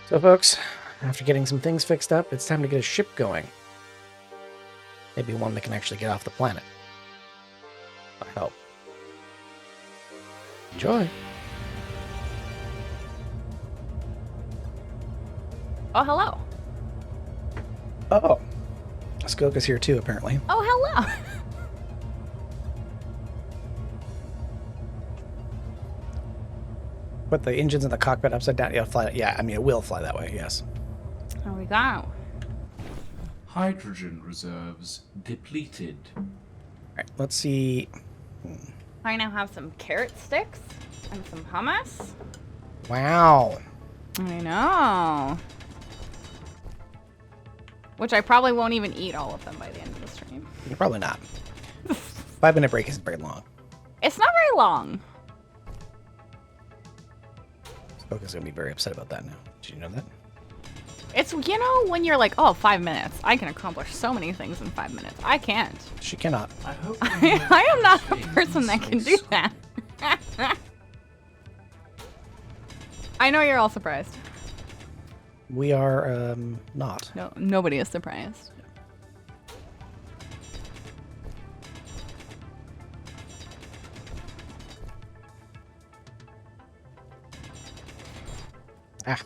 So, folks, after getting some things fixed up, it's time to get a ship going. Maybe one that can actually get off the planet. I hope. Enjoy. Oh, hello. Oh. Skoka's here too, apparently. Oh, hello. Put the engines in the cockpit upside down. Yeah, fly. Yeah, I mean, it will fly that way, yes. There we go. Hydrogen reserves depleted. Alright, let's see. I now have some carrot sticks and some hummus. Wow. I know. Which I probably won't even eat all of them by the end of the stream. Probably not. 5-minute break isn't very long. It's not very long. Skoka's going to be very upset about that now. Did you know that? It's, you know, when you're like, oh, 5 minutes. I can accomplish so many things in 5 minutes. I can't. She cannot. I hope I am not a person that can do that. I know you're all surprised. We are, not. No, nobody is surprised. Ah.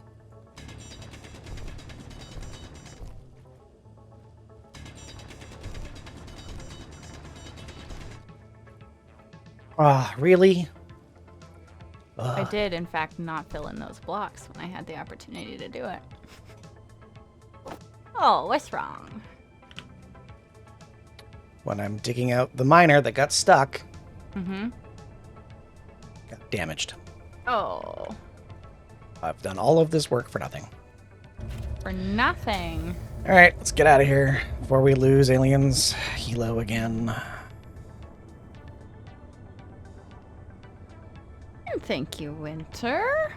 Ah, really? I did, in fact, not fill in those blocks when I had the opportunity to do it. Oh, what's wrong? When I'm digging out the miner that got stuck, Mm-hmm. got damaged. Oh, I've done all of this work for nothing. for nothing. All right, let's get out of here before we lose aliens. Hilo again. And thank you, Winter.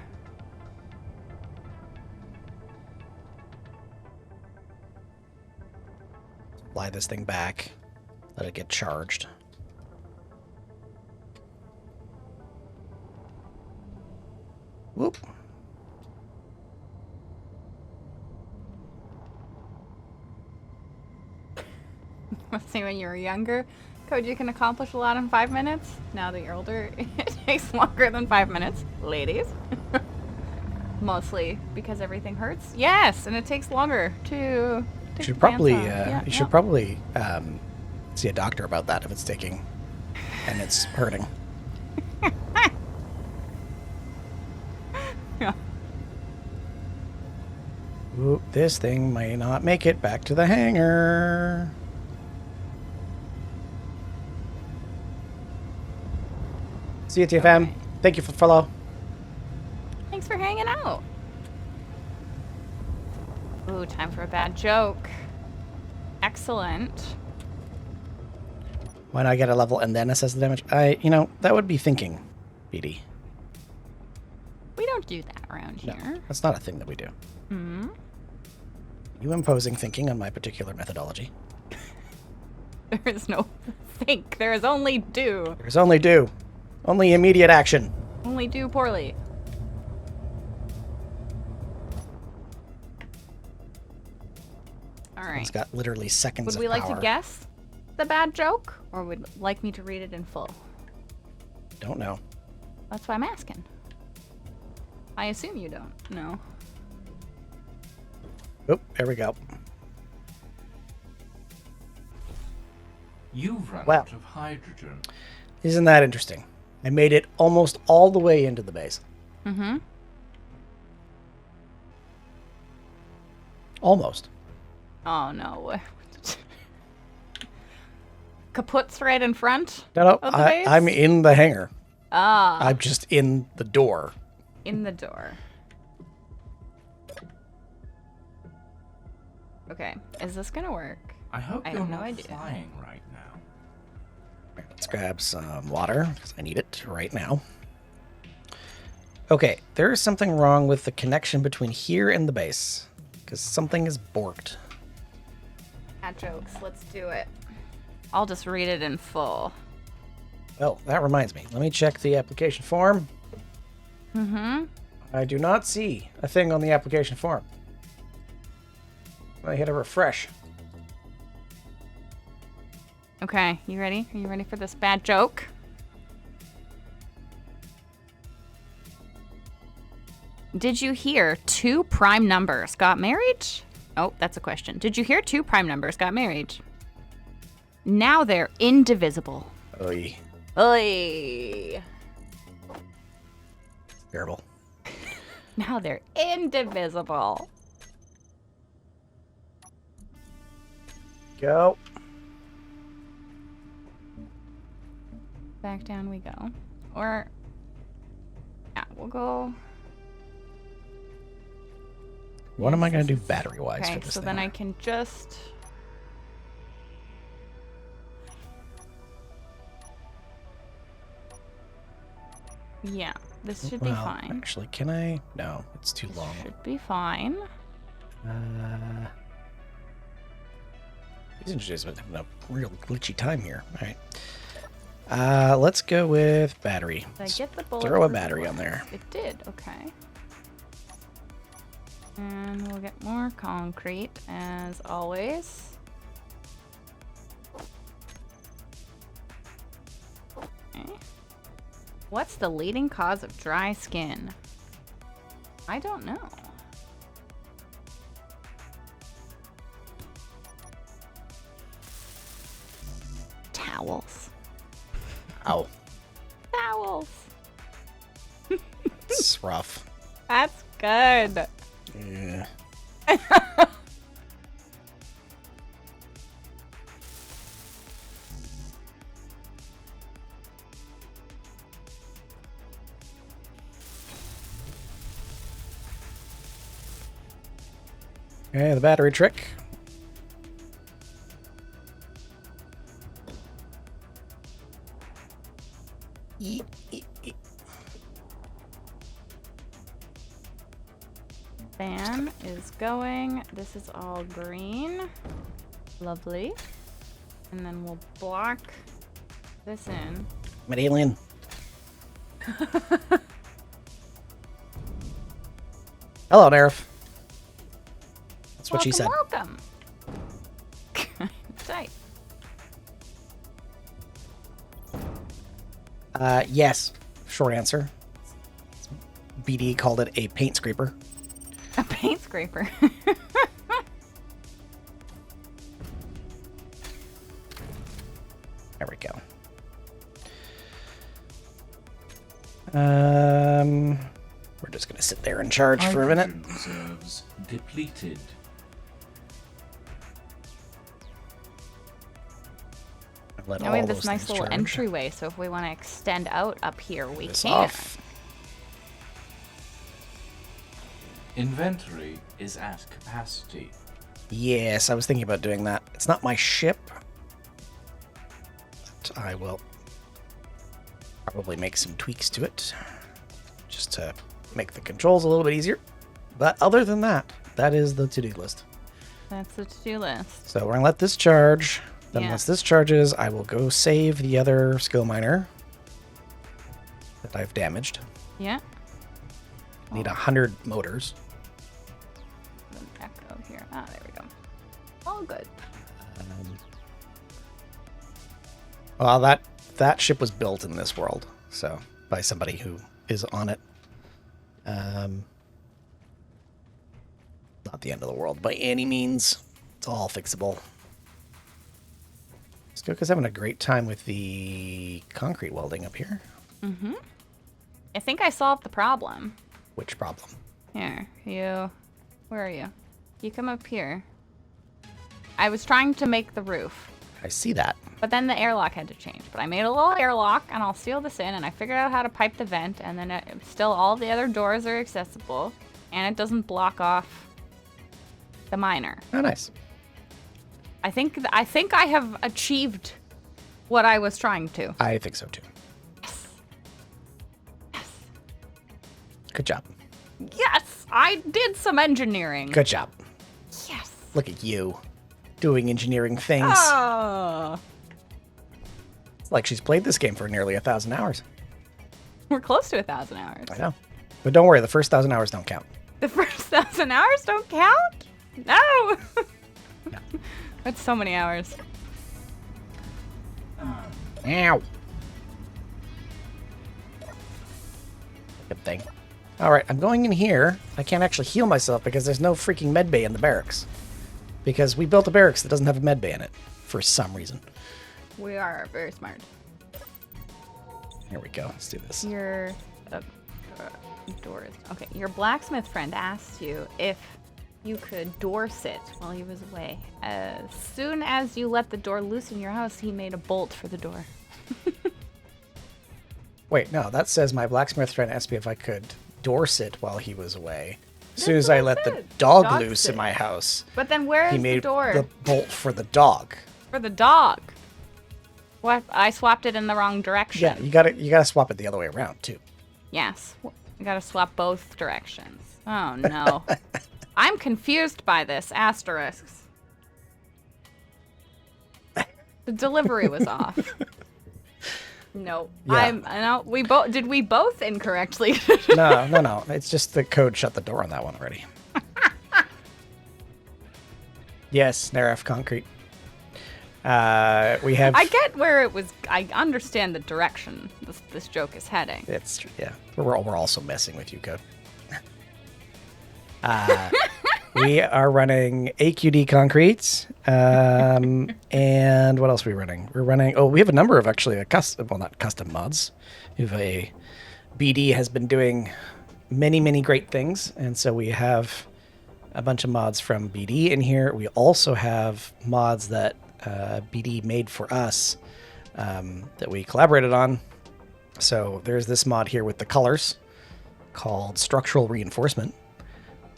Fly this thing back. Let it get charged. Whoop. Let's see, when you were younger, Code, you can accomplish a lot in 5 minutes. Now that you're older, it takes longer than 5 minutes, ladies. Mostly because everything hurts. Yes, and it takes longer to. You take should the pants probably, off. Yeah, you should probably see a doctor about that if it's taking and it's hurting. Yeah. Oop, this thing may not make it back to the hangar. See you, TFM. Okay. Thank you for the follow. Thanks for hanging out. Ooh, time for a bad joke. Excellent. Why not get a level and then assess the damage? That would be thinking, BD. We don't do that around No, here. that's not a thing that we do. Hmm. You imposing thinking on my particular methodology. There is no think. There is only do. There's only do. Only immediate action. Only do poorly. All right. It's got literally seconds Would of we like power. to guess the bad joke, or would like me to read it in full? Don't know. That's why I'm asking. I assume you don't know. Oop, there we go. You've run Well. out of hydrogen. Isn't that interesting? I made it almost all the way into the base. Mm-hmm. Almost. Oh no. Kaput's right in front. No, Of the base? I'm in the hangar. Ah, I'm just in the door. in the door. Okay, is this gonna work? I hope I you're have no not idea. flying right now. Let's grab some water, because I need it right now. Okay, there is something wrong with the connection between here and the base, because something is borked. Bad jokes. Let's do it. I'll just read it in full. Oh, that reminds me. Let me check the application form. Mm-hmm. I do not see a thing on the application form. I hit a refresh. Okay, you ready? Are you ready for this bad joke? Did you hear 2 prime numbers got married? Oh, that's a question. Did you hear 2 prime numbers got married? Now they're indivisible. Oy. Oy. Terrible. Now they're indivisible. Go. Back down we go. Or, yeah, we'll go. What am I going to do battery-wise Okay, for this so thing? then I can just. Yeah, this should be Well, fine. actually, can I? No, it's too long. Should be fine. These engineers are having a real glitchy time here. All right. Let's go with battery. Did I get the bullet? Throw a battery on there. It did, okay. And we'll get more concrete, as always. Okay. What's the leading cause of dry skin? I don't know. Towels. Ow. Towels. It's rough. That's good. Yeah. Okay, the battery trick. Fan is going. This is all green. Lovely. And then we'll block this in. I'm an alien. Hello, Nerf. That's what she said. Welcome. Tight. Yes. Short answer. BD called it a paint scraper. A paint scraper. There we go. We're just gonna sit there and charge for a minute. Hydrogen reserves depleted. Let Now we all have this those nice things little charge. entryway, so if we want to extend out up here, we This can. off. Inventory is at capacity. Yes, I was thinking about doing that. It's not my ship, but I will probably make some tweaks to it just to make the controls a little bit easier. But other than that, that is the to-do list. That's the to-do list. So we're gonna let this charge. Then Yeah. once this charges, I will go save the other skill miner that I've damaged. Yeah. Need 100 motors. An echo here. Ah, there we go. All good. Well, that ship was built in this world, so by somebody who is on it. Not the end of the world by any means. It's all fixable. Stoka's having a great time with the concrete welding up here. I think I solved the problem. Which problem? Here, you. Where are you? You come up here. I was trying to make the roof, I see that. but then the airlock had to change. But I made a little airlock, and I'll seal this in, and I figured out how to pipe the vent, and then still all the other doors are accessible, and it doesn't block off the miner. Oh, nice. I think I have achieved what I was trying to. I think so too. Good job. Yes, I did some engineering. Good job. Yes. Look at you doing engineering things. Oh, It's like she's played this game for nearly 1,000 hours. we're close to 1,000 hours. I know. But don't worry, the first 1,000 hours don't count. The first 1,000 hours don't count? No! No. That's so many hours. Ow. Good thing. Alright, I'm going in here. I can't actually heal myself because there's no freaking medbay in the barracks. Because we built a barracks that doesn't have a medbay in it. For some reason. We are very smart. Here we go. Let's do this. Your doors. Okay, your blacksmith friend asked you if you could door sit while he was away. As soon as you let the door loose in your house, he made a bolt for the door. Wait, no, that says my blacksmith friend asked me if I could door sit while he was away. As soon as I let the dog loose in my house, But then where he is made the door? the bolt for the dog. For the dog. What? I swapped it in the wrong direction. Yeah, you gotta swap it the other way around too. Yes. You gotta swap both directions. Oh no. I'm confused by this. Asterisks. The delivery was off. No. Yeah. No, did we both incorrectly? No. It's just the code shut the door on that one already. Yes, Neref concrete. We have. I get where it was. I understand the direction this joke is heading. It's true. Yeah, we're also messing with you, code. We are running AQD concrete, and what else are we running? We're running. Oh, we have a number of actually not custom mods. We have BD has been doing many great things, and so we have a bunch of mods from BD in here. We also have mods that BD made for us that we collaborated on. So there's this mod here with the colors called Structural Reinforcement,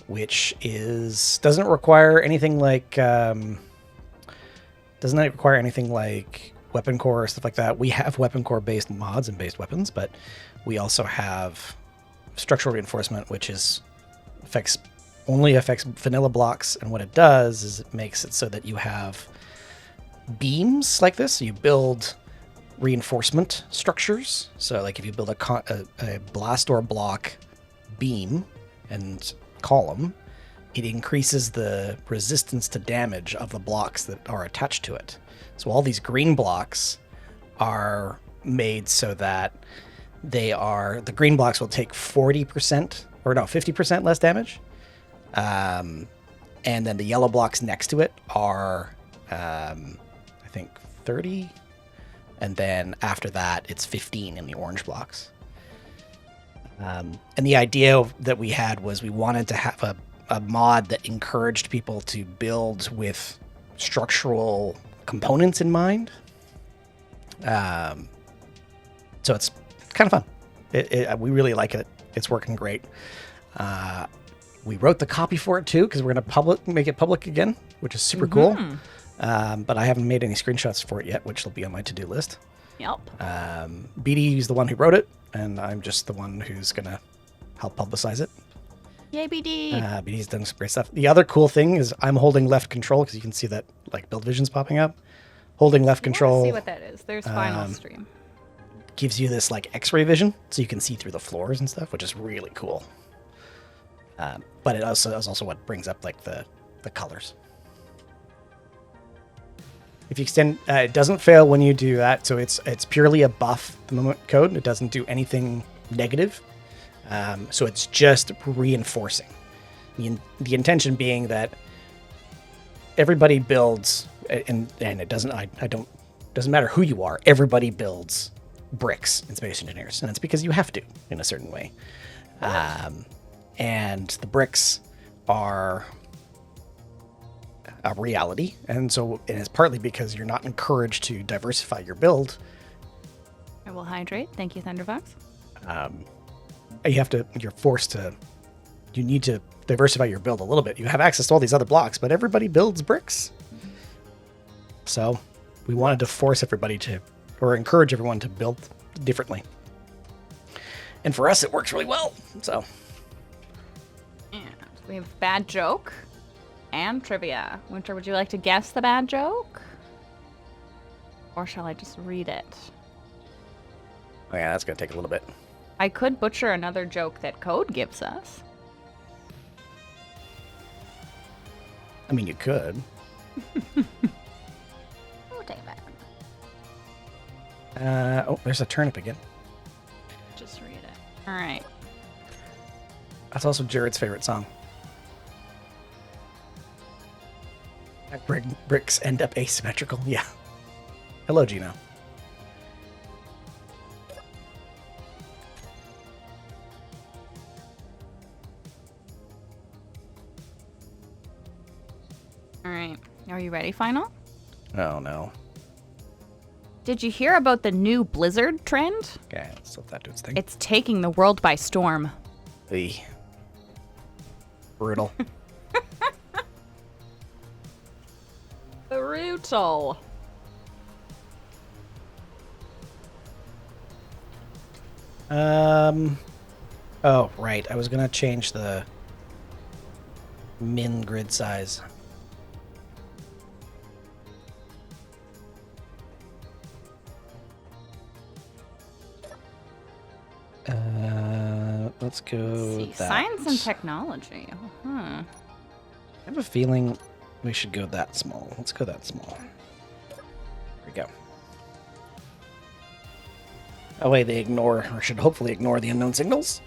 which doesn't require anything like weapon core or stuff like that. We have weapon core based mods and based weapons, but we also have structural reinforcement, which only affects vanilla blocks. And what it does is it makes it so that you have beams like this. So you build reinforcement structures. So like if you build a blast door block beam and column, it increases the resistance to damage of the blocks that are attached to it. So all these green blocks are made so that the green blocks will take 50% less damage. And then the yellow blocks next to it are, I think 30. And then after that, it's 15 in the orange blocks. And the idea that we had was we wanted to have a mod that encouraged people to build with structural components in mind. So it's kind of fun. We really like it. It's working great. We wrote the copy for it too, because we're going to make it public again, which is super cool. But I haven't made any screenshots for it yet, which will be on my to-do list. Yep. BD is the one who wrote it, and I'm just the one who's going to help publicize it. Yay, BD! BD's done some great stuff. The other cool thing is I'm holding left control, because you can see that like build vision's popping up. Holding left control. See what that is. There's final stream. Gives you this like X-ray vision, so you can see through the floors and stuff, which is really cool. But it also is also what brings up like the colors. If you extend, it doesn't fail when you do that, so it's purely a buff at the moment code. It doesn't do anything negative, so it's just reinforcing. The intention being that everybody builds, and it doesn't matter who you are. Everybody builds bricks in Space Engineers, and it's because you have to in a certain way. And the bricks are a reality, and so it is partly because you're not encouraged to diversify your build. I will hydrate. Thank you, Thunderfox. You need to diversify your build a little bit. You have access to all these other blocks, but everybody builds bricks. So we wanted to force everybody or encourage everyone to build differently. And for us, it works really well. So. And we have bad joke and trivia. Winter, would you like to guess the bad joke? Or shall I just read it? Oh yeah, that's going to take a little bit. I could butcher another joke that code gives us. I mean, you could. Oh, David. Oh, there's a turnip again. Just read it. All right. That's also Jared's favorite song. Bricks end up asymmetrical. Yeah. Hello, Gino. All right. Are you ready, Final? Oh, no. Did you hear about the new blizzard trend? Okay, let's let that do its thing. It's taking the world by storm. Eey. Brutal. Brutal. Oh, right. I was gonna change the min grid size. Let's go See, with that. science and technology. Huh. I have a feeling we should go that small. Let's go that small. There we go. That way they ignore, or should hopefully ignore, the unknown signals.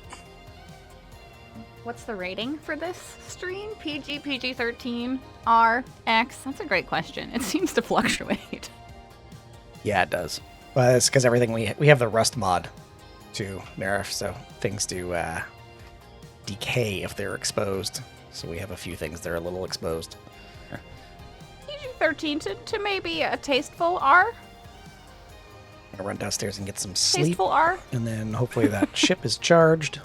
What's the rating for this stream? PG, PG-13, R, X? That's a great question. It seems to fluctuate. Yeah, it does. Well, it's because everything we have the Rust mod to nerf, so things do decay if they're exposed. So we have a few things that are a little exposed. PG-13 to maybe a tasteful R? I'm gonna run downstairs and get some sleep, Tasteful R? and then hopefully that ship is charged.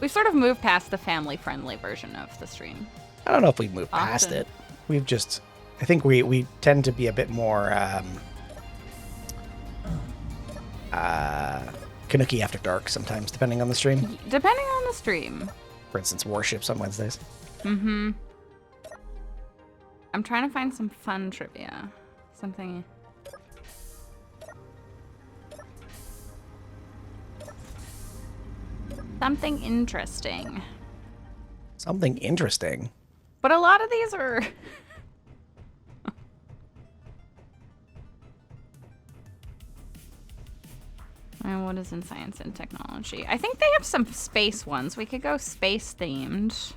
We've sort of moved past the family-friendly version of the stream. I don't know if we've moved past Often. it. We've just, I think we tend to be a bit more Kanuki after dark sometimes, depending on the stream. Depending on the stream. For instance, Warships on Wednesdays. Mm-hmm. I'm trying to find some fun trivia. Something... Something interesting. Something interesting. But a lot of these are... And what is in science and technology? I think they have some space ones. We could go space themed.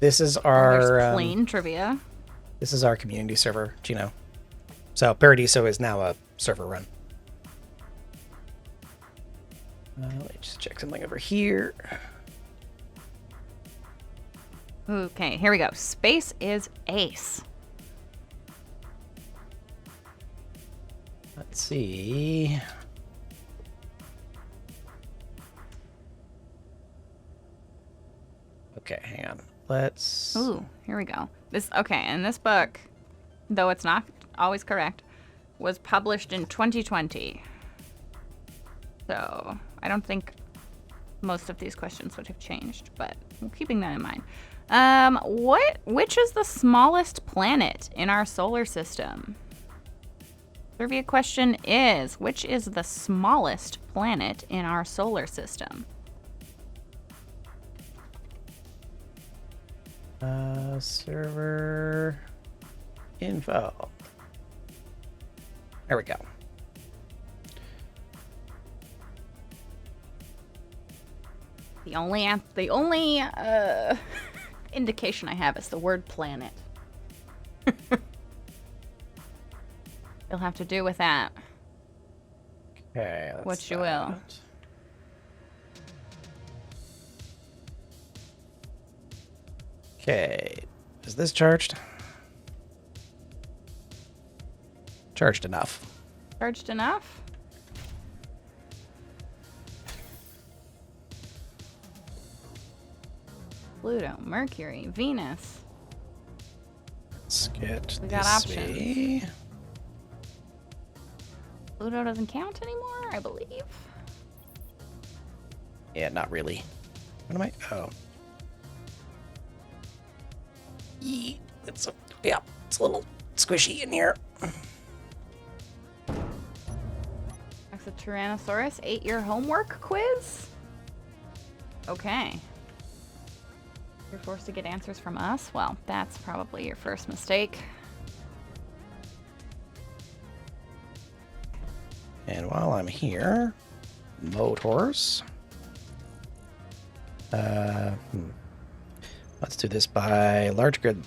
This is There's our plane trivia. this is our community server, Gino. So Paradiso is now a server run. Let me just check something over here. Okay, here we go. Space is ace. Let's see. Okay, hang on. Let's. Ooh, here we go. And this book, though it's not always correct, was published in 2020. So I don't think most of these questions would have changed, but I'm keeping that in mind. Which is the smallest planet in our solar system? Trivia question is, which is the smallest planet in our solar system? Server info. There we go. The only indication I have is the word planet. You'll have to do with that Okay. That's what you will. that. Okay. Is this charged? Charged enough. Charged enough? Pluto, Mercury, Venus. Let's get We got this options. way. Pluto doesn't count anymore, I believe. Yeah, not really. What am I? Oh. It's a little squishy in here. That's a Tyrannosaurus 8-year homework quiz? Okay. You're forced to get answers from us? Well, that's probably your first mistake. And while I'm here, motors. Let's do this by large grid.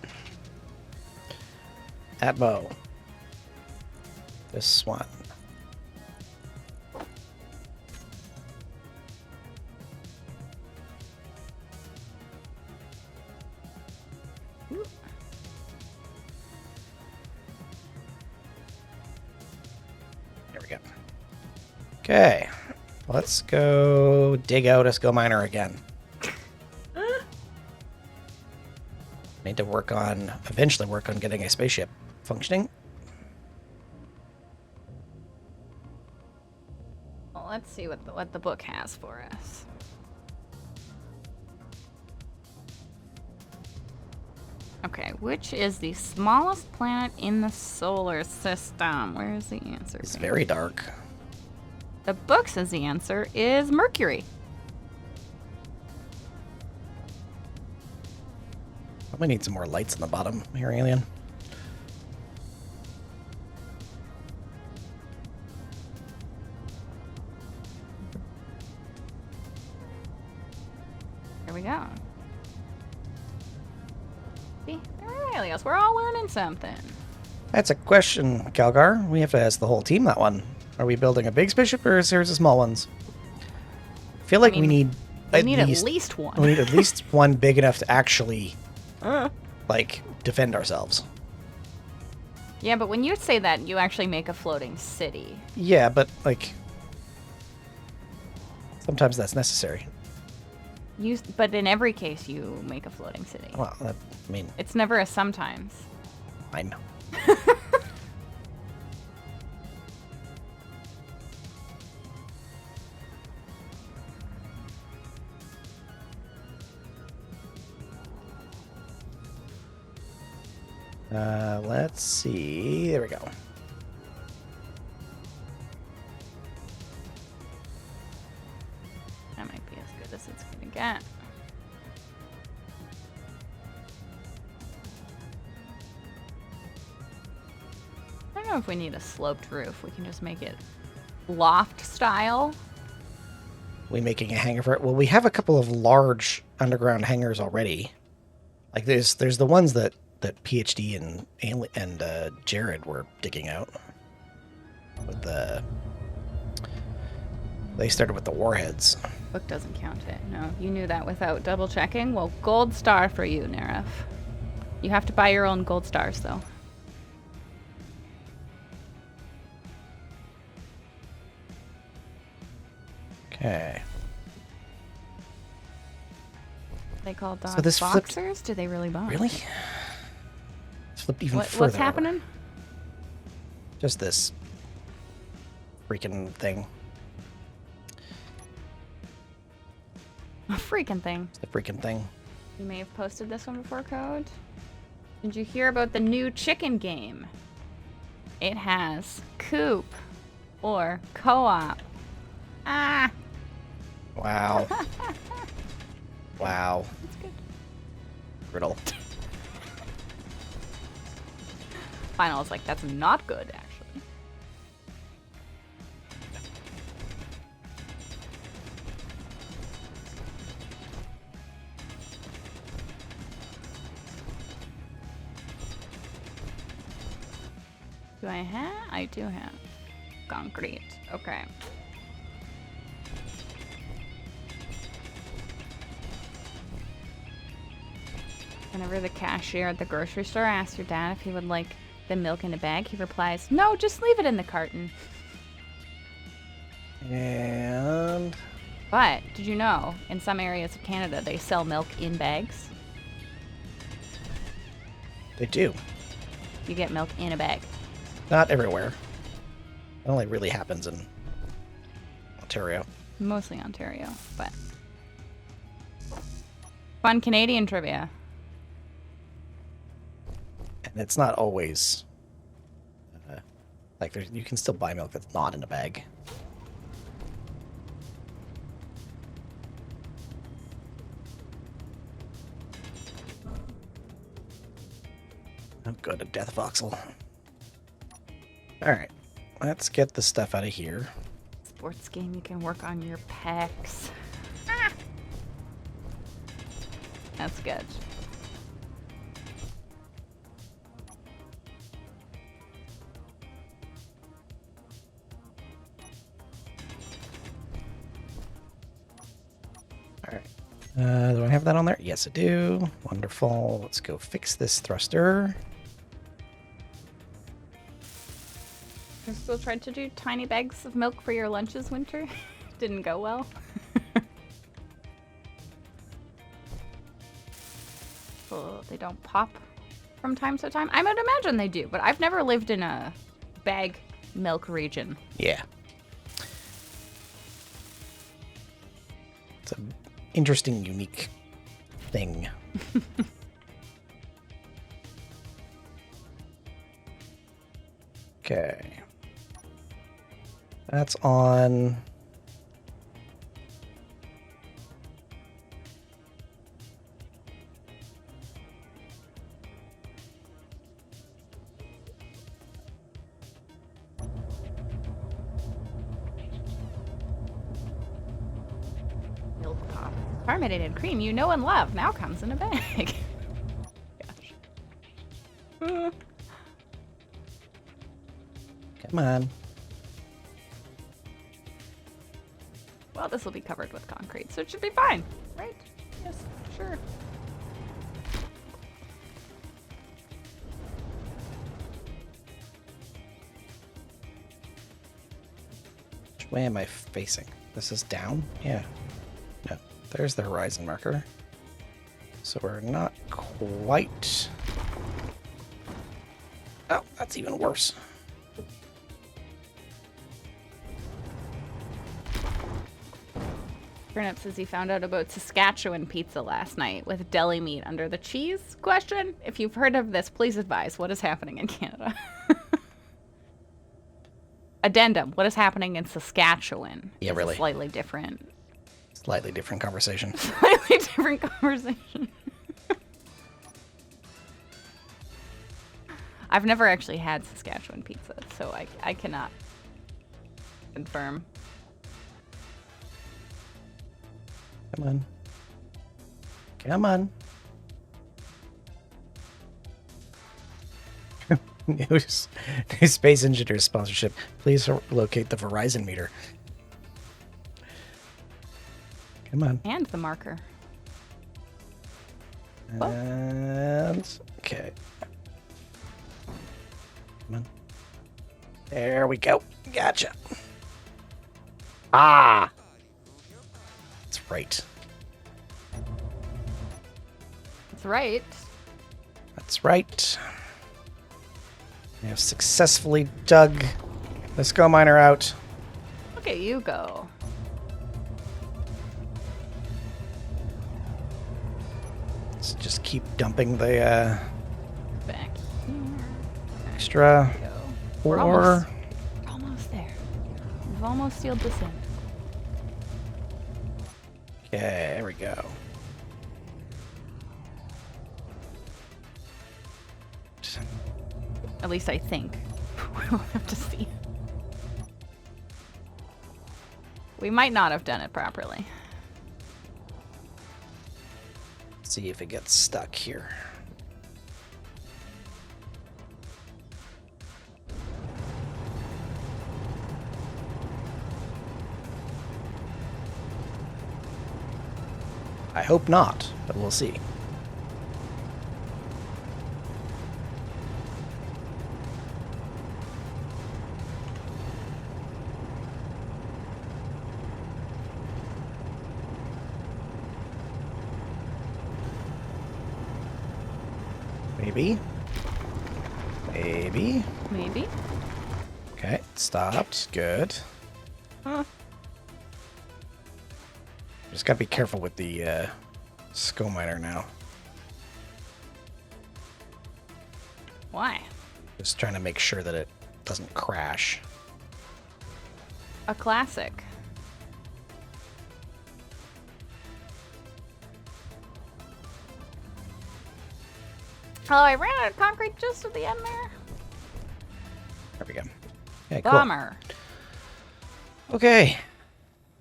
Atmo. This one. There we go. Okay. Let's go dig out a skill miner again. Need to eventually work on getting a spaceship functioning. Well, let's see what the book has for us. Okay, which is the smallest planet in the solar system? Where is the answer? It's very dark. The book says the answer is Mercury. Probably need some more lights on the bottom here, Alien. There we go. See? Alias, we're all learning something. That's a question, Calgar. We have to ask the whole team that one. Are we building a big spaceship or a series of small ones? I feel like we need at least one. We need at least one big enough to actually defend ourselves. Yeah, but when you say that, you actually make a floating city. Yeah, but sometimes that's necessary. But in every case, you make a floating city. Well, it's never a sometimes. I know. Let's see. There we go. That might be as good as it's gonna get. I don't know if we need a sloped roof. We can just make it loft style. We making a hangar for it? Well, we have a couple of large underground hangars already. Like there's the ones that PhD and Jared were digging out. With they started with the warheads. Book doesn't count it. No, you knew that without double checking. Well, gold star for you, Neref. You have to buy your own gold stars, though. Okay. They call dogs So this boxers? Do they really box? Really? It's flipped even further. What's happening? Just this freaking thing. A freaking thing. It's the freaking thing. You may have posted this one before, Code. Did you hear about the new chicken game? It has coop or co-op. Ah! Wow. Wow. That's good. Riddle. Final is like, that's not good, actually. Do I have? I do have concrete. Okay. Whenever the cashier at the grocery store asks your dad if he would like the milk in a bag, he replies, "No, just leave it in the carton." And But did you know in some areas of Canada they sell milk in bags? they do. You get milk in a bag. Not everywhere. It only really happens in Ontario. Mostly Ontario, but Fun Canadian trivia. And it's not always like you can still buy milk that's not in a bag. I'm good at Death Voxel. Alright, let's get the stuff out of here. Sports game, you can work on your pecs. That's good. Alright. Do I have that on there? Yes, I do. Wonderful. Let's go fix this thruster. I still tried to do tiny bags of milk for your lunches, Winter. Didn't go well. Well, they don't pop from time to time. I would imagine they do, but I've never lived in a bag milk region. Yeah. It's an interesting, unique thing. Okay. That's on. Milk pop. Carbonated cream you know and love now comes in a bag. Gosh. Come on. Well, this will be covered with concrete, so it should be fine, right? Yes, sure. Which way am I facing? This is down? Yeah. No. There's the horizon marker. So we're not quite... Oh, that's even worse. Turnip says he found out about Saskatchewan pizza last night with deli meat under the cheese. Question: if you've heard of this, please advise. What is happening in Canada? Addendum: what is happening in Saskatchewan? Yeah, It's really. a slightly different Conversation. slightly different conversation. I've never actually had Saskatchewan pizza, so I cannot confirm. Come on. Come on. New Space Engineers sponsorship. Please locate the Verizon meter. Come on. And the marker. And okay. Come on. There we go. Gotcha. Ah. That's right. That's right. That's right. We have successfully dug the skull miner out. Look at you go. Let's just keep dumping the Back here. extra Go. ore. We're almost there. We've almost sealed this in. Okay, there we go. At least I think. We'll have to see. We might not have done it properly. See if it gets stuck here. I hope not, but we'll see. Maybe. Maybe. Maybe. Okay, stopped. Good. Huh. Just gotta be careful with the skull miner now. Why? Just trying to make sure that it doesn't crash. A classic. Oh, I ran out of concrete just at the end there. There we go. Okay, cool. Bummer. Okay.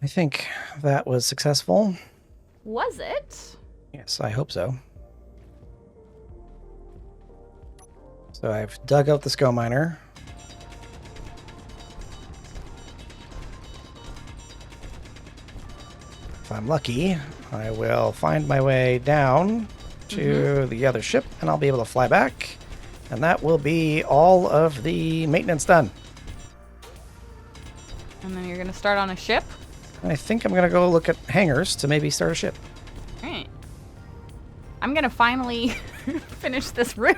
I think that was successful. Was it? Yes, I hope so. So I've dug out the skull miner. If I'm lucky, I will find my way down to the other ship, and I'll be able to fly back. And that will be all of the maintenance done. And then you're gonna start on a ship? I think I'm going to go look at hangars to maybe start a ship. Alright. I'm gonna finally finish this room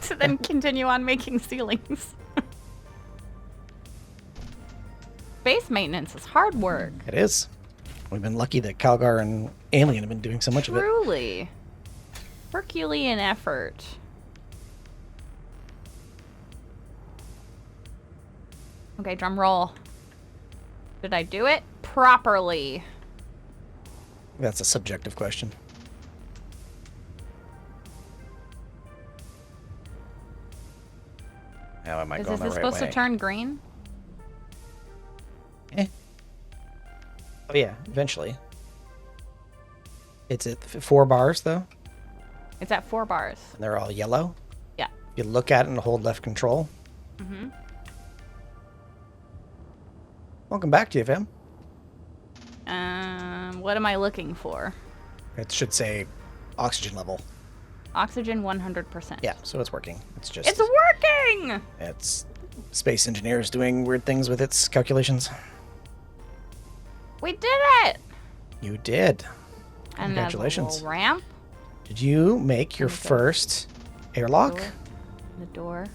to then continue on making ceilings. Base maintenance is hard work. It is. We've been lucky that Calgar and Alien have been doing so much of it. Truly. Herculean effort. Okay, drum roll. Did I do it properly? That's a subjective question. Now am I Is going the this right supposed way? to turn green? Eh. Oh yeah, eventually. It's at 4 bars though, It's at 4 bars. and they're all yellow. Yeah. You look at it and hold left control. Mm-hmm. Welcome back, GFM. What am I looking for? It should say oxygen level. Oxygen 100%. Yeah, so it's working. It's just It's working! it's space engineers doing weird things with its calculations. We did it! You did. And Congratulations. a little ramp. Did you make your Okay. first airlock? Door. The door.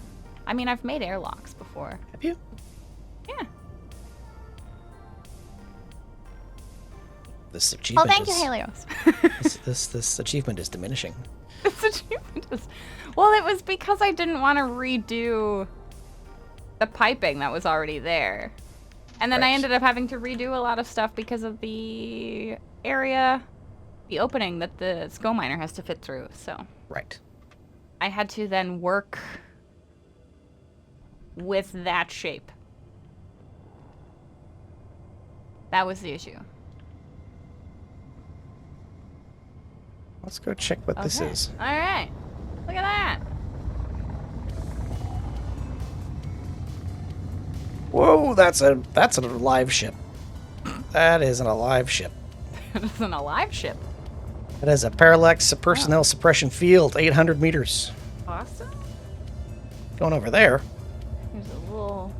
I mean, I've made airlocks before. Have you? Yeah. This Oh, achievement thank you, is, Helios. this achievement is diminishing. This achievement is... Well, it was because I didn't want to redo the piping that was already there. And then I Right. ended up having to redo a lot of stuff because of the area, the opening that the skull miner has to fit through. So Right. I had to then work with that shape. That was the issue. Let's go check what this Okay. is. All right. Look at that. Whoa, that's a live ship. That isn't a live ship. It's an alive ship. It has a parallax personnel suppression field, 800 meters. Awesome. Going over there. There's a little...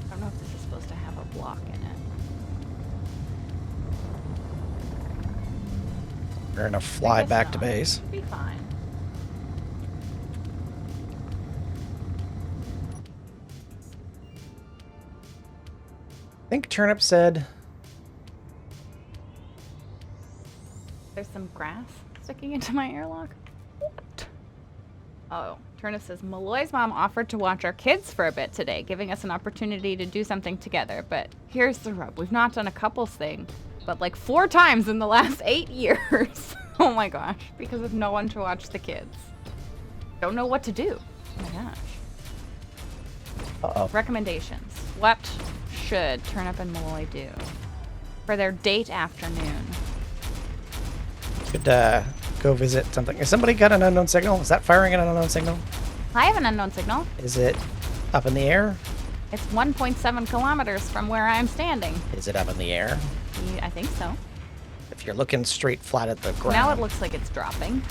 I don't know if this is supposed to have a block in it. We're gonna I fly guess back to not. base. Be fine. I think Turnip said There's some grass sticking into my airlock. What? Oh, Turnip says, Malloy's mom offered to watch our kids for a bit today, giving us an opportunity to do something together. But here's the rub. We've not done a couples thing, but like 4 times in the last 8 years. Oh my gosh, because of no one to watch the kids. Don't know what to do. Oh my gosh. Uh-oh. Recommendations. What should Turnip and Malloy do for their date afternoon? Could go visit something. Has somebody got an unknown signal? Is that firing an unknown signal? I have an unknown signal. Is it up in the air? It's 1.7 kilometers from where I'm standing. Is it up in the air? I think so. If you're looking straight flat at the ground. Now it looks like it's dropping.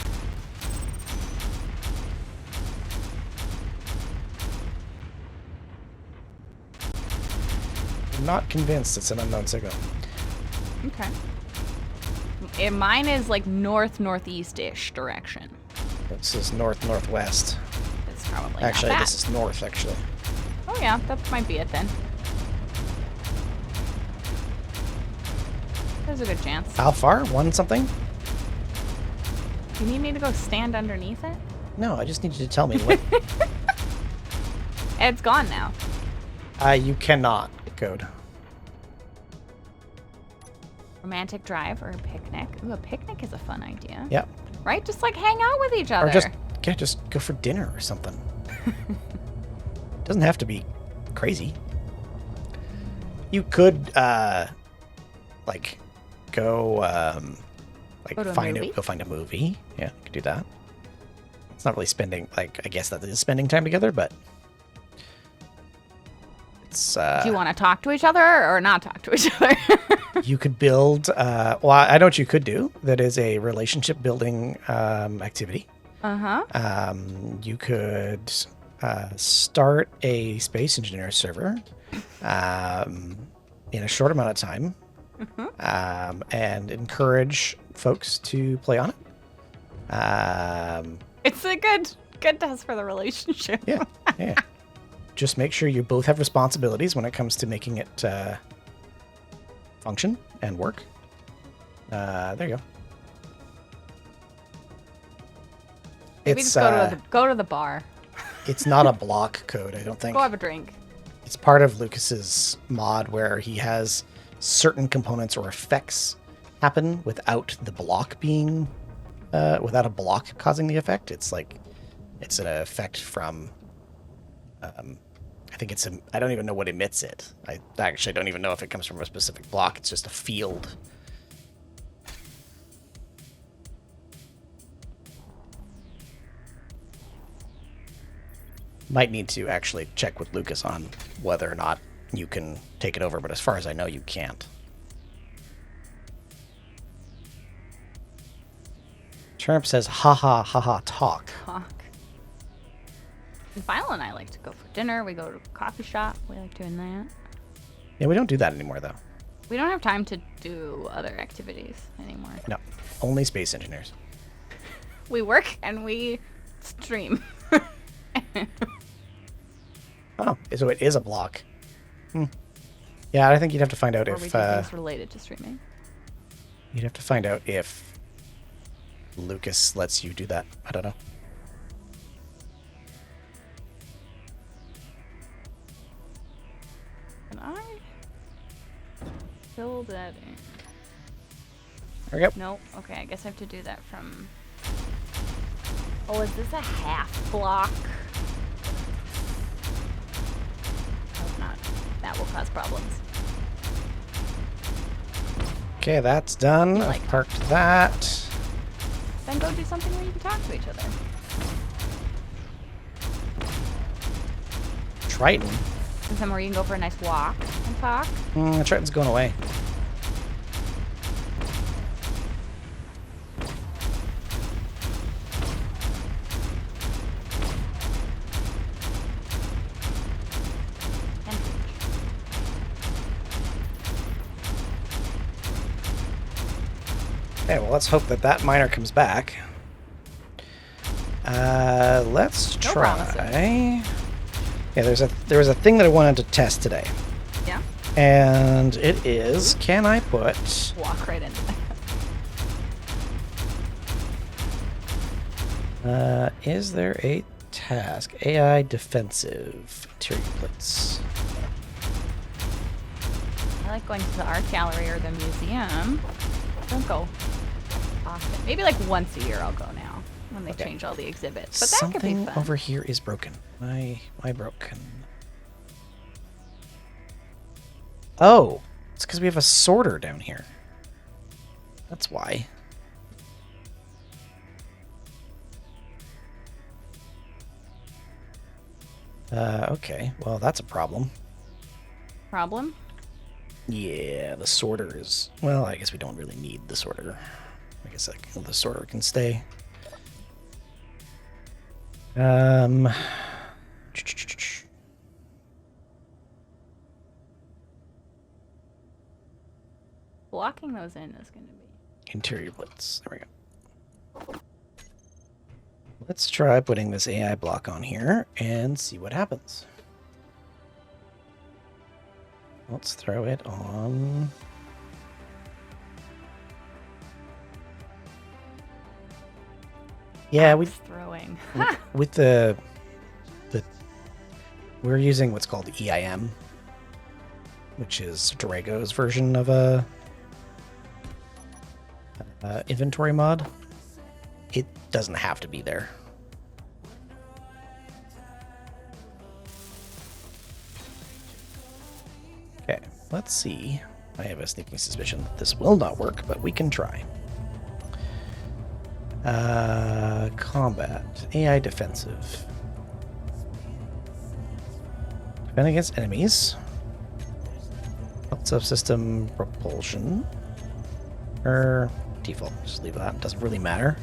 I'm not convinced it's an unknown signal. Okay. Mine is like north-northeast-ish direction. This is north-northwest. It's probably Actually, not bad. this is north, actually. Oh yeah, that might be it then. there's a good chance. How far? 1 something? You need me to go stand underneath it? No, I just need you to tell me what. It's gone now. You cannot, Code. Romantic drive or a picnic. Ooh, a picnic is a fun idea. Yep. Right? Just like hang out with each other. Or just go for dinner or something. Doesn't have to be crazy. You could like go like Go to a find movie? go find a movie. Yeah, you could do that. It's not really spending, like, I guess that is spending time together, but it's Do you want to talk to each other or not talk to each other? you could build well, I know what you could do. That is a relationship building activity. Uh-huh. You could start a space engineer server in a short amount of time, and encourage folks to play on it. It's a good test for the relationship. Yeah. Just make sure you both have responsibilities when it comes to making it function and work. There you go. Maybe just go to the bar. It's not a block code, I don't think. Go have a drink. It's part of Lucas's mod where he has certain components or effects happen without the block being, without a block causing the effect. It's like, it's an effect from, I think it's, I don't even know what emits it. I actually don't even know if it comes from a specific block. It's just a field. Might need to actually check with Lucas on whether or not you can take it over, but as far as I know, you can't. Turnip says, haha, talk. Talk. And Viola and I like to go for dinner. We go to a coffee shop. We like doing that. Yeah, we don't do that anymore, though. We don't have time to do other activities anymore. No, only space engineers. We work and we stream. Oh, so it is a block. Yeah, I think you'd have to find out Or if we do things related to streaming. you'd have to find out if Lucas lets you do that. I don't know. Can I fill that in? There we go. Nope. Okay, I guess I have to do that from... Oh, is this a half block? Hope not. That will cause problems. Okay, that's done. Like I've parked that. Then go do something where you can talk to each other. Triton. And somewhere you can go for a nice walk and talk. Triton's going away. And Okay, well, let's hope that that miner comes back. Let's No try. promises. Yeah, there was a thing that I wanted to test today, yeah. and it is: can I put? Walk right into that. Is there a task? AI defensive interior plates. I like going to the art gallery or the museum. Don't go often. Maybe like once a year I'll go now when they Okay. change all the exhibits. But that Something could be fun. over here is broken. Why broken? Oh, it's because we have a sorter down here. That's why. Okay. Well, that's a problem. Problem? Yeah, the sorter is... Well, I guess we don't really need the sorter. I guess the sorter can stay. Blocking those in is going to be... Interior blitz. There we go. Let's try putting this AI block on here and see what happens. Let's throw it on Yeah, we axe throwing. with the we're using what's called EIM, which is Drago's version of a inventory mod. It doesn't have to be there. Okay, let's see. I have a sneaking suspicion that this will not work, but we can try. Combat. AI defensive. Defend against enemies. Subsystem propulsion. Or default. Just leave that. Doesn't really matter.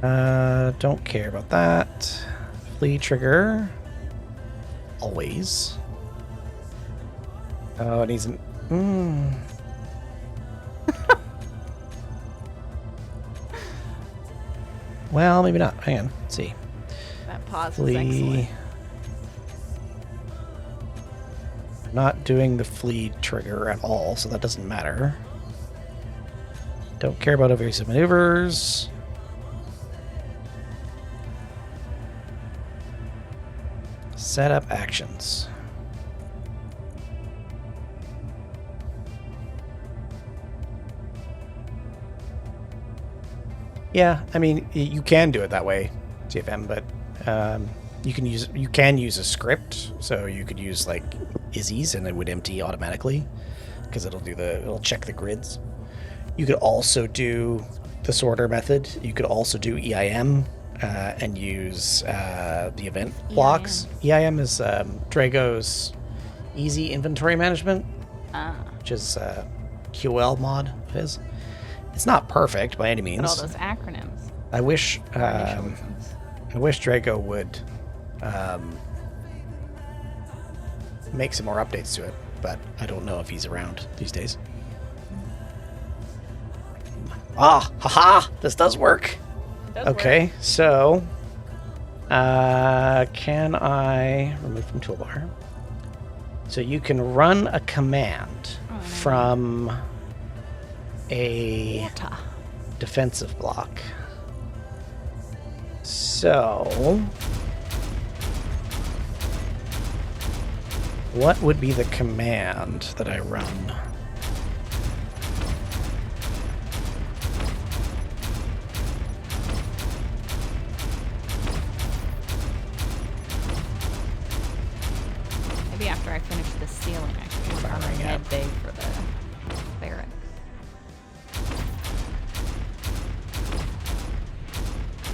Don't care about that. Flee trigger. Always. Oh, it needs an... Well, maybe not. Hang on. Let's see. That pause was excellent. I'm not doing the flee trigger at all, so that doesn't matter. Don't care about evasive maneuvers. Setup actions. Yeah, I mean, you can do it that way, TFM, but you can use a script, so you could use like Izzy's and it would empty automatically because it'll check the grids. You could also do the sorter method. You could also do EIM and use the event blocks. EIM is Drago's easy inventory management, which is QL mod of his. It's not perfect by any means. But all those acronyms. I wish Drago would make some more updates to it, but I don't know if he's around these days. Haha! This does work. It does Okay, work. so can I remove from toolbar? So you can run a command from a defensive block. So what would be the command that I run? Maybe after I finish the ceiling, I should work on a med bay for the barracks.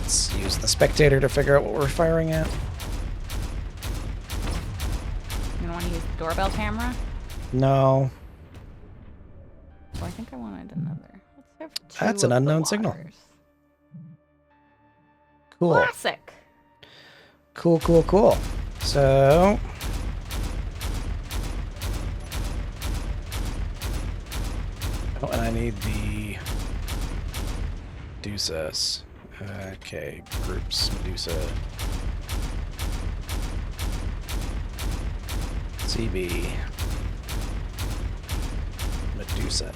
Let's use the spectator to figure out what we're firing at. You don't want to use the doorbell camera? No. Oh, I think I wanted another. Let's have two That's an of the unknown signal. waters. Cool. Classic. Cool, cool, cool. So oh, and I need the Medusas. Okay, groups, Medusa. CB. Medusa.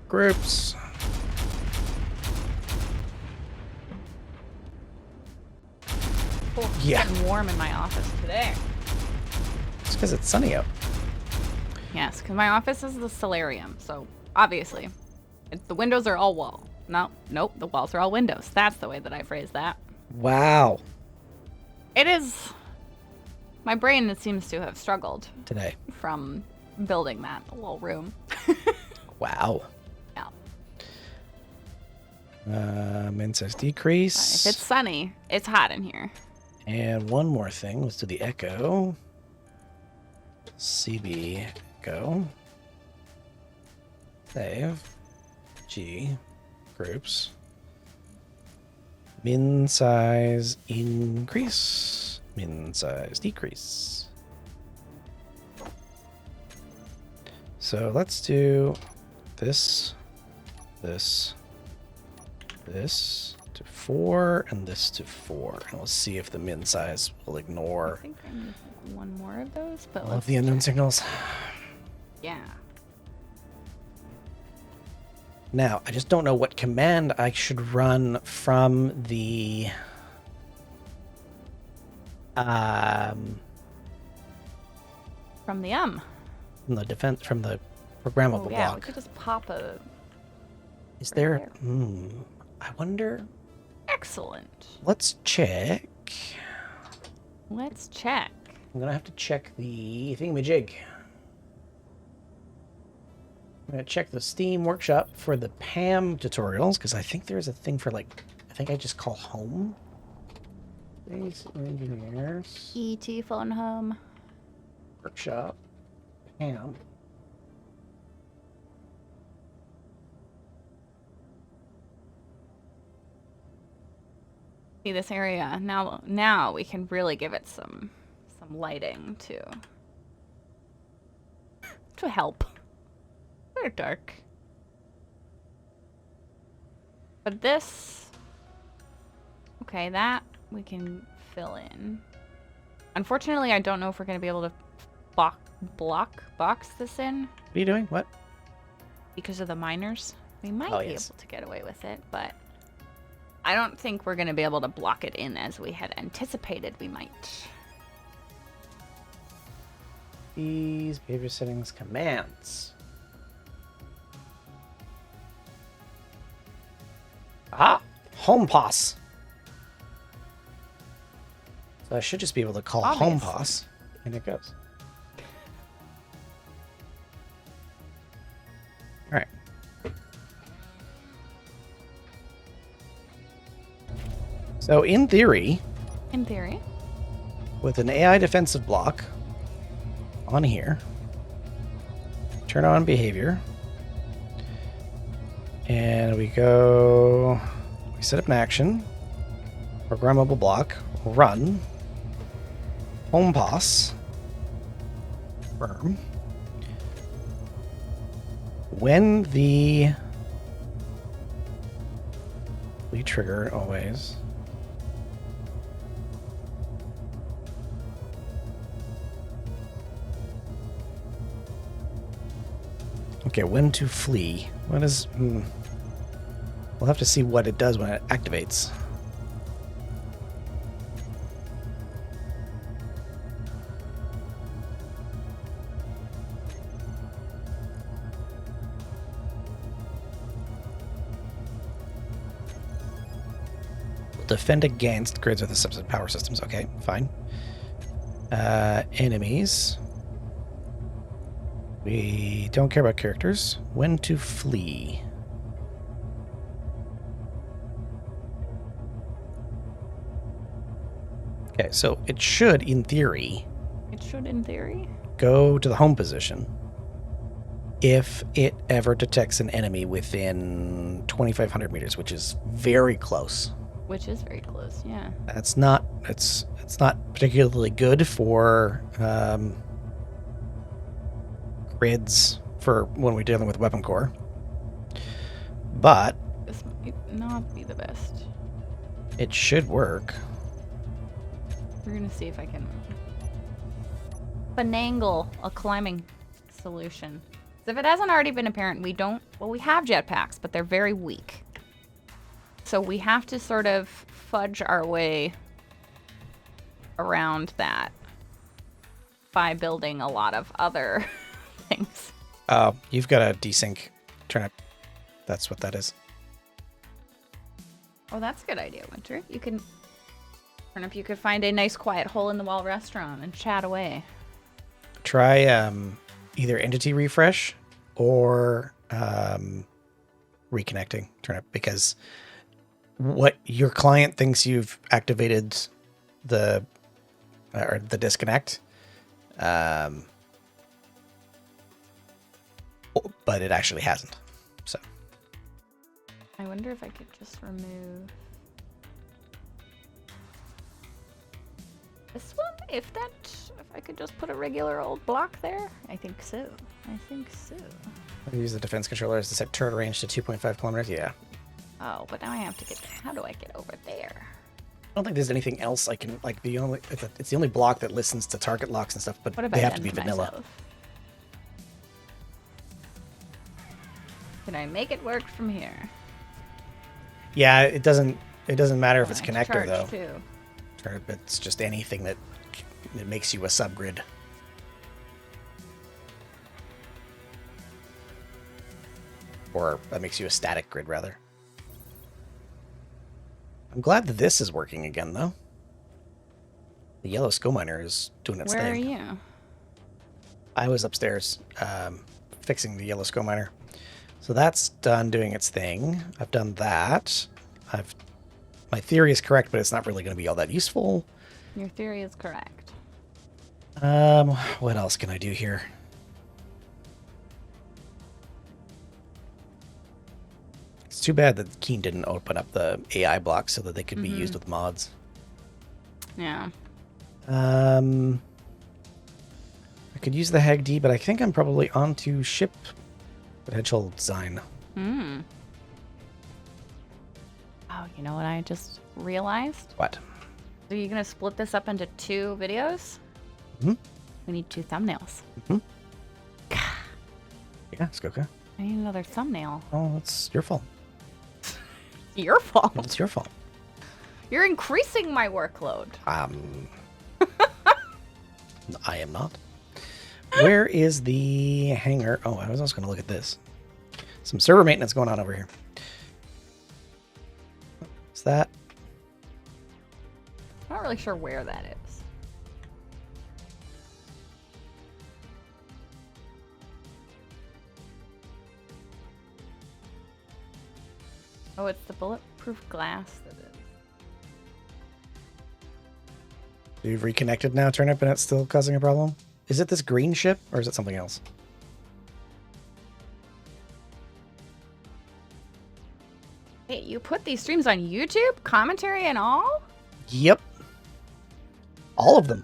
Groups. Oh, it's Yeah. getting warm in my office today. It's because it's sunny out. Yes, because my office is the solarium, so obviously the windows are all wall. Nope, the walls are all windows. That's the way that I phrase that. Wow. It is. My brain seems to have struggled Today. from building that little room. Wow. Yeah. Min-size decrease. If it's sunny, it's hot in here. And one more thing. Let's do the echo. CB echo. Save. G. Groups. Min size increase. Min size decrease. So let's do this, this to 4, and this to 4. And we'll see if the min size will I ignore think I need one more of those, but Love the unknown signals. yeah. Now, I just don't know what command I should run from the From the defense, from the programmable Oh yeah, we block. could just pop a. Is right there? there. I wonder. Excellent. Let's check. Let's check. I'm gonna have to check the thingamajig. I'm gonna check the Steam Workshop for the PAM tutorials because I think there's a thing for like. I think I just call home. These engineers. ET phone home. Workshop. PAM. See this area now we can really give it some lighting to help. Very dark. But this, okay, that we can fill in. Unfortunately, I don't know if we're going to be able to box this in What are you doing? What? because of the miners. We might Oh, be yes. able to get away with it, but I don't think we're going to be able to block it in as we had anticipated we might. These behavior settings commands. Ah, home pos. So I should just be able to call home Obviously. pos, and it goes. All right. So in theory, In theory. with an AI defensive block on here, turn on behavior, and we set up an action, programmable block, run, home pos, firm. When we trigger always. Okay, when to flee. What is... We'll have to see what it does when it activates. Defend against grids with a subset of power systems. Okay, fine. Enemies. We don't care about characters. When to flee. Okay, so it should, in theory, It should, in theory. go to the home position if it ever detects an enemy within 2,500 meters, which is very close. Which is very close, yeah. It's not particularly good for grids for when we're dealing with weapon core. But This might not be the best. it should work. We're gonna see if I can finagle a climbing solution. So if it hasn't already been apparent, we have jetpacks, but they're very weak. So we have to sort of fudge our way around that by building a lot of other things. You've got a desync turnip. That's what that is. Oh, that's a good idea, Winter. You could find a nice quiet hole in the wall restaurant and chat away. Try either entity refresh or reconnecting turnip, because what your client thinks you've activated the disconnect, but it actually hasn't. So I wonder if I could just remove this one, if I could just put a regular old block there. I think so. use the defense controllers to set turret range to 2.5 kilometers. Yeah. Oh, but now I have to how do I get over there? don't think there's anything else I can like. It's the only block that listens to target locks and stuff, but What if they I have to be done vanilla. myself? Can I make it work from here? Yeah, it doesn't matter if Oh, it's I connector charge though. Too. Or it's just anything that makes you a subgrid. Or that makes you a static grid, rather. I'm glad that this is working again, though. The yellow skull miner is doing its Where thing. are you? I was upstairs fixing the yellow skull miner. So that's done doing its thing. I've done that. My theory is correct, but it's not really going to be all that useful. Your theory is correct. What else can I do here? It's too bad that Keen didn't open up the AI blocks so that they could be used with mods. Yeah. I could use the Hagd, but I think I'm probably onto ship potential design. Hmm. Oh, you know what I just realized? What? So you're gonna split this up into 2 videos? Hmm? We need 2 thumbnails. Yeah, Skoka. I need another thumbnail. Oh, it's your fault. Your fault. It's your fault. You're increasing my workload. I am not. Where is the hangar? Oh, I was also going to look at this. Some server maintenance going on over here. Is that? I'm not really sure where that is. Oh, it's the bulletproof glass that is. You've reconnected now, Turnip, and it's still causing a problem? Is it this green ship, or is it something else? Hey, you put these streams on YouTube? Commentary and all? Yep. All of them.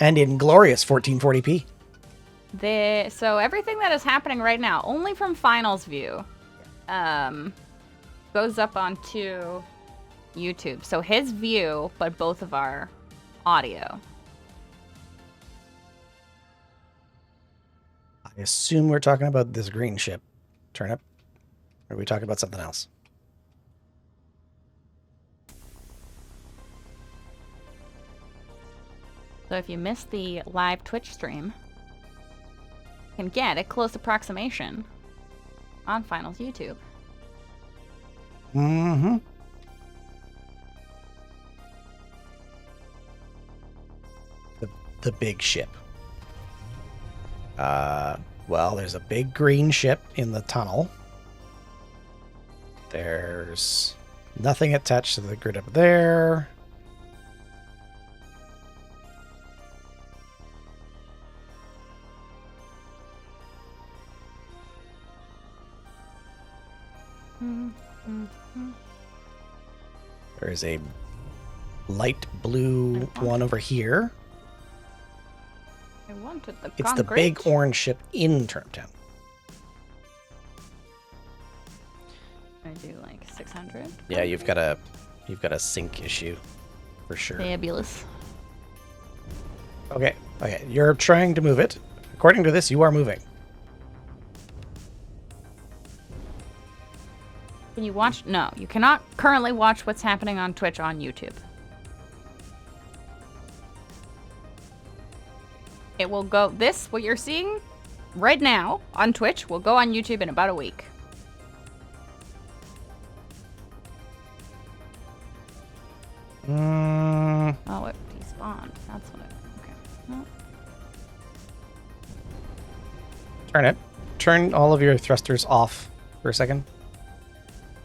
And in glorious 1440p. So everything that is happening right now, only from finals view, goes up onto YouTube. So his view, but both of our audio. I assume we're talking about this green ship, Turnip. Or are we talking about something else? So if you missed the live Twitch stream, you can get a close approximation on finals YouTube. Mm-hmm. The big ship. Well, there's a big green ship in the tunnel. There's nothing attached to the grid up there. There is a light blue one over here. I wanted the It's the big orange ship in Turnip Town. I do like 600. Yeah, you've got a sync issue for sure. Fabulous. Okay, you're trying to move it. According to this, you are moving. Can you watch? No, you cannot currently watch what's happening on Twitch on YouTube. It will go, what you're seeing right now on Twitch will go on YouTube in about a week. Oh, it despawned. That's what it, okay. No. Turn it. Turn all of your thrusters off for a second.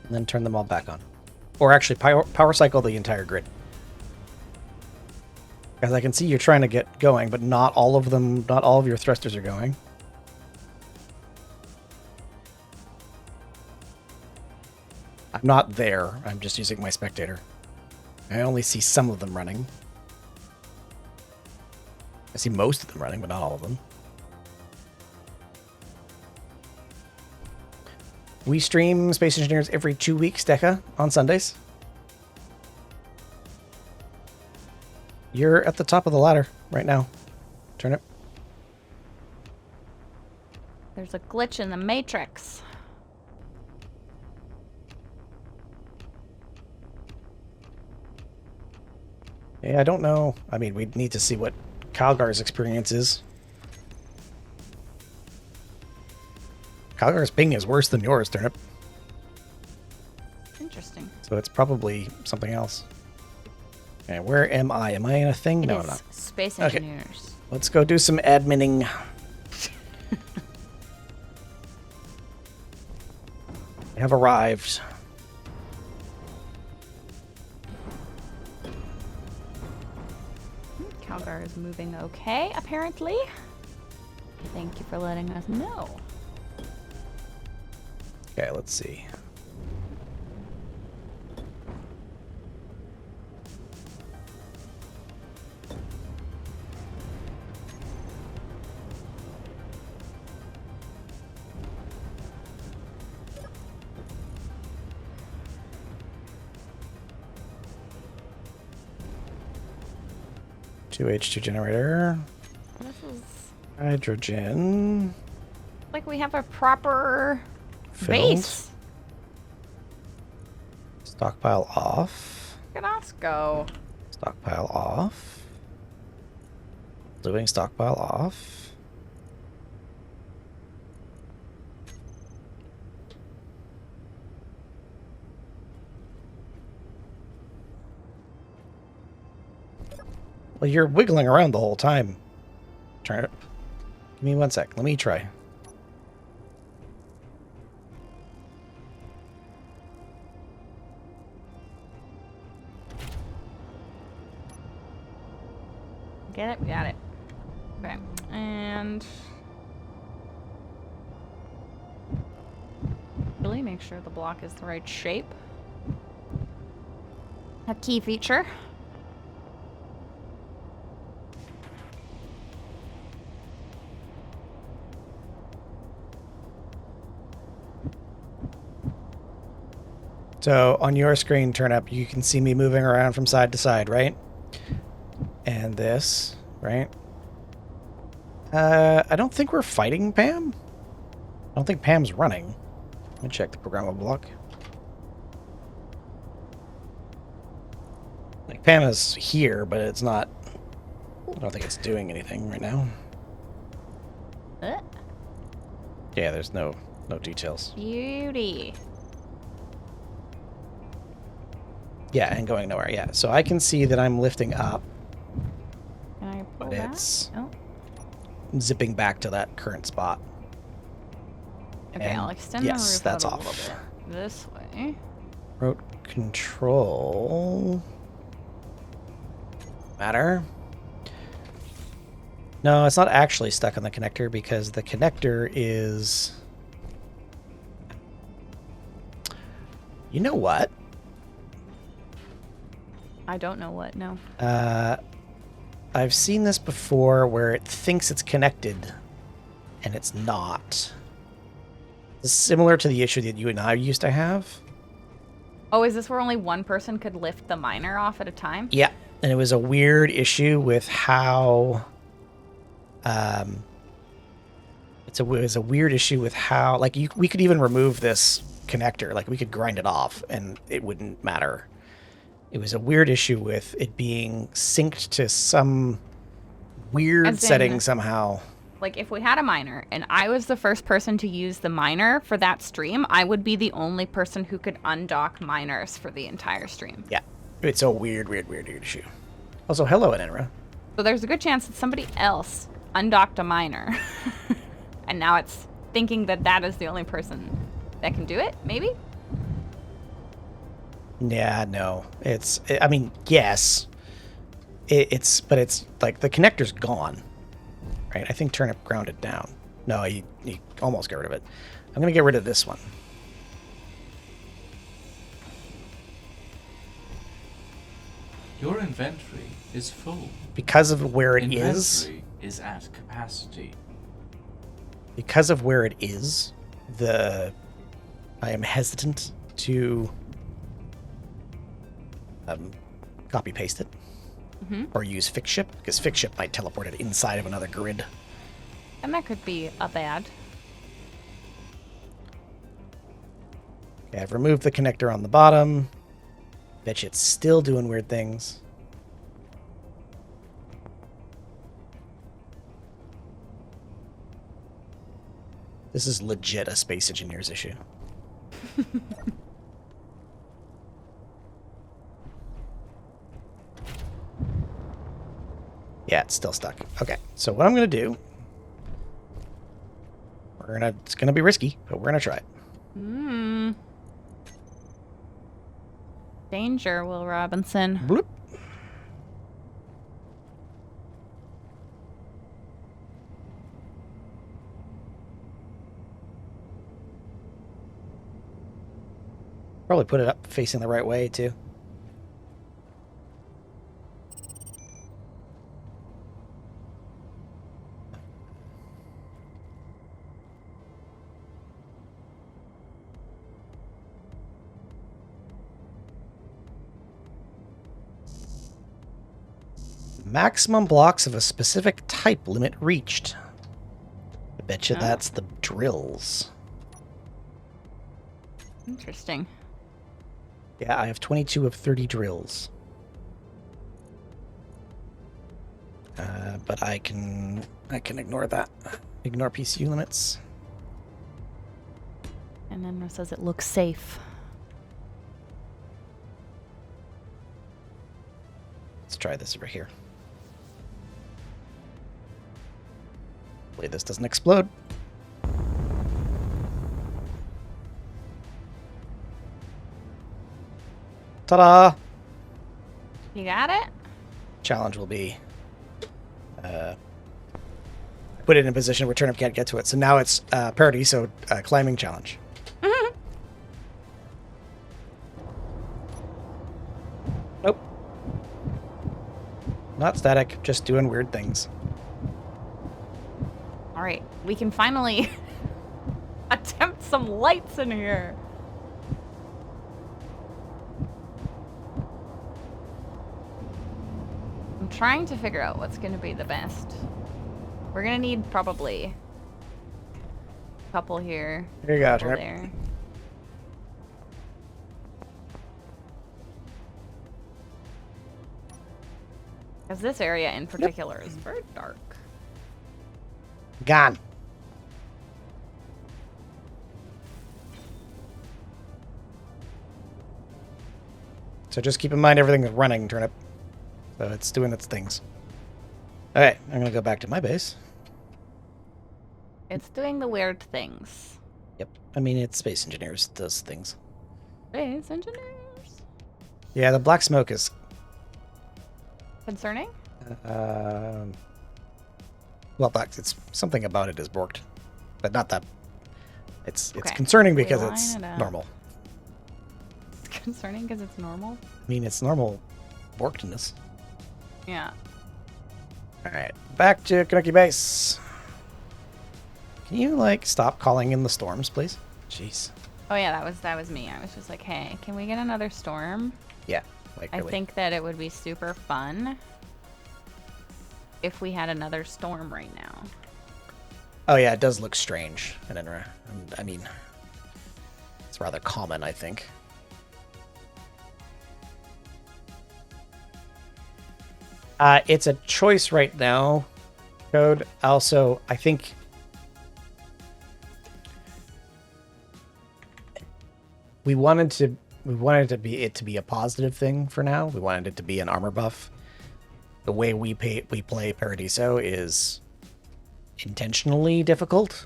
And then turn them all back on. Or actually, power cycle the entire grid. Because I can see you're trying to get going, but not all of them, not all of your thrusters are going. I'm not there. I'm just using my spectator. I only see some of them running. I see most of them running, but not all of them. We stream Space Engineers every 2 weeks, Deca, on Sundays. You're at the top of the ladder right now. Turnip. There's a glitch in the matrix. Yeah, I don't know. I mean, we'd need to see what Calgar's experience is. Calgar's ping is worse than yours, Turnip. Interesting. So it's probably something else. Okay, where am I? Am I in a thing? No, I'm It not. is Space Okay. Engineers. Let's go do some adminning. I have arrived. Calgar is moving okay, apparently. Thank you for letting us know. Okay, let's see. Two H2 generator. This is Hydrogen. like we have a proper Filled. base. Stockpile off. Look at us go. Stockpile off. Doing stockpile off. Well, you're wiggling around the whole time. Turn it. Give me 1 sec. Let me try. Get it? We got it. Okay. And really make sure the block is the right shape. A key feature. So on your screen, Turnip, you can see me moving around from side to side, right? And this, right? I don't think we're fighting Pam. I don't think Pam's running. Let me check the programmable block. Like Pam is here, but it's not. I don't think it's doing anything right now. Yeah, there's no details. Beauty. Yeah, and going nowhere. Yeah, so I can see that I'm lifting up, Can I pull but that? it's Oh. zipping back to that current spot. Okay, And I'll extend yes, the roof that's out a off. little bit. This way. Remote control. Matter. No, it's not actually stuck on the connector because the connector is. You know what? I don't know what, no. I've seen this before where it thinks it's connected and it's not. It's similar to the issue that you and I used to have. Oh, is this where only one person could lift the miner off at a time? Yeah, and it was a weird issue with how. It was a weird issue with how, like, we could even remove this connector, like we could grind it off, and it wouldn't matter. It was a weird issue with it being synced to some weird As in- setting somehow. Like, if we had a miner and I was the first person to use the miner for that stream, I would be the only person who could undock miners for the entire stream. Yeah, it's a weird issue. Also, hello, Enra. So there's a good chance that somebody else undocked a miner. And now it's thinking that that is the only person that can do it, maybe? Yeah, no, I mean, yes, but it's like the connector's gone, right? I think Turnip ground it down. No, he almost got rid of it. I'm gonna get rid of this one. Your inventory is full. Because of where it is. Inventory is at capacity. Because of where it is, I am hesitant to copy paste it. or use fix ship, because fix ship might teleport it inside of another grid. And that could be a bad. Okay, I've removed the connector on the bottom. Bet you it's still doing weird things. This is legit a Space Engineers issue. Yeah, it's still stuck. Okay, so what I'm gonna do, it's gonna be risky, but we're gonna try it. Danger, Will Robinson. Bloop. Probably put it up facing the right way too. Maximum blocks of a specific type limit reached. I bet you that's the drills. Interesting. Yeah, I have 22 of 30 drills. But I can ignore that. Ignore PCU limits. And then it says it looks safe. Let's try this over here. Hopefully this doesn't explode. Ta-da! You got it? Challenge will be put it in a position where turnip can't get to it. So now it's Paradiso climbing challenge. Nope. Not static, just doing weird things. All right, we can finally attempt some lights in here. I'm trying to figure out what's going to be the best. We're going to need probably a couple here. Here you go, Couple Turnip. there. Because this area in particular is very dark. Gone. So just keep in mind everything is running, Turnip. So it's doing its things. Okay, I'm going to go back to my base. It's doing the weird things. Yep. I mean, it's Space Engineers, does things. Space engineers. Yeah, the black smoke is... Concerning? Well, it's something about it is borked. But not that... It's Okay, concerning we because line it's it up. normal. It's concerning because it's normal? I mean, it's normal borkedness. Yeah. Alright, back to Canucky Base. Can you, like, stop calling in the storms, please? Jeez. Oh yeah, that was me. I was just like, hey, can we get another storm? Yeah, like, I really. think that it would be super fun if we had another storm right now. Oh, yeah, it does look strange in Enra. And, I mean, it's rather common, I think. It's a choice right now, Code. Also, I think we wanted to be a positive thing for now. We wanted it to be an armor buff. The way we play Paradiso is intentionally difficult,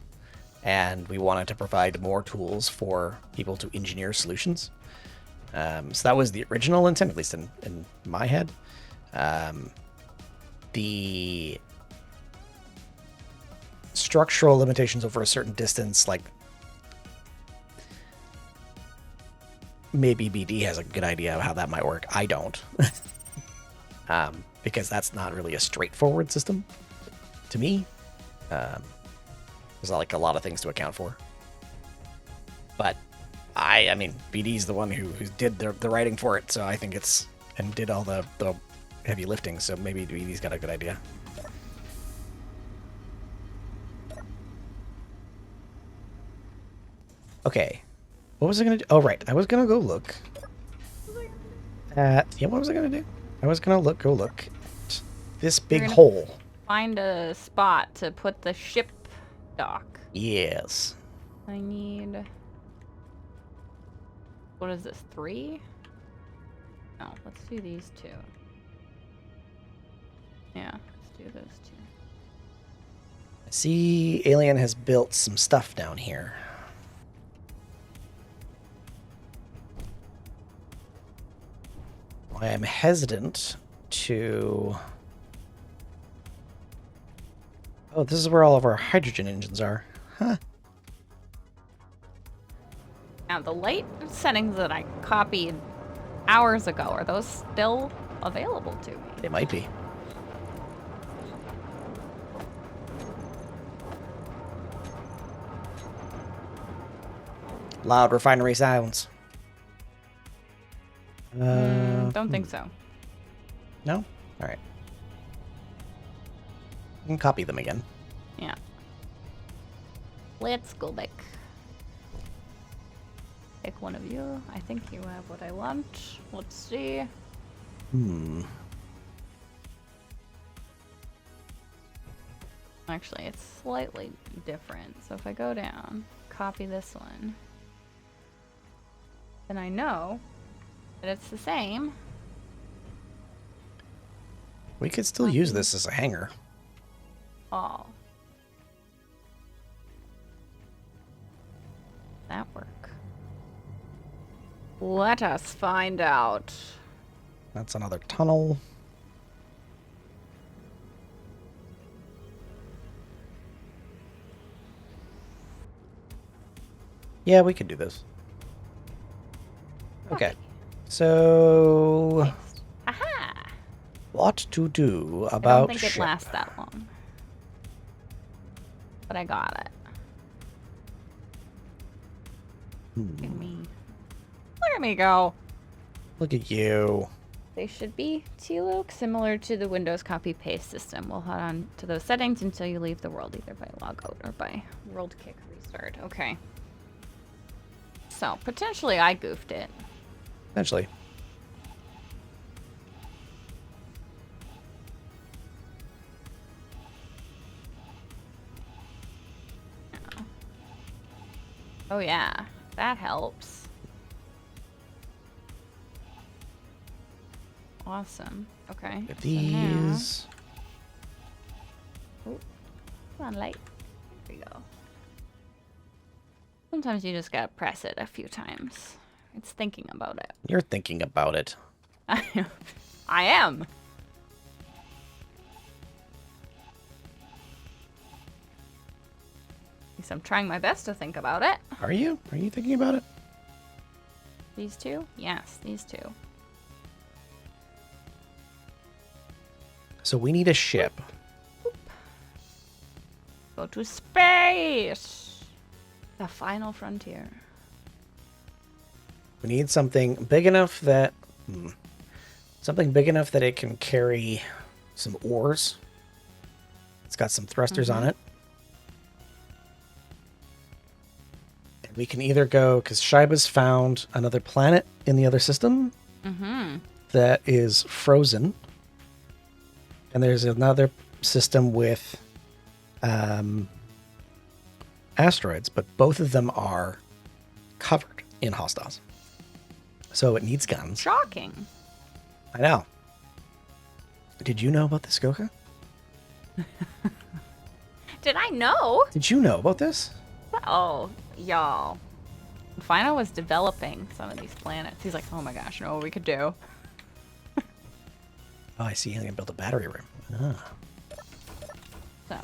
and we wanted to provide more tools for people to engineer solutions. So that was the original intent, at least in my head. The structural limitations over a certain distance, like maybe BD has a good idea of how that might work. I don't. Because that's not really a straightforward system to me. There's like a lot of things to account for. But I mean, BD's the one who did the writing for it, so I think and did all the heavy lifting, so maybe Edie's got a good idea. Okay. What was I going to do? Oh, right. I was going to go look at... Yeah, what was I going to do? I was going to go look at this big gonna- hole. Find a spot to put the ship dock. Yes. I need... What is this, 3? No, let's do these 2. Yeah, let's do those 2. I see Alien has built some stuff down here. I am hesitant to... Oh, this is where all of our hydrogen engines are. Huh. Now, the light settings that I copied hours ago, are those still available to me? They might be. Loud refinery sounds. Don't think so. No? Alright. You can copy them again. Yeah. Let's go back. Pick one of you. I think you have what I want. Let's see. Actually, it's slightly different. So if I go down, copy this one, then I know that it's the same. We could still use this as a hangar. All. That work? Let us find out. That's another tunnel. Yeah, we could do this. Okay. So, Aha! what to do I about don't think it ship? lasts that long. But I got it. Look at me. Look at me go. Look at you. They should be T-Loc, similar to the Windows copy-paste system. We'll hold on to those settings until you leave the world, either by logout or by world kick restart. Okay. So, potentially I goofed it. Essentially. Oh yeah, that helps. Awesome. Okay. Get so now- these. Oh, come on, light. There we go. Sometimes you just gotta press it a few times. It's thinking about it. You're thinking about it. I am. At least I'm trying my best to think about it. Are you? Are you thinking about it? These two? Yes, these two. So we need a ship. Go to space! The final frontier. We need something big enough that... something big enough that it can carry some ores. It's got some thrusters on it. And we can either go... Because Shiba's found another planet in the other system that is frozen. And there's another system with asteroids, but both of them are covered in hostiles. So it needs guns. Shocking. I know. Did you know about this, Goka? Did I know? Did you know about this? Oh, y'all. Fino was developing some of these planets. He's like, oh my gosh, you know what we could do? Oh, I see. I'm going to build a battery room. Ah. So.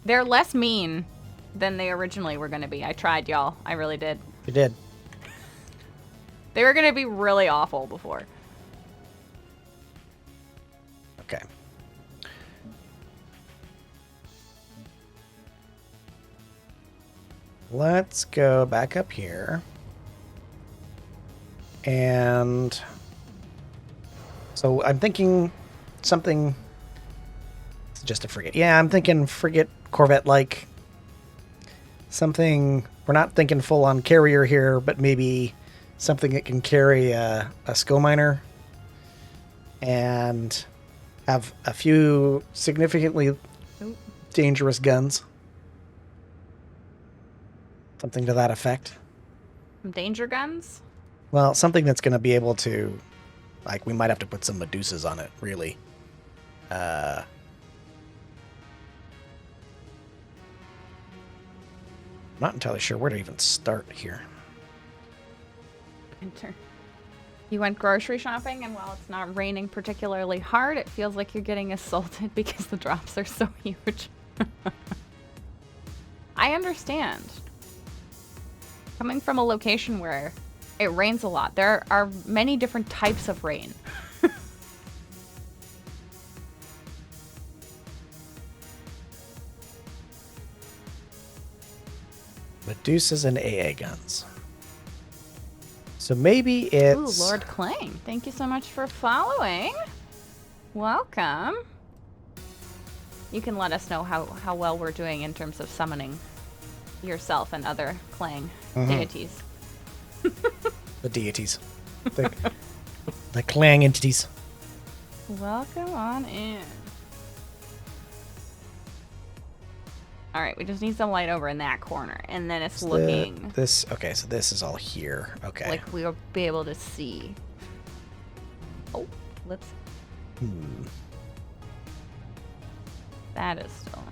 They're less mean than they originally were going to be. I tried, y'all. I really did. You did. They were going to be really awful before. Okay. Let's go back up here. And so I'm thinking something. It's just a frigate. Yeah, I'm thinking frigate, Corvette-like. Something. We're not thinking full-on carrier here, but maybe something that can carry a skull miner and have a few significantly dangerous guns. Something to that effect. Some danger guns? Well, something that's going to be able to, like, we might have to put some Medusas on it, really. I'm not entirely sure where to even start here. Enter. You went grocery shopping, and while it's not raining particularly hard, it feels like you're getting assaulted because the drops are so huge. I understand. Coming from a location where it rains a lot, there are many different types of rain. Medusas and AA guns. So maybe it's... Ooh, Lord Clang. Thank you so much for following. Welcome. You can let us know how well we're doing in terms of summoning yourself and other Clang deities. The deities. The clang entities. Welcome on in. Alright, we just need some light over in that corner. And then it's looking Okay, so this is all here. Okay. like we'll be able to see. Oh, lips. That is still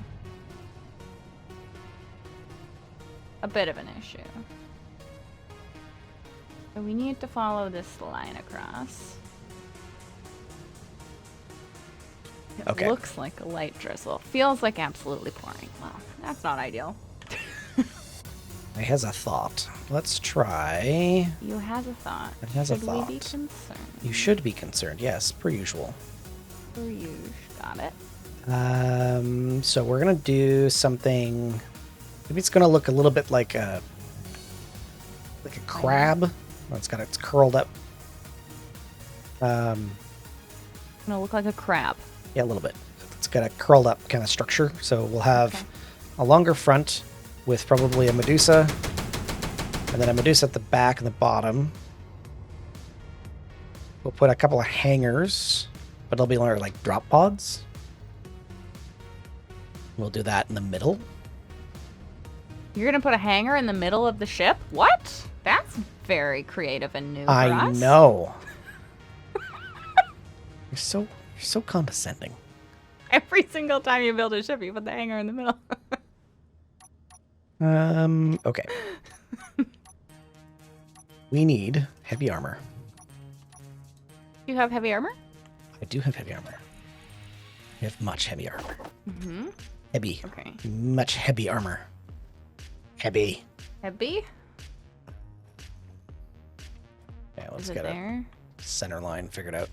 a bit of an issue. So we need to follow this line across. It Okay. looks like a light drizzle. Feels like absolutely pouring. Well, that's not ideal. It has a thought. Let's try... You has a thought. It has a Should we be thought. concerned? You should be concerned, yes, per usual. Per usual. Got it. So we're gonna do something... Maybe it's gonna look a little bit like a crab. Well, it's curled up. Gonna look like a crab. Yeah, a little bit. It's got a curled up kind of structure. So we'll have a longer front with probably a Medusa, and then a Medusa at the back and the bottom. We'll put a couple of hangers, but they'll be like drop pods. We'll do that in the middle. You're gonna put a hanger in the middle of the ship? What? That's very creative and new for us. I know. You're so condescending. Every single time you build a ship, you put the hanger in the middle. Okay. We need heavy armor. You have heavy armor? I do have heavy armor. I have much heavy armor. Mm-hmm. Heavy. Okay. Much heavy armor. Heavy. Heavy? Yeah, let's Is it get there? a center line figured out.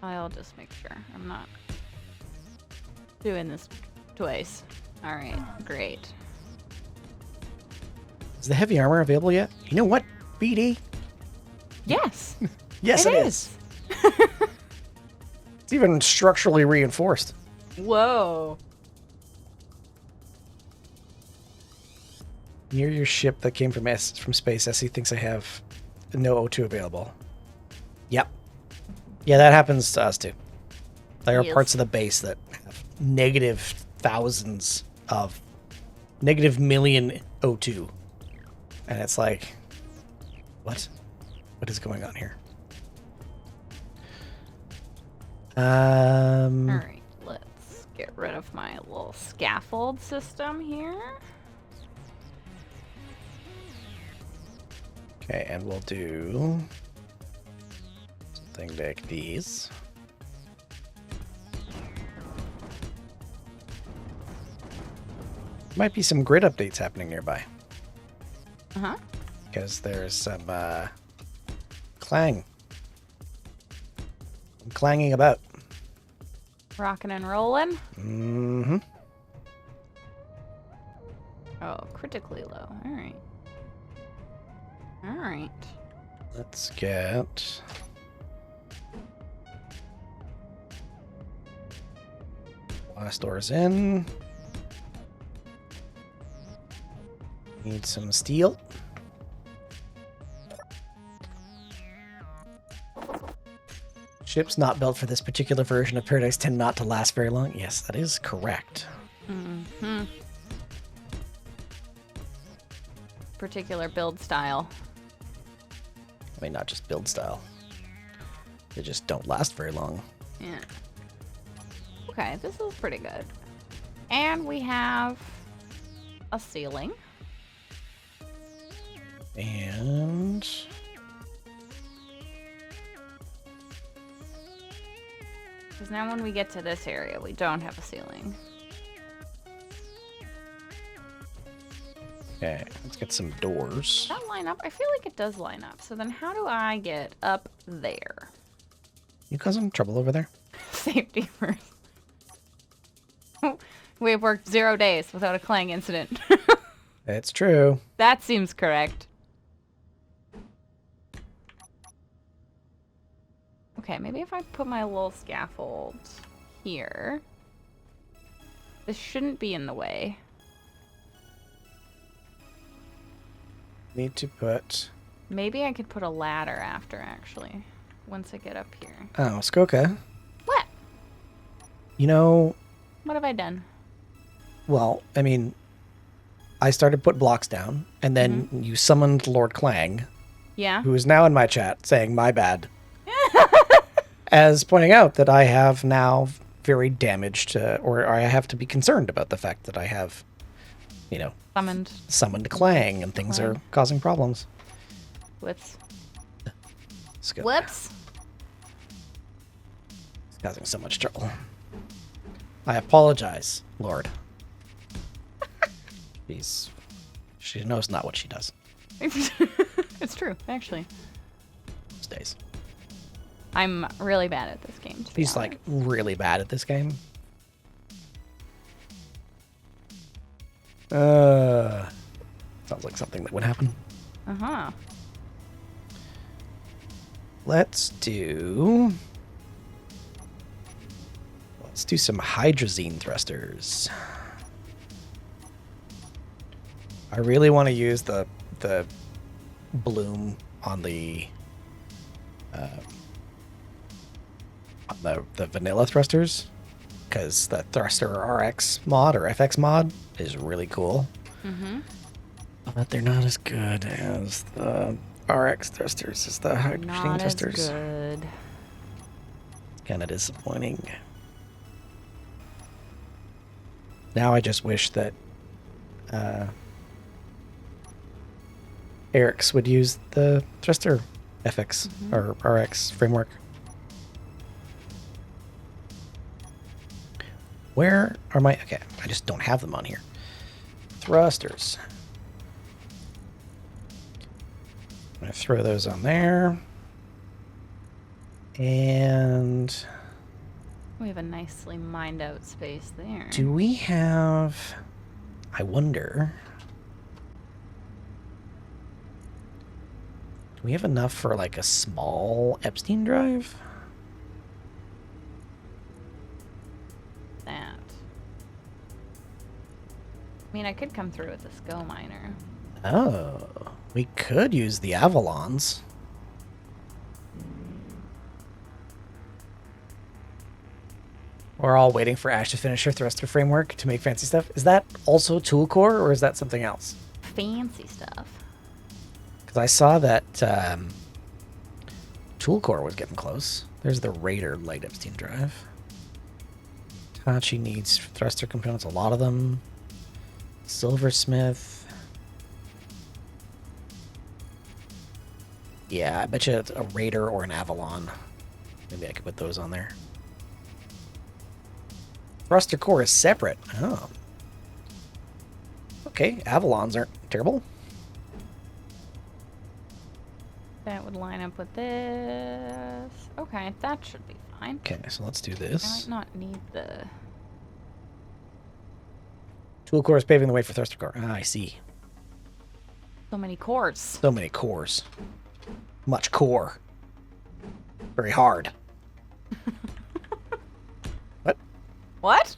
I'll just make sure. I'm not doing this twice. Alright, great. Is the heavy armor available yet? You know what, BD? Yes! Yes, it is. It's even structurally reinforced. Whoa. Near your ship that came from space, SE thinks I have no O2 available. Yep. Yeah, that happens to us too. There are Yes. parts of the base that have negative thousands of negative million O2. And it's like, what? What is going on here? Alright, let's get rid of my little scaffold system here. Okay, and we'll do something like these. Might be some grid updates happening nearby. Uh-huh. Because there's some clang. I'm clanging about. Rocking and rolling. Mm-hmm. Oh, critically low. Alright. Alright. Let's get... Last doors in. Need some steel. Ships not built for this particular version of Paradise tend not to last very long. Yes, that is correct. Mm-hmm. Particular build style. I mean, not just build style. They just don't last very long. Yeah. Okay, this is pretty good. And we have a ceiling. And... Because now when we get to this area, we don't have a ceiling. Okay, let's get some doors. Does that line up? I feel like it does line up. So then how do I get up there? You causing trouble over there? Safety first. We've worked 0 days without a clang incident. It's true. That seems correct. Okay, maybe if I put my little scaffold here. This shouldn't be in the way. Need to put... Maybe I could put a ladder after, actually. Once I get up here. Oh, Skoka. What? You know, What have I done? well, I mean, I started to put blocks down, and then you summoned Lord Clang, Yeah? who is now in my chat saying, my bad, as pointing out that I have now very damaged, or I have to be concerned about the fact that I have, you know, summoned Clang, and things are causing problems. Whoops. Skoka. Whoops. It's causing so much trouble. I apologize, Lord. She knows not what she does It's true, actually. these days. I'm really bad at this game. To be She's like honest. really bad at this game. Sounds like something that would happen. Uh-huh. Let's do some hydrazine thrusters. I really want to use the bloom on the vanilla thrusters, because the thruster RX mod or FX mod is really cool. Mm-hmm. But they're not as good as the RX thrusters, as the hydrazine Not as thrusters. good. Kind of disappointing. Now I just wish that Eric's would use the thruster FX or RX framework. Where are my... Okay, I just don't have them on here. Thrusters. I'm going to throw those on there. And... We have a nicely mined out space there. do we have... I wonder... do we have enough for like a small Epstein drive? That. I mean, I could come through with a skull miner. Oh, we could use the Avalons. We're all waiting for Ash to finish her thruster framework to make fancy stuff. Is that also tool core, or is that something else? Fancy stuff. Because I saw that tool core was getting close. There's the Raider light Epstein drive. Tachi needs thruster components, a lot of them. Silversmith. Yeah, I bet you it's a Raider or an Avalon. Maybe I could put those on there. Thruster core is separate. Oh. Okay, Avalons aren't terrible. That would line up with this. Okay, that should be fine. Okay, so let's do I this. might not need the... Tool core is paving the way for thruster core. Ah, I see. so many cores. So many cores. Much core. Very hard. What? What?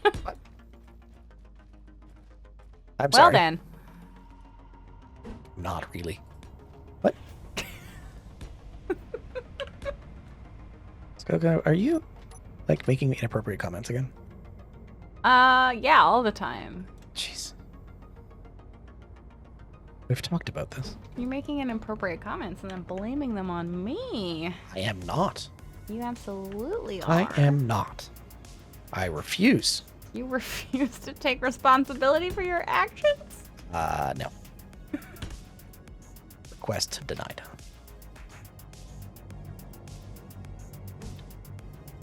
I'm Well sorry. then. Not really. What? Skoga, are you like making inappropriate comments again? Yeah, all the time. Jeez. We've talked about this. You're making inappropriate comments and then blaming them on me. I am not. You absolutely are. I am not. I refuse. You refuse to take responsibility for your actions? No. Request denied.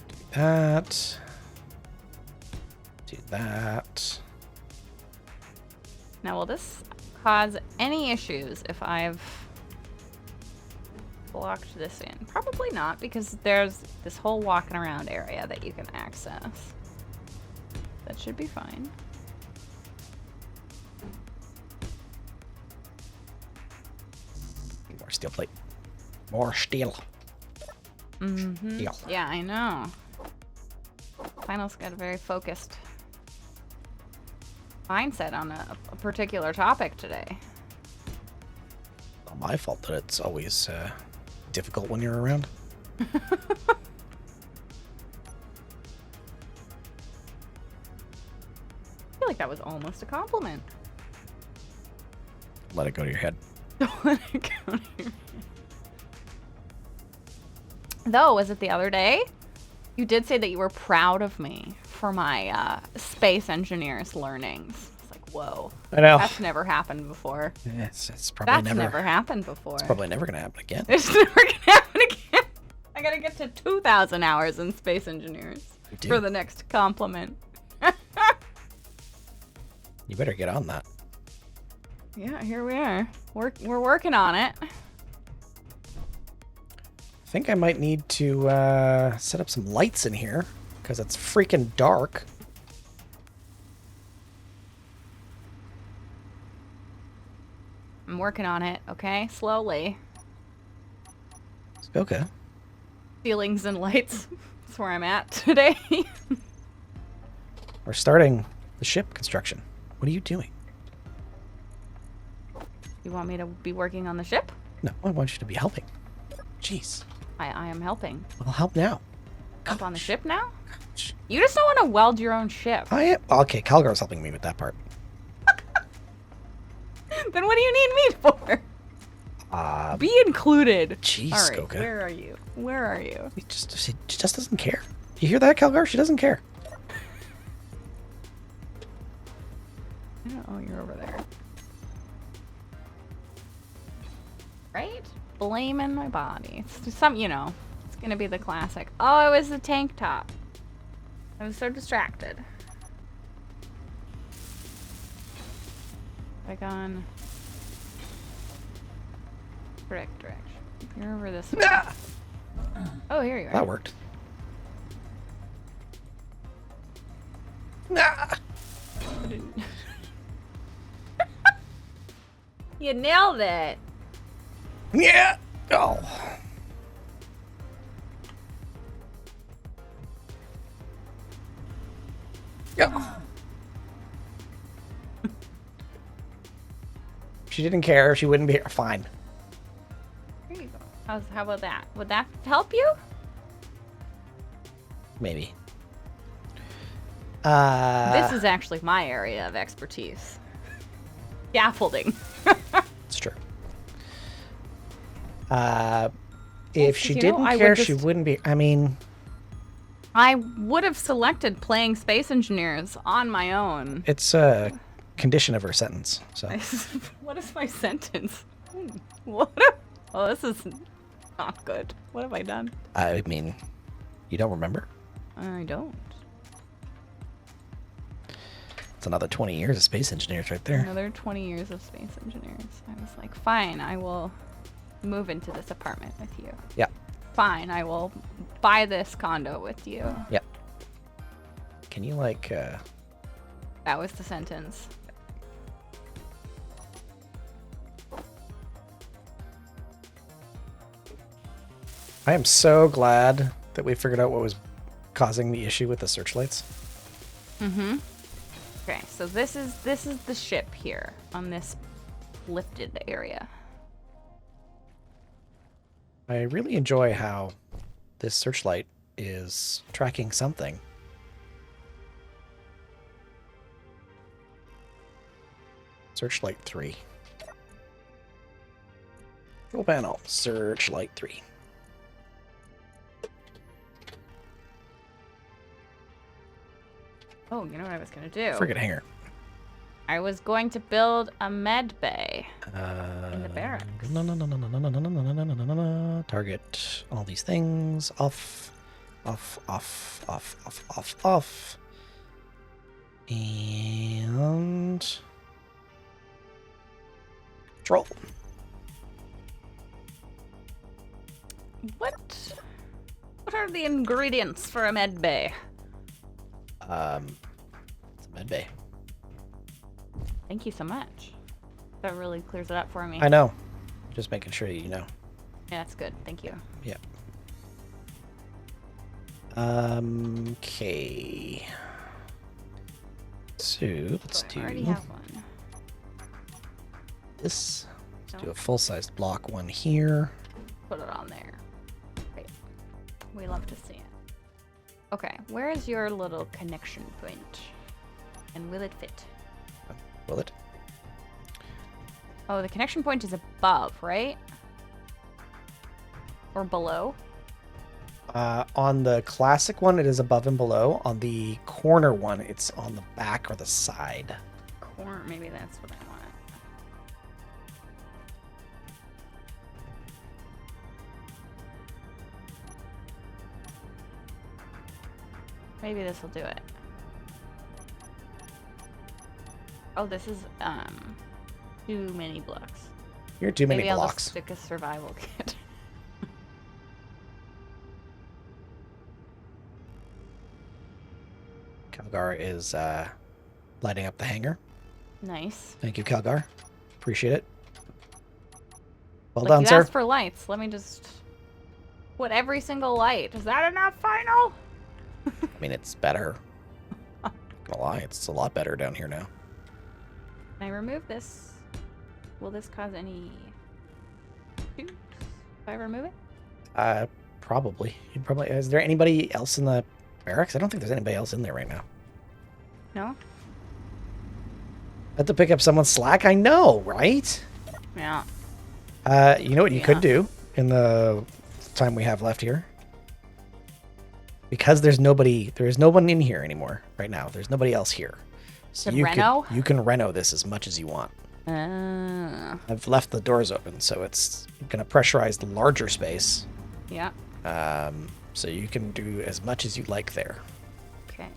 Do that. Do that. Now, will this cause any issues if I've blocked this in? Probably not, because there's this whole walking around area that you can access. That should be fine. More steel plate. More steel. Mm-hmm. Steel. Yeah, I know. Final's got a very focused mindset on a particular topic today. Not my fault that it's always difficult when you're around. I feel like that was almost a compliment. Let it go to your head. Though, was it the other day? You did say that you were proud of me for my space engineer's learnings. It's like, whoa. I know. That's never happened before. It's probably That's never happened before. It's probably never gonna happen again. It's never gonna happen again. I gotta get to 2,000 hours in space engineers You do. for the next compliment. You better get on that. Yeah, here we are. We're working on it. I think I might need to set up some lights in here because it's freaking dark. I'm working on it, okay? Slowly. Okay. Ceilings and lights. That's where I'm at today. We're starting the ship construction. What are you doing? You want me to be working on the ship? No, I want you to be helping. Jeez. I am helping. Well, help now. Up on the ship now? Ouch. You just don't want to weld your own ship. I am. Okay, Calgar's helping me with that part. Then what do you need me for? Be included. Jeez, All right, Skoka. where are you? Where are you? She just doesn't care. You hear that, Calgar? She doesn't care. Oh, you're over there. Right? Blaming my body. It's just some, it's gonna be the classic. Oh, it was the tank top. I was so distracted. Like on correct direction. You're over this way. Ah! Oh, here you are. That worked. Ah! You nailed it. Yeah. Oh. Yeah. If she didn't care, she wouldn't be here. Fine. Here you go. How about that? Would that help you? Maybe. This is actually my area of expertise. Scaffolding. It's true. If she you know, didn't I would care, she just- wouldn't be. I mean, I would have selected playing Space Engineers on my own. it's a condition of her sentence. So What is my sentence? Oh, this is not good. What have I done? I mean, you don't remember? I don't. It's another 20 years of space engineers right there. Another 20 years of Space Engineers. I was like, fine, I will move into this apartment with you. Yeah. Fine, I will buy this condo with you. Yep. Can you like? That was the sentence. I am so glad that we figured out what was causing the issue with the searchlights. Mm-hmm. Okay, so this is the ship here on this lifted area. I really enjoy how this searchlight is tracking something. Searchlight 3. Control panel. Searchlight 3. Oh, you know what I was gonna do? Frigate hangar. I was going to build a med bay in the barracks. No. Target all these things. Off. And control. What are the ingredients for a med bay? It's a med bay. Thank you so much. That really clears it up for me. I know. Just making sure you know. Yeah, that's good. Thank you. Yeah. Okay. So let's I already have one. this. Let's do No. a full-sized block one here. Put it on there. Great. We love to see it. Okay, where is your little connection point? And will it fit? Will it? Oh, the connection point is above, right? Or below? On the classic one, it is above and below. On the corner one, it's on the back or the side. Corner, maybe that's what I want. Maybe this will do it. Oh, this is too many blocks. You're too many Maybe I'll just blocks. stick a survival kit. Calgar is lighting up the hangar. Nice. Thank you, Calgar. Appreciate it. Well Like, done, you sir. asked for lights. Let me just put every single light. Is that enough, final? I mean, it's better. Not gonna lie, it's a lot better down here now. Can I remove this? Will this cause any issues if I remove it? Probably. You'd probably. Is there anybody else in the barracks? I don't think there's anybody else in there right now. No? I have to pick up someone's slack. I know, right? Yeah. You know what you Yeah. could do in the time we have left here? Because there is no one in here anymore right now. There's nobody else here. So Could reno? you can reno this as much as you want. I've left the doors open, so it's going to pressurize the larger space. Yeah. So you can do as much as you like there. Okay.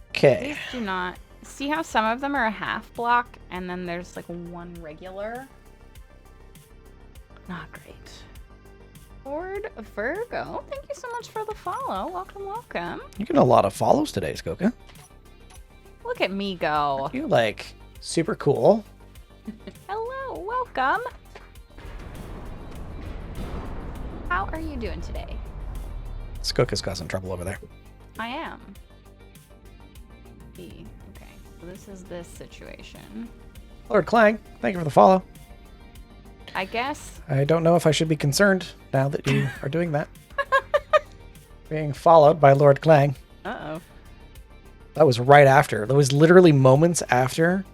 Okay. These do not... See how some of them are a half block, and then there's like one regular? Not great. Lord Virgo, thank you so much for the follow. Welcome, welcome. You're getting a lot of follows today, Skoka. Look at me go. You're like super cool. Hello, welcome. How are you doing today? Skoka's causing trouble over there. I am. Okay, so this is this situation. Lord Clang, thank you for the follow. I guess. I don't know if I should be concerned now that you are doing that. Being followed by Lord Clang. Uh-oh. That was right after. That was literally moments after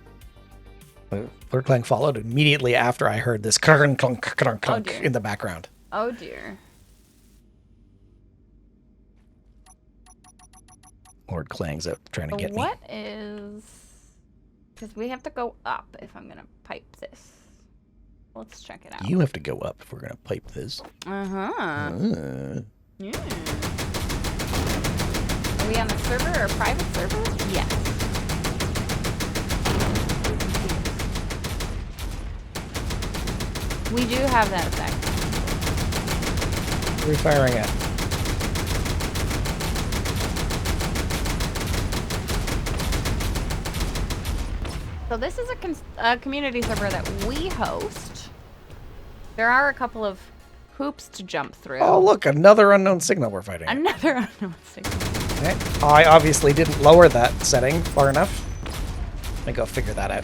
Lord Clang followed. Immediately after I heard this clunk, clunk, clunk, clunk dear. in the background. Oh dear. Lord Clang's out trying to get me. What is... Because we have to go up if I'm going to pipe this. Let's check it out. You have to go up if we're going to pipe this. Uh-huh. Uh, Yeah. Are we on a server or a private server? Yes. We do have that effect. Where are we firing at? So this is a community server that we host. There are a couple of hoops to jump through. Oh, look, another unknown signal we're fighting. Another unknown signal. Okay. I obviously didn't lower that setting far enough. Let me go figure that out.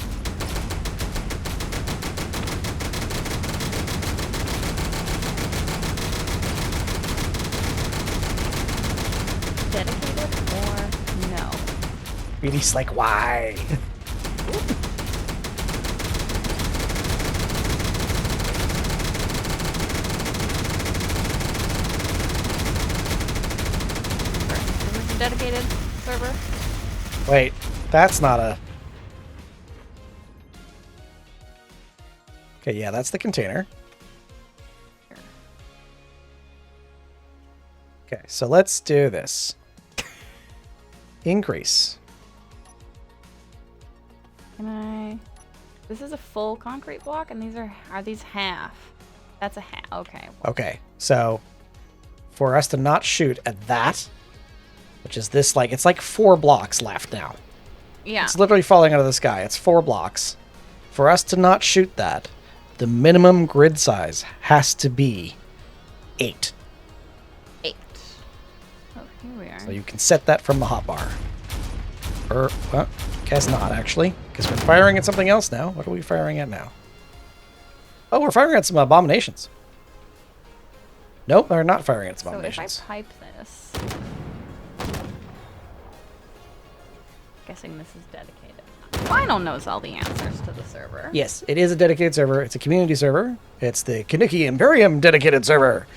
Dedicated or no? BD's like, why? Is this a dedicated server? Wait, that's not a... Okay, yeah, that's the container. Here. Okay, so let's do this. Increase. Can I? This is a full concrete block, and these are these half? That's a half. Okay. Okay, so for us to not shoot at that, which is this, like, it's like 4 blocks left now. Yeah. It's literally falling out of the sky. It's 4 blocks. For us to not shoot that, the minimum grid size has to be 8. 8. Oh, here we are. So you can set that from the hotbar. Or, well, guess not, actually, because we're firing at something else now. What are we firing at now? Oh, we're firing at some abominations. Nope, we're not firing at some So if I abominations. pipe this, guessing this is dedicated. Final knows all the answers to the server. Yes, it is a dedicated server. It's a community server. It's the Kaniki Imperium dedicated server.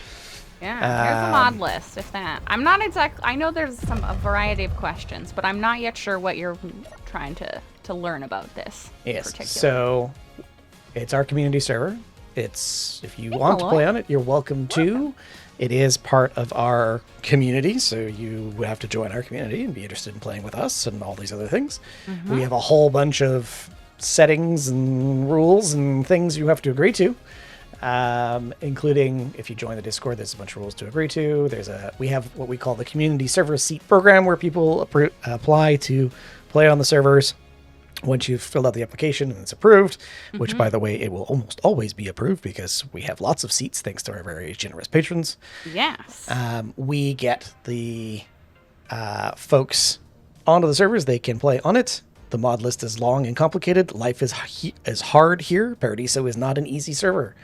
Yeah, here's the mod list, if that. I'm not exactly... I know there's a variety of questions, but I'm not yet sure what you're trying to learn about this. Yes, particularly. so it's our community server. It's, if you want to play on it, you're welcome to. It is part of our community, so you would have to join our community and be interested in playing with us and all these other things. We have a whole bunch of settings and rules and things you have to agree to. Including if you join the Discord, there's a bunch of rules to agree to. We have what we call the community server seat program, where people apply to play on the servers. Once you've filled out the application and it's approved, which, by the way, it will almost always be approved because we have lots of seats thanks to our very generous patrons. Yes. We get the folks onto the servers. They can play on it. The mod list is long and complicated. Life is hard here. Paradiso is not an easy server.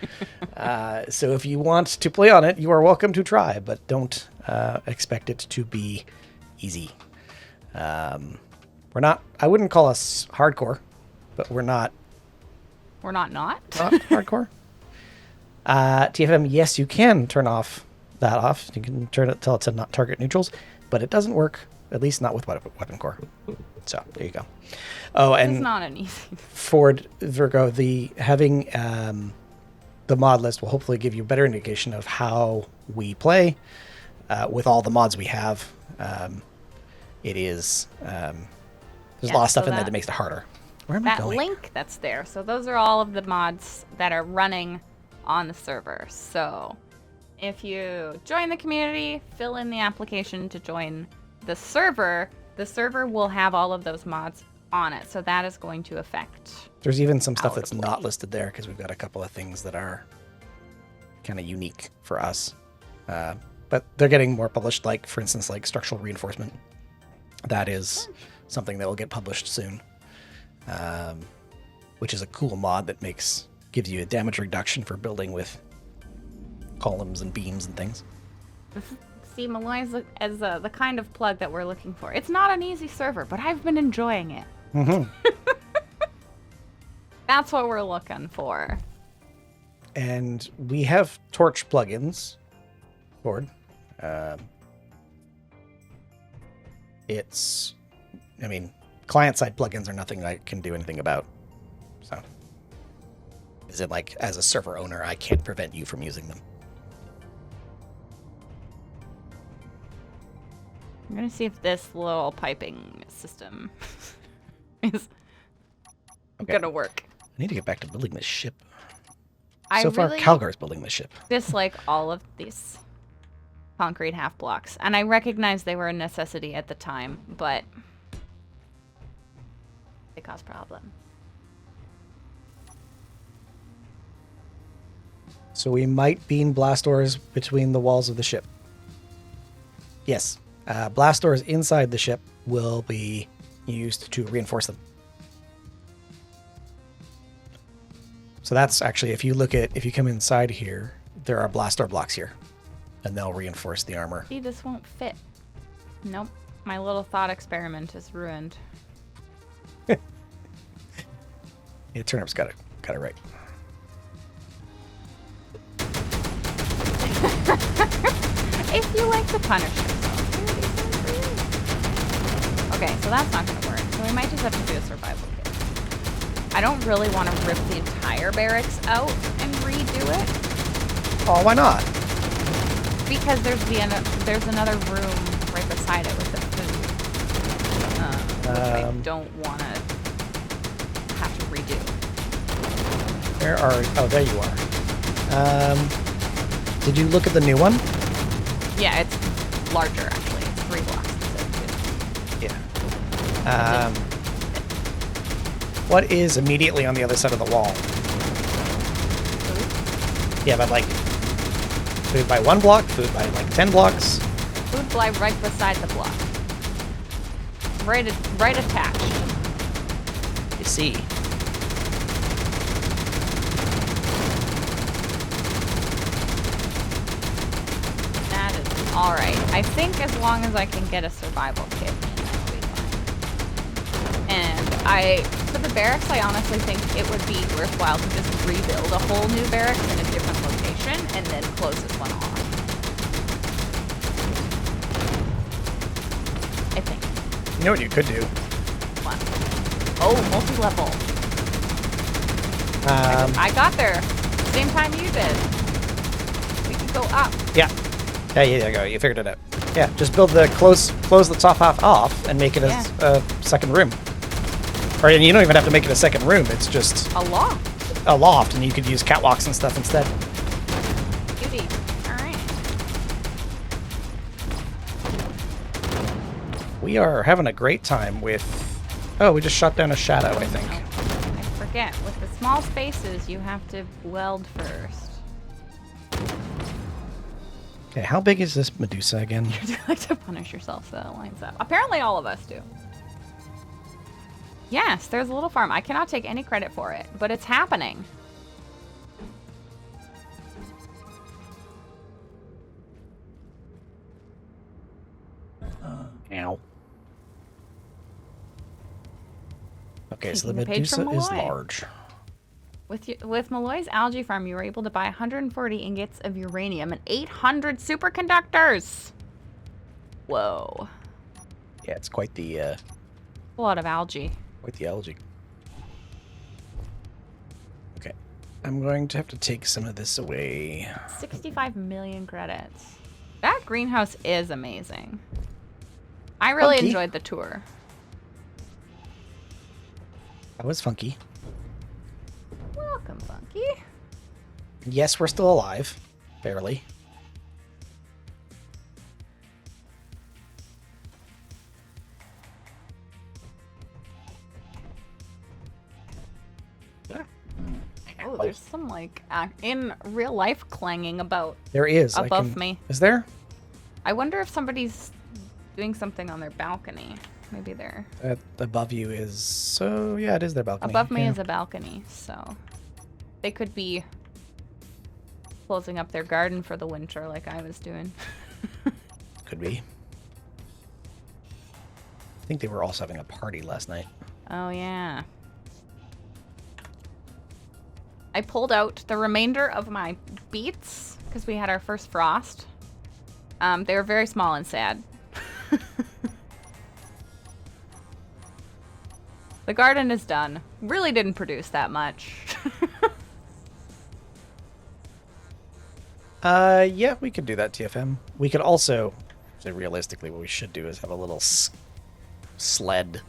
So if you want to play on it, you are welcome to try, but don't expect it to be easy. I wouldn't call us hardcore, but we're not. We're not. Hardcore. TFM, yes, you can turn that off. You can tell it to not target neutrals, but it doesn't work, at least not with weapon core. So there you go. Oh, and It's not an easy. Ford Virgo, having the mod list will hopefully give you a better indication of how we play with all the mods we have. It is there's a lot of stuff in there that makes it harder. Where am I That going? link that's there. So those are all of the mods that are running on the server. So if you join the community, fill in the application to join the server will have all of those mods on it. So that is going to affect. There's even some stuff that's Audibly. not listed there because we've got a couple of things that are kind of unique for us. But they're getting more published, like, for instance, like structural reinforcement. That is something that will get published soon, which is a cool mod that gives you a damage reduction for building with columns and beams and things. See, Malloy's as the kind of plug that we're looking for. It's not an easy server, but I've been enjoying it. Mm-hmm. That's what we're looking for. And we have torch plugins. Board. Client-side plugins are nothing I can do anything about. So, is it like, as a server owner, I can't prevent you from using them? I'm gonna see if this little piping system is gonna work. I need to get back to building this ship. I So far, really Calgar's building this ship. dislike all of these concrete half blocks, and I recognize they were a necessity at the time, but they cause problems. So we might beam blast doors between the walls of the ship. Yes. Blast doors inside the ship will be used to reinforce them. So that's actually, if you come inside here, there are blast door blocks here. And they'll reinforce the armor. See, this won't fit. Nope. My little thought experiment is ruined. Yeah, Turnip's got it right. If you like to punish yourself, here it is for you. Okay, so that's not going to work. So we might just have to do a survival kit. I don't really want to rip the entire barracks out and redo it. Oh, why not? Because there's another room right beside it with the food. Which I don't want to have to redo. Oh, there you are. Did you look at the new one? Yeah, it's larger actually. It's 3 blocks instead of 2. Yeah. What is immediately on the other side of the wall? Food? Yeah, but like food by 1 block, food by like 10 blocks. Food fly right beside the block. Right attached. You see. That is alright. I think as long as I can get a survival kit, that'll be fine. And for the barracks, I honestly think it would be worthwhile to just rebuild a whole new barracks in a different location and then close this one off. I think. You know what you could do? What? Oh, multi-level. I got there. Same time you did. We can go up. Yeah. Yeah, you go. You figured it out. Yeah, just build the close the top half off and make it a second room. Or you don't even have to make it a second room. It's just A loft. a loft, and you could use catwalks and stuff instead. Beauty. Alright. We are having a great time with... Oh, we just shot down a shadow, I think. Oh, I forget. With the small spaces, you have to weld first. Okay, how big is this Medusa again? You do like to punish yourself, so that lines up. Apparently all of us do. Yes, there's a little farm. I cannot take any credit for it, but it's happening. Ow. Okay, so the Taking the page Medusa from is Malloy. large. With Malloy's algae farm, you were able to buy 140 ingots of uranium and 800 superconductors. Whoa. Yeah, it's quite the A lot of algae. algae. Okay, I'm going to have to take some of this away. 65 million credits. That greenhouse is amazing. I really Funky. enjoyed the tour. That was funky. Welcome, Funky. Yes, we're still alive. Barely. Oh, there's some like in real life clanging about There is. above me. Is there? I wonder if somebody's doing something on their balcony. Maybe they're Above you is... So, yeah, it is their balcony. above me Yeah. is a balcony, so they could be closing up their garden for the winter like I was doing. Could be. I think they were also having a party last night. Oh yeah. I pulled out the remainder of my beets because we had our first frost. They were very small and sad. The garden is done. Really didn't produce that much. Yeah, we could do that, TFM. We could also... So realistically, what we should do is have a little sled.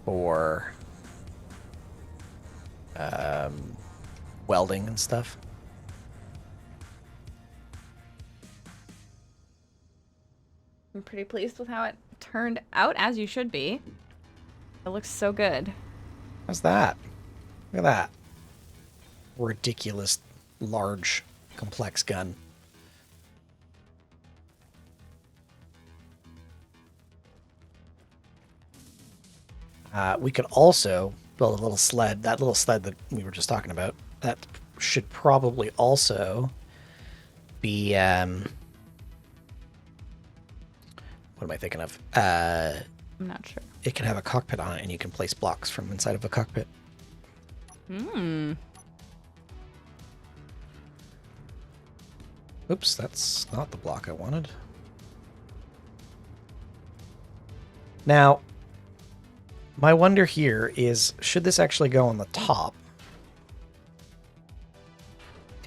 For... welding and stuff. I'm pretty pleased with how it turned out, as you should be. It looks so good. How's that? Look at that. Ridiculous, large, complex gun. We could also build a little sled. That little sled that we were just talking about, that should probably also be, what am I thinking of? I'm not sure. It can have a cockpit on it, and you can place blocks from inside of a cockpit. Oops, that's not the block I wanted. Now, my wonder here is, should this actually go on the top?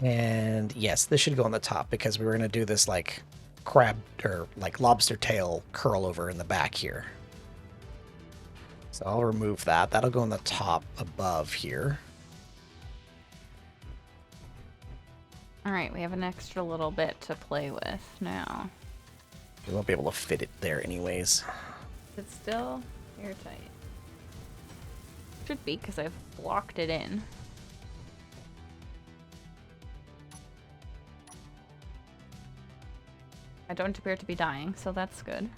And yes, this should go on the top because we were going to do this like crab or like lobster tail curl over in the back here. So I'll remove that. That'll go on the top above here. All right, we have an extra little bit to play with now. We won't be able to fit it there anyways. Is it still airtight? Should be, because I've blocked it in. I don't appear to be dying, so that's good.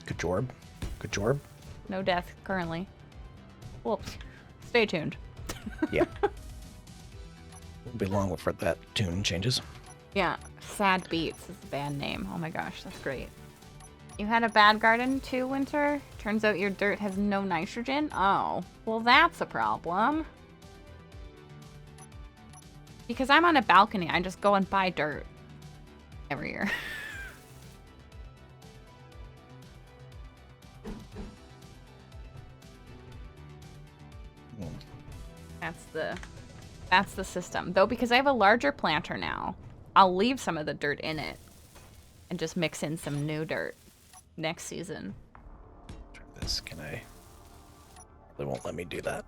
Good job. Good job. No death currently. Whoops. Stay tuned. Yeah. Won't be long before that tune changes. Yeah, Sad Beats is the band name. Oh my gosh, that's great. You had a bad garden too, Winter? Turns out your dirt has no nitrogen? Oh, well that's a problem. Because I'm on a balcony, I just go and buy dirt every year. That's the system. Though, because I have a larger planter now, I'll leave some of the dirt in it and just mix in some new dirt next season. This, can I? They won't let me do that.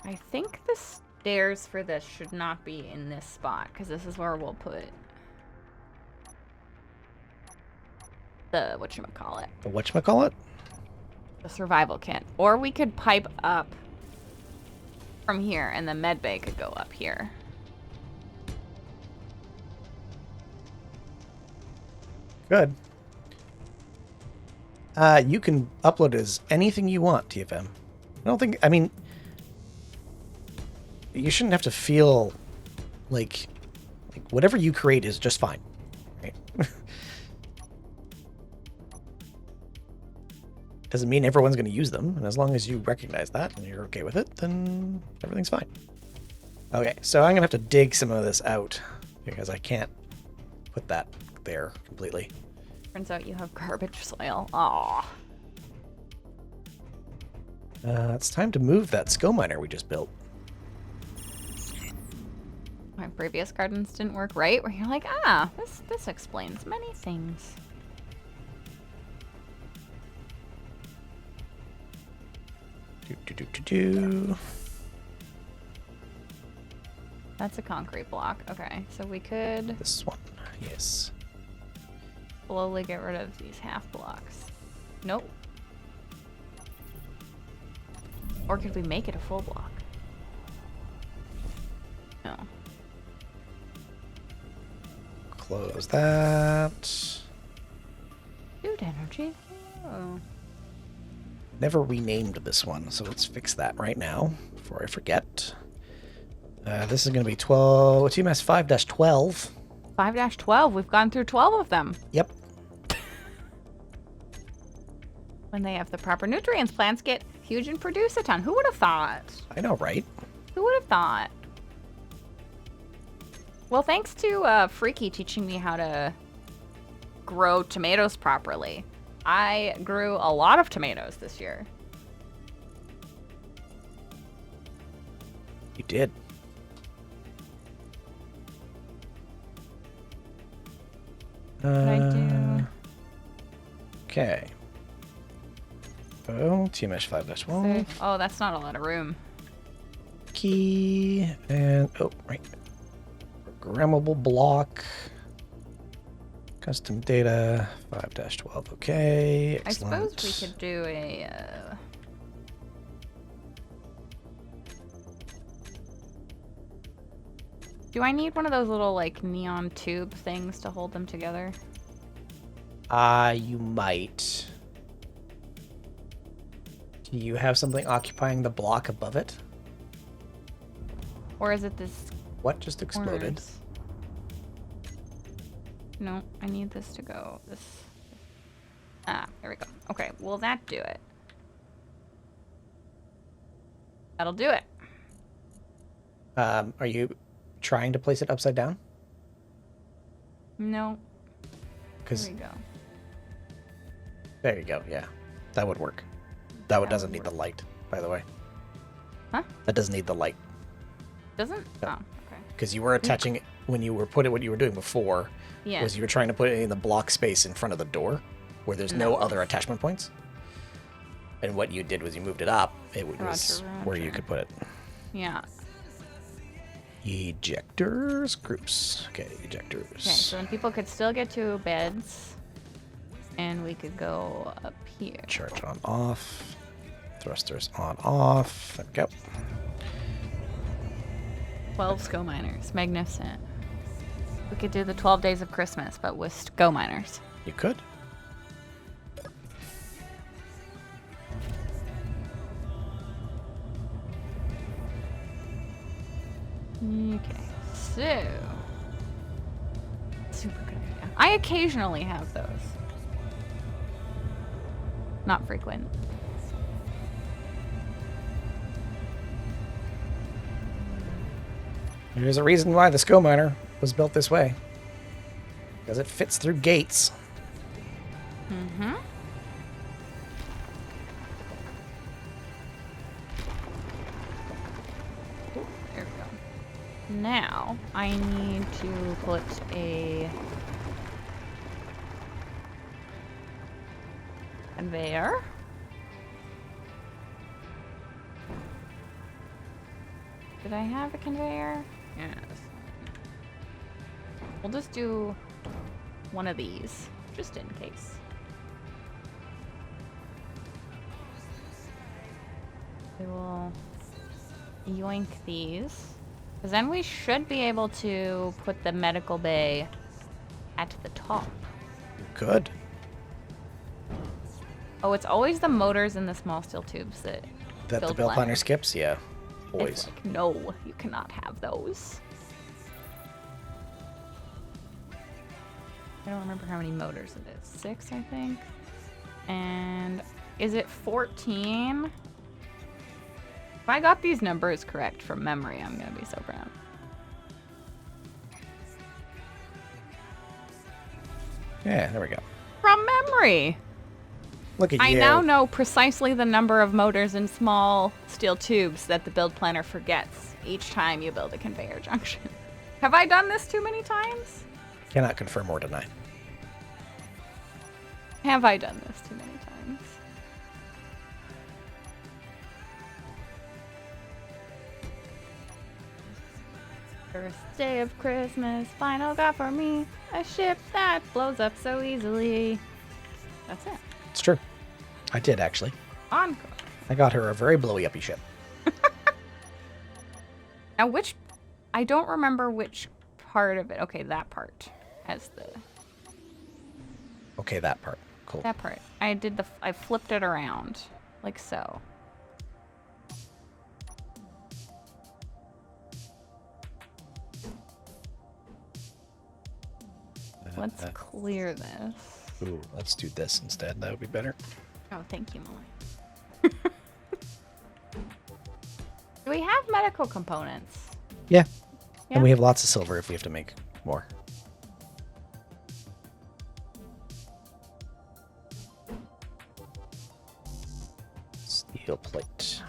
I think the stairs for this should not be in this spot, because this is where we'll put the whatchamacallit. The whatchamacallit? The survival kit. Or we could pipe up from here, and the med bay could go up here. Good. You can upload as anything you want, TFM. I mean, you shouldn't have to feel like whatever you create is just fine, right? Doesn't mean everyone's going to use them, and as long as you recognize that and you're okay with it, then everything's fine. Okay, so I'm going to have to dig some of this out because I can't put that there completely. Turns out you have garbage soil. Aww. It's time to move that skill miner we just built. My previous gardens didn't work right, where you're like, ah, this explains many things. Do. That's a concrete block. Okay, so we could This one, yes. slowly get rid of these half blocks. Nope. Or could we make it a full block? No. Close that. Dude, energy. Oh. Never renamed this one, so let's fix that right now before I forget. This is going to be TMS 5-12. 5-12. We've gone through 12 of them. Yep. When they have the proper nutrients, plants get huge and produce a ton. Who would have thought? I know, right? Who would have thought? Well, thanks to Freaky teaching me how to grow tomatoes properly. I grew a lot of tomatoes this year. You did. What did I do? Okay. Oh, TMS 5-12. Oh, that's not a lot of room. Key. And, oh, right. Programmable block. Custom data. 5-12. Okay. Excellent. I suppose we could do a... Do I need one of those little like neon tube things to hold them together? You might. Do you have something occupying the block above it? Or is it this What just exploded? corners? No, I need this to go. This. Ah, there we go. Okay, will that do it? That'll do it. Are you trying to place it upside down? No. Because There we go. there you go. Yeah, that would work. That one That doesn't would need the light, by the way. Huh? That doesn't need the light Doesn't? No. Oh, okay. because you were attaching it when you were putting what you were doing before Yeah. was you were trying to put it in the block space in front of the door where there's no other attachment points. And what you did was you moved it up. It was where you roger. could put it. Yeah. Ejectors, groups. Okay, ejectors. Okay, so then people could still get to beds, and we could go up here. Charge on off. Thrusters on off. There we go. 12 SCO miners. Magnificent. We could do the 12 days of Christmas, but with SCO miners. You could. Okay, so. Super good idea. I occasionally have those. Not frequent. There's a reason why the SCO miner was built this way. Because it fits through gates. Mm-hmm. There we go. Now, I need to put a conveyor. Did I have a conveyor? Yes. We'll just do one of these, just in case. We will yoink these. Because then we should be able to put the medical bay at the top. You could. Oh, it's always the motors and the small steel tubes that That the build belt planner planner. skips? Yeah. It's Always. like, no, you cannot have those. I don't remember how many motors it is. 6, I think. And is it 14? If I got these numbers correct from memory, I'm going to be so proud. Yeah, there we go. From memory! Look at I you. now know precisely the number of motors and small steel tubes that the build planner forgets each time you build a conveyor junction. Have I done this too many times? Cannot confirm or deny. Have I done this too many times? First day of Christmas, final got for me a ship that blows up so easily. That's it. It's true. I did, actually. Encore. I got her a very blowy uppy ship. Now, I don't remember which part of it. Okay, that part has the. Okay, that part. Cool. That part. I flipped it around. Like so. Let's clear this. Ooh, let's do this instead. That would be better. Oh, thank you, Molly. Do we have medical components? Yeah. Yeah. And we have lots of silver if we have to make more. Steel plate.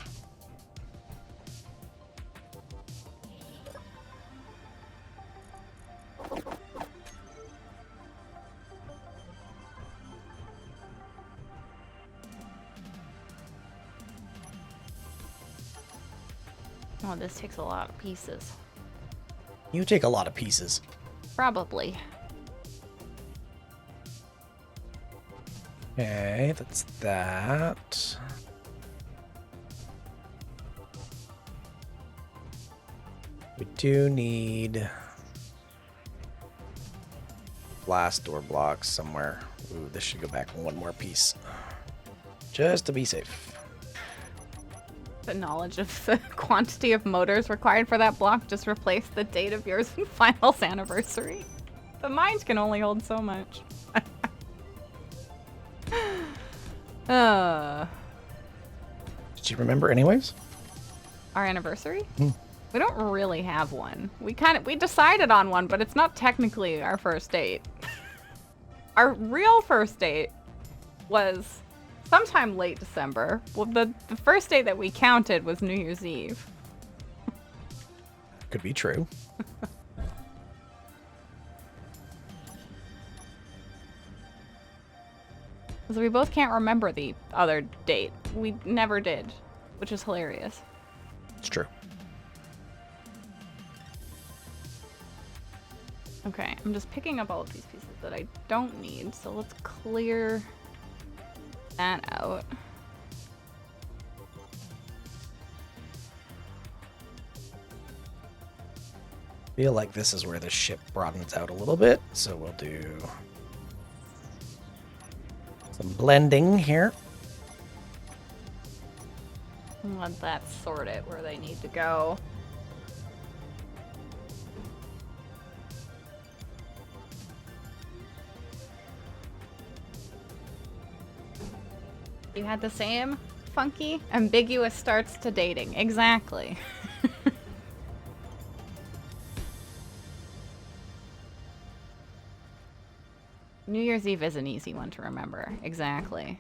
Oh, this takes a lot of pieces. You take a lot of pieces. Probably. Okay, that's that. We do need blast door blocks somewhere. Ooh, this should go back one more piece. Just to be safe. The knowledge of the quantity of motors required for that block just replaced the date of yours and final's anniversary. The mines can only hold so much. Did you remember anyways? Our anniversary? We don't really have one. We decided on one, but it's not technically our first date. Our real first date was sometime late December. Well, the first date that we counted was New Year's Eve. Could be true. Because we both can't remember the other date. We never did, which is hilarious. It's true. Okay, I'm just picking up all of these pieces that I don't need, so let's clear that out. Feel like this is where the ship broadens out a little bit, so we'll do some blending here. Let that sort it where they need to go. You had the same funky, ambiguous starts to dating. Exactly. New Year's Eve is an easy one to remember. Exactly.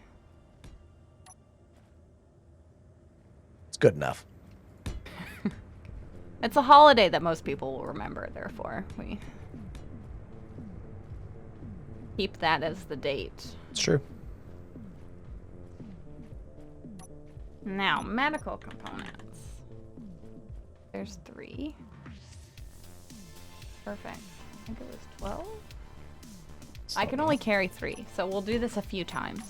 It's good enough. It's a holiday that most people will remember, therefore we keep that as the date. It's true. Now, medical components. There's 3. Perfect. I think it was 12? I can only carry 3, so we'll do this a few times.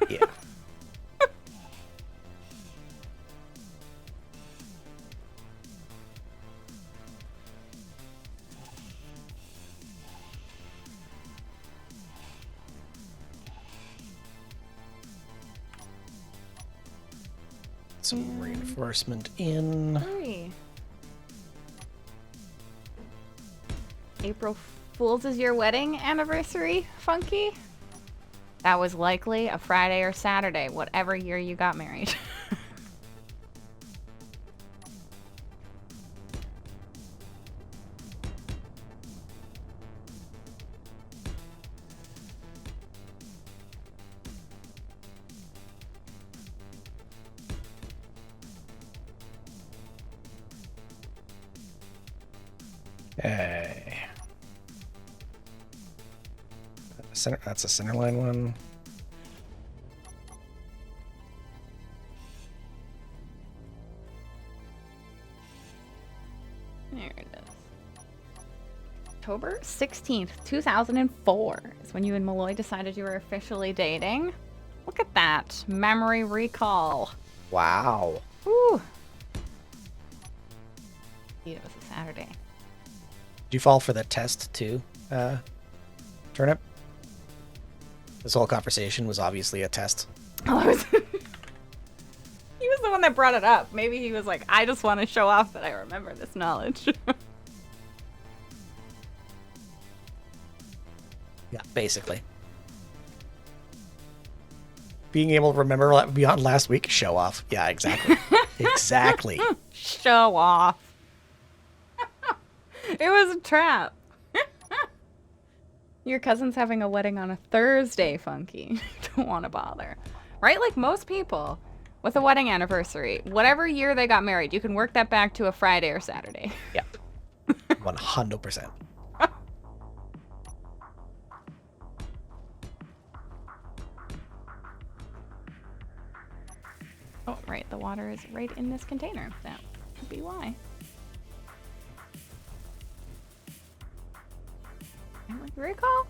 Yeah. Some reinforcement in. 3. April Fool's is your wedding anniversary, Funky? That was likely a Friday or Saturday, whatever year you got married. Hey. Center, that's a centerline one. There it is. October 16th, 2004 is when you and Malloy decided you were officially dating. Look at that. Memory recall. Wow. Woo. It was a Saturday. Did you fall for the test too, Turnip? This whole conversation was obviously a test. Oh, he was the one that brought it up. Maybe he was like, I just want to show off that I remember this knowledge. Yeah, basically. Being able to remember beyond last week, show off. Yeah, exactly. Exactly. Show off. It was a trap. Your cousin's having a wedding on a Thursday, Funky. Don't want to bother. Right? Like most people with a wedding anniversary, whatever year they got married, you can work that back to a Friday or Saturday. Yeah. 100%. Oh, right. The water is right in this container. That could be why. Memory recall?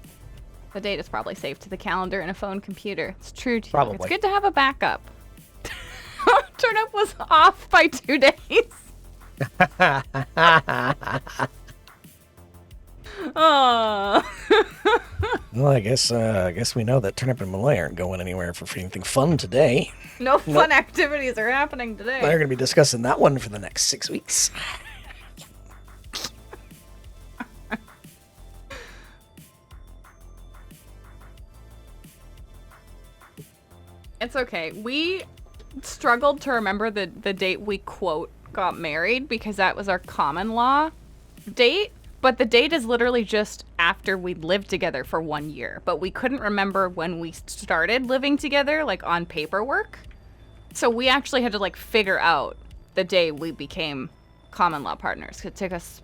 The date is probably saved to the calendar in a phone computer. It's true too. Probably. It's good to have a backup. Turnip was off by 2 days. Oh. Well, I guess we know that Turnip and Malloy aren't going anywhere for anything fun today. No fun activities are happening today. They're going to be discussing that one for the next 6 weeks. It's okay. We struggled to remember the date we, quote, got married because that was our common law date. But the date is literally just after we lived together for 1 year. But we couldn't remember when we started living together, like on paperwork. So we actually had to like figure out the day we became common law partners. It took us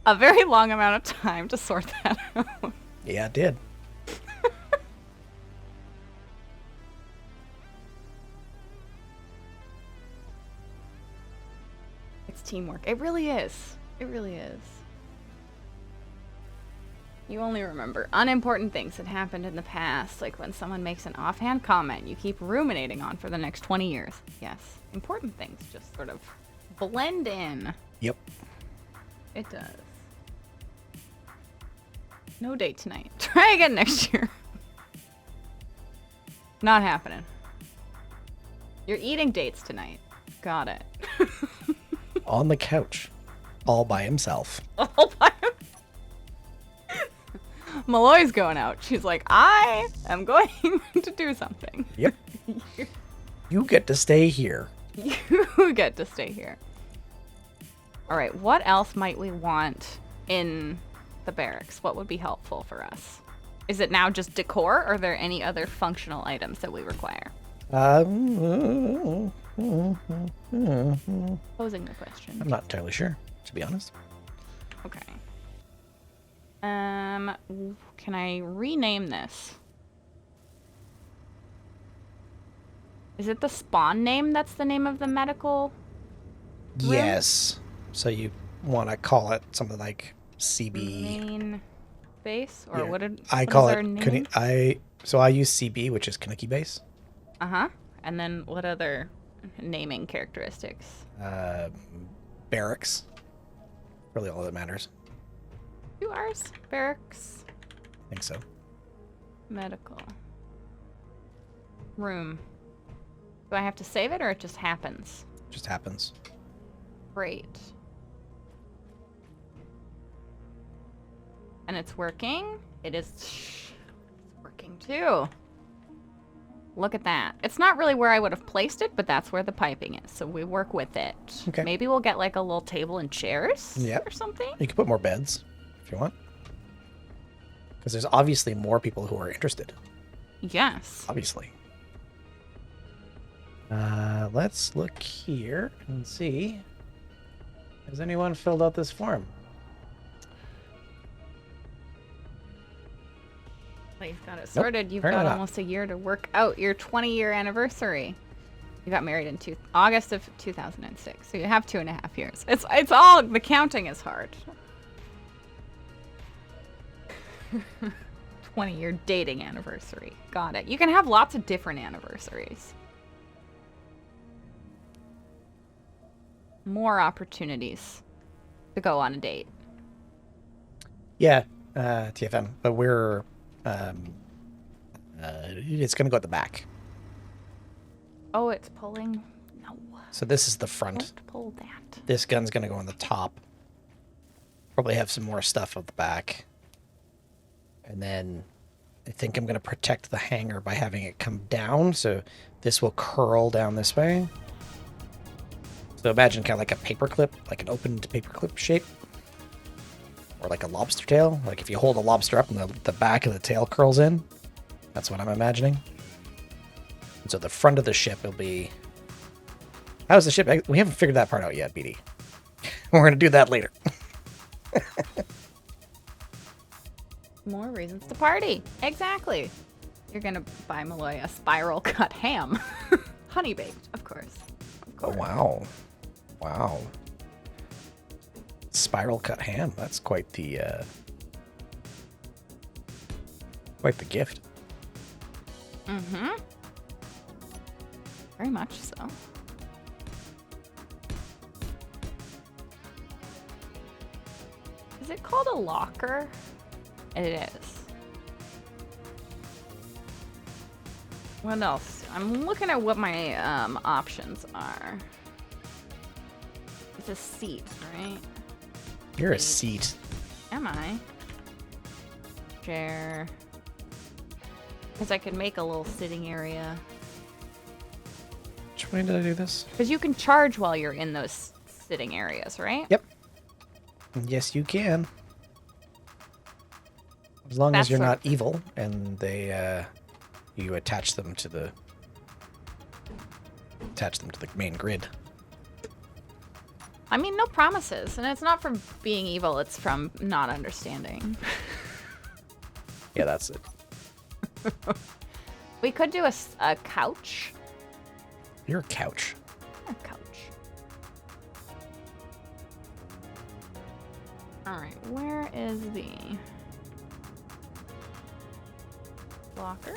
a very long amount of time to sort that out. Yeah, it did. It's teamwork. It really is. It really is. You only remember unimportant things that happened in the past, like when someone makes an offhand comment you keep ruminating on for the next 20 years. Yes, important things just sort of blend in. Yep. It does. No date tonight. Try again next year. Not happening. You're eating dates tonight. Got it. On the couch. All by himself. All by himself. Malloy's going out. She's like, I am going to do something. Yep. You get to stay here. You get to stay here. All right, what else might we want in the barracks? What would be helpful for us? Is it now just decor, or are there any other functional items that we require? I'm Posing the question. not entirely sure, to be honest. Okay. Can I rename this? Is it the spawn name that's the name of the medical room? Yes. So you want to call it something like CB. Main base? Or Yeah. what did I what call is it. our name? I use CB, which is Kanuki base. Uh-huh. And then what other naming characteristics? Barracks. Really, all that matters. 2 R's? Barracks. I think so. Medical. Room. Do I have to save it or it just happens? Just happens. Great. And it's working? It is it's working too. Look at that. It's not really where I would have placed it, but that's where the piping is. So we work with it. Okay. Maybe we'll get like a little table and chairs Yep. or something. You can put more beds if you want. Because there's obviously more people who are interested. Yes. Obviously. Let's look here and see. Has anyone filled out this form? Well, you've got it sorted. You've apparently got not. almost a year to work out your 20-year anniversary. You got married in August of 2006, so you have 2.5 years. It's all the counting is hard. 20-year dating anniversary. Got it. You can have lots of different anniversaries. More opportunities to go on a date. Yeah, TFM. But we're... it's going to go at the back. Oh, it's pulling. No. So this is the front. Don't pull that. This gun's going to go on the top. Probably have some more stuff at the back. And then I think I'm going to protect the hanger by having it come down. So this will curl down this way. So imagine kind of like a paperclip, like an opened paperclip shape. Or like a lobster tail. Like if you hold a lobster up and the back of the tail curls in. That's what I'm imagining. And so the front of the ship will be... How's the ship? We haven't figured that part out yet, BD. We're going to do that later. More reasons to party. Exactly. You're gonna buy Malloy a spiral cut ham. Honey baked, of course. Oh, wow. Wow. Spiral cut ham. That's quite the gift. Mm-hmm. Very much so. Is it called a locker? It is. What else? I'm looking at what my options are. It's a seat, right? You're a seat. Am I? Chair. Because I could make a little sitting area. Which way did I do this? Because you can charge while you're in those sitting areas, right? Yep. Yes, you can. As long That's as you're sort not of- evil and they, you attach them to the main grid. I mean, no promises. And it's not from being evil, it's from not understanding. Yeah, that's it. We could do a couch. You're a couch. A couch. Alright, where is the locker?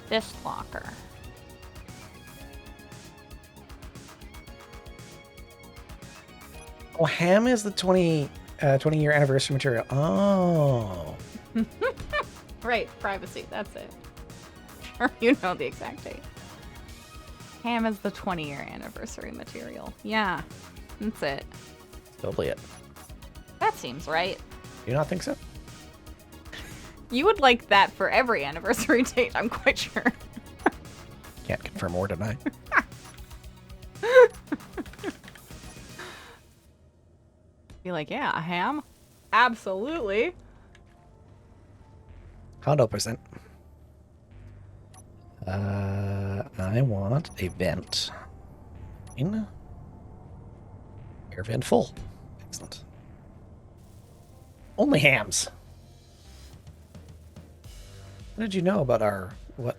This locker. Oh, ham is the 20-year anniversary material. Oh. Right, privacy, that's it. Sure, you know the exact date. Ham is the 20-year anniversary material. Yeah, that's it. Totally it. That seems right. Do you not think so? You would like that for every anniversary date, I'm quite sure. Can't confirm or deny. Be like, yeah, a ham? Absolutely. 100%. I want a vent. Air vent full. Excellent. Only hams. What did you know about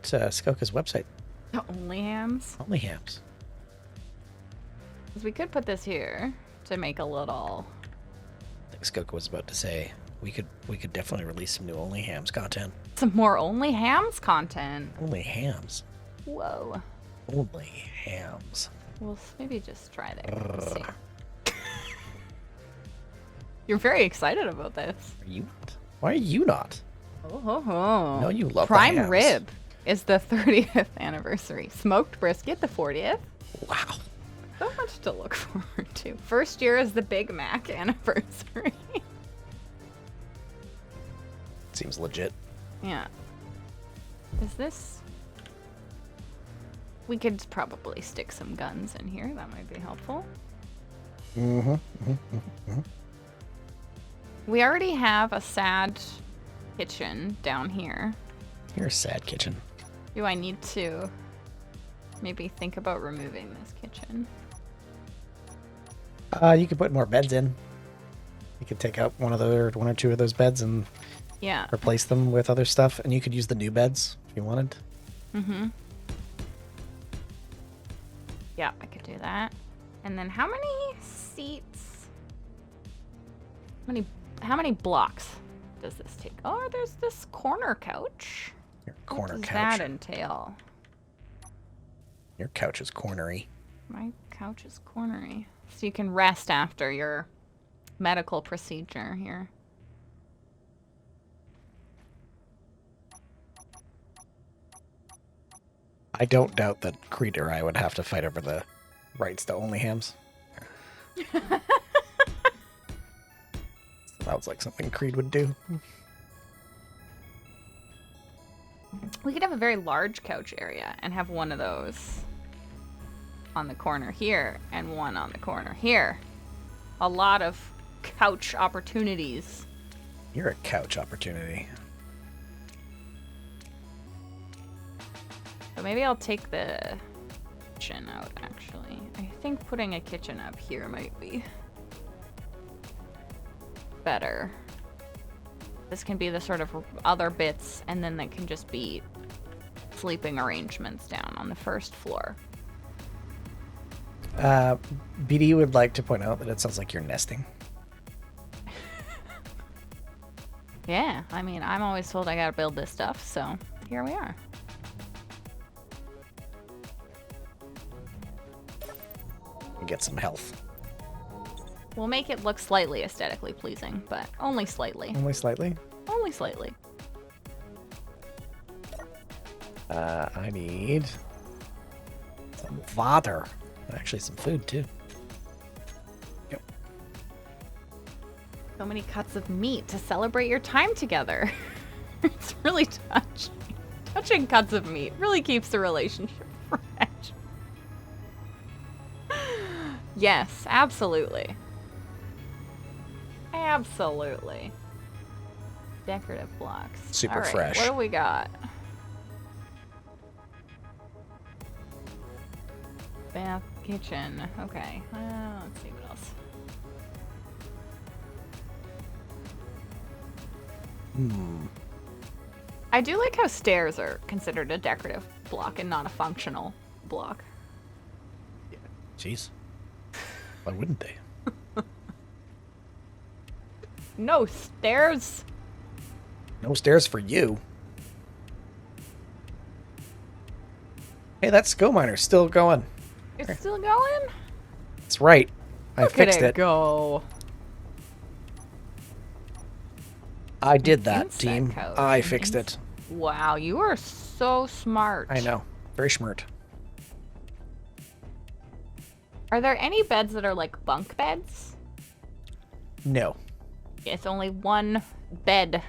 Skoka's website? The only hams? Only hams. 'Cause we could put this here to make a little... I think Skoka was about to say we could definitely release some new only hams content. Some more only hams content. Only hams. Whoa. Only hams. We'll maybe just try that. Let's see. You're very excited about this. Are you not? Why are you not? Oh, No, you love the Prime hams. rib is the 30th anniversary. Smoked brisket, the 40th. Wow. So much to look forward to. First year is the Big Mac anniversary. Seems legit. Yeah. Is this... We could probably stick some guns in here. That might be helpful. We already have a sad kitchen down here. You're a sad kitchen. Do I need to maybe think about removing this kitchen? You could put more beds in. You could take out one or two of those beds and Yeah. replace them with other stuff, and you could use the new beds if you wanted. Mm-hmm. Yeah, I could do that. And then how many seats? How many blocks does this take? Oh, there's this corner couch. Your corner What does couch. that entail? Your couch is cornery. My couch is cornery. So you can rest after your medical procedure here. I don't doubt that Creed or I would have to fight over the rights to only hams. Sounds like something Creed would do. We could have a very large couch area and have one of those on the corner here and one on the corner here. A lot of couch opportunities. You're a couch opportunity. So maybe I'll take the kitchen out, actually. I think putting a kitchen up here might be better. This can be the sort of other bits, and then that can just be sleeping arrangements down on the first floor. BD would like to point out that it sounds like you're nesting. Yeah, I mean, I'm always told I gotta build this stuff, so here we are. And get some health. We'll make it look slightly aesthetically pleasing, but only slightly. Only slightly. Only slightly. I need some water. And actually some food, too. Yep. So many cuts of meat to celebrate your time together. It's really touching. Touching cuts of meat really keeps the relationship fresh. Yes, absolutely. Absolutely. Decorative blocks. Super All right, fresh. What do we got? Bath, kitchen. Okay. Let's see what else. I do like how stairs are considered a decorative block and not a functional block. Jeez. Why wouldn't they? No stairs. No stairs for you. Hey, that Go Miner's still going. It's still going? That's right. I Look fixed at it. Go. I did that, Insect team. coat. I fixed it. Wow, you are so smart. I know. Very smart. Are there any beds that are like bunk beds? No. It's only one bed.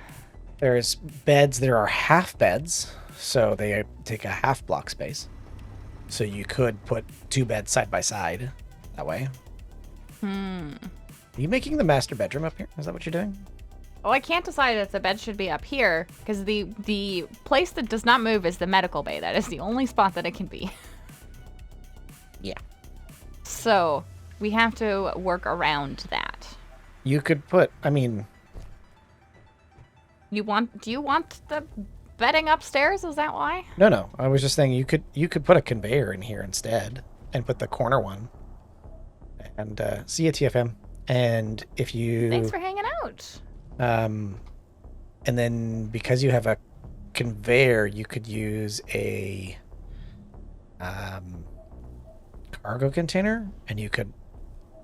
There's beds. There are half beds, so they take a half block space. So you could put two beds side by side that way. Are you making the master bedroom up here? Is that what you're doing? Oh, I can't decide if the bed should be up here because the place that does not move is the medical bay. That is the only spot that it can be. Yeah. So we have to work around that. You could put, I mean, Do you want the bedding upstairs? Is that why? no. I was just saying you could put a conveyor in here instead and put the corner one. And see you, TFM. And if you Thanks for hanging out. and then because you have a conveyor, you could use a cargo container, and you could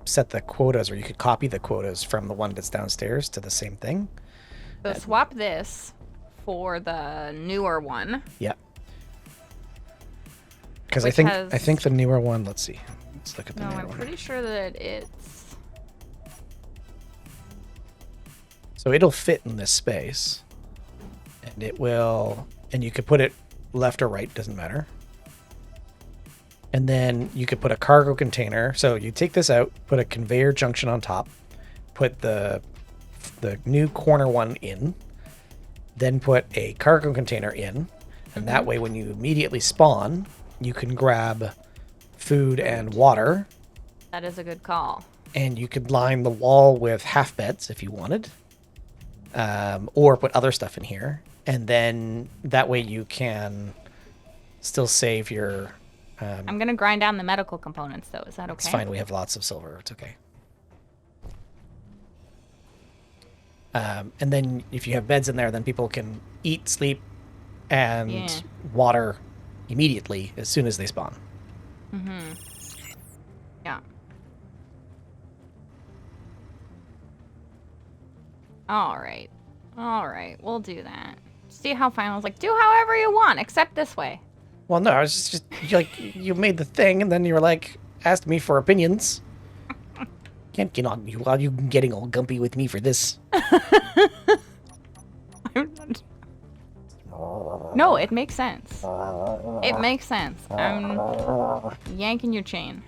set the quotas, or you could copy the quotas from the one that's downstairs to the same thing. So swap this for the newer one. Yeah. Because Which I think the newer one. Let's see. Let's look at the No, newer I'm one. pretty sure that it's... So it'll fit in this space, and it will, and you could put it left or right, doesn't matter. And then you could put a cargo container. So you take this out, put a conveyor junction on top, put the new corner one in, then put a cargo container in, and that way when you immediately spawn, you can grab food and water, That is a good call. and you could line the wall with half beds if you wanted. Or put other stuff in here, and then that way you can still save your. I'm gonna grind down the medical components, though. Is that okay? It's fine. We have lots of silver. It's okay. And then if you have beds in there, then people can eat, sleep, and Yeah. water immediately as soon as they spawn. Yeah. All right. We'll do that. See how fine? I was like, do however you want, except this way. Well, no, I was just like, you made the thing, and then you were like, asked me for opinions. Can't get on you while you getting all gumpy with me for this. No, it makes sense. It makes sense. I'm yanking your chain.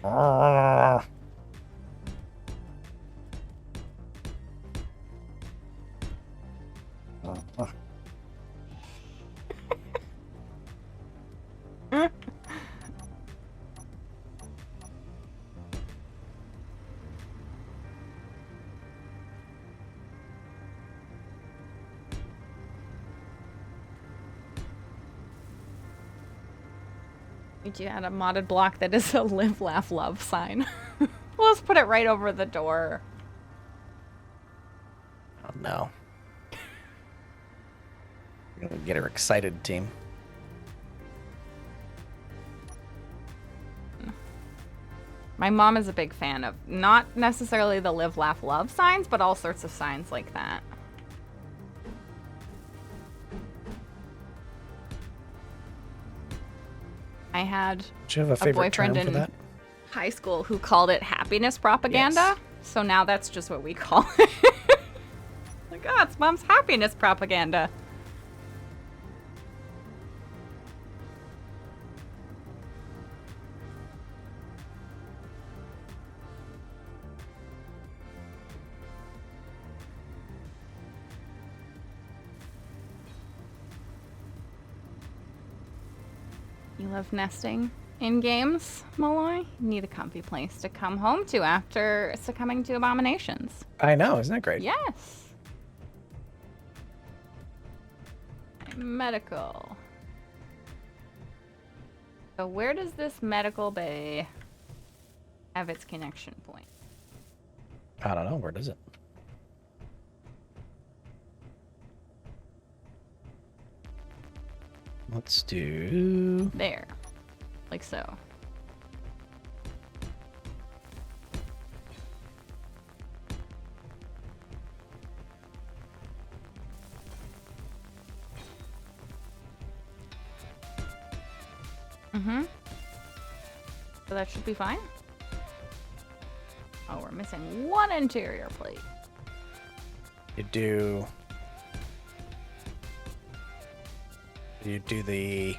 We do add a modded block that is a live, laugh, love sign. We'll just put it right over the door. Oh no. You're gonna get her excited, team. My mom is a big fan of not necessarily the live, laugh, love signs, but all sorts of signs like that. I had Do you have a favorite term boyfriend for in that? high school who called it happiness propaganda. Yes. So now that's just what we call it. Like, oh, it's mom's happiness propaganda. You love nesting in games, Malloy? You need a comfy place to come home to after succumbing to abominations. I know, isn't that great? Yes. Medical. So where does this medical bay have its connection point? I don't know. Where does it? Let's do... There. Like so. Mm-hmm. So that should be fine. Oh, we're missing one interior plate. You do... You do the...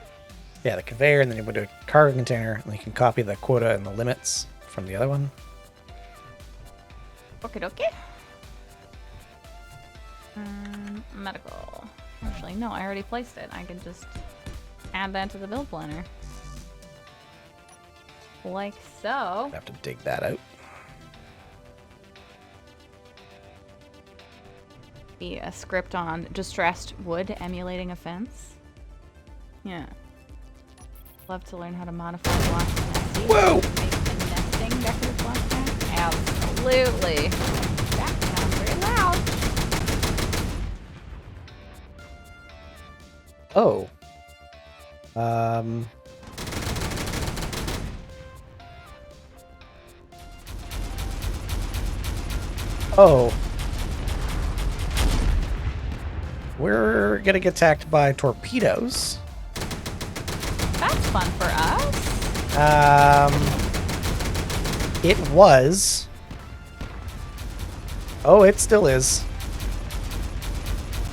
Yeah, the conveyor, and then you would do a cargo container, and you can copy the quota and the limits from the other one. Okay, dokie. Medical. Actually, no, I already placed it. I can just add that to the build planner. Like so. I have to dig that out. Be a script on distressed wood emulating a fence. Yeah. Love to learn how to modify blocks in SC. Whoa! Make the nesting decorative block pack. Absolutely. That sounds very loud. Oh. Oh. We're gonna get attacked by torpedoes. That's fun for us. It was. Oh, it still is.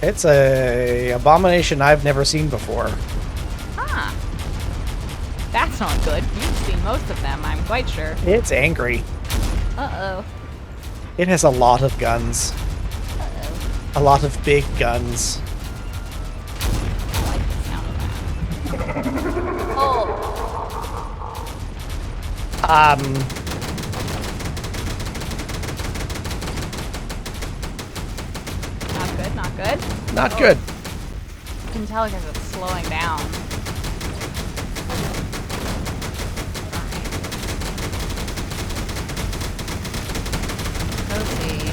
It's a abomination I've never seen before. Huh. That's not good. You've seen most of them, I'm quite sure. It's angry. Uh-oh. It has a lot of guns. Uh-oh. A lot of big guns. I like the sound of that. Oh. Not good, not good. Not Oh. good. You can tell because it's slowing down. Let's see.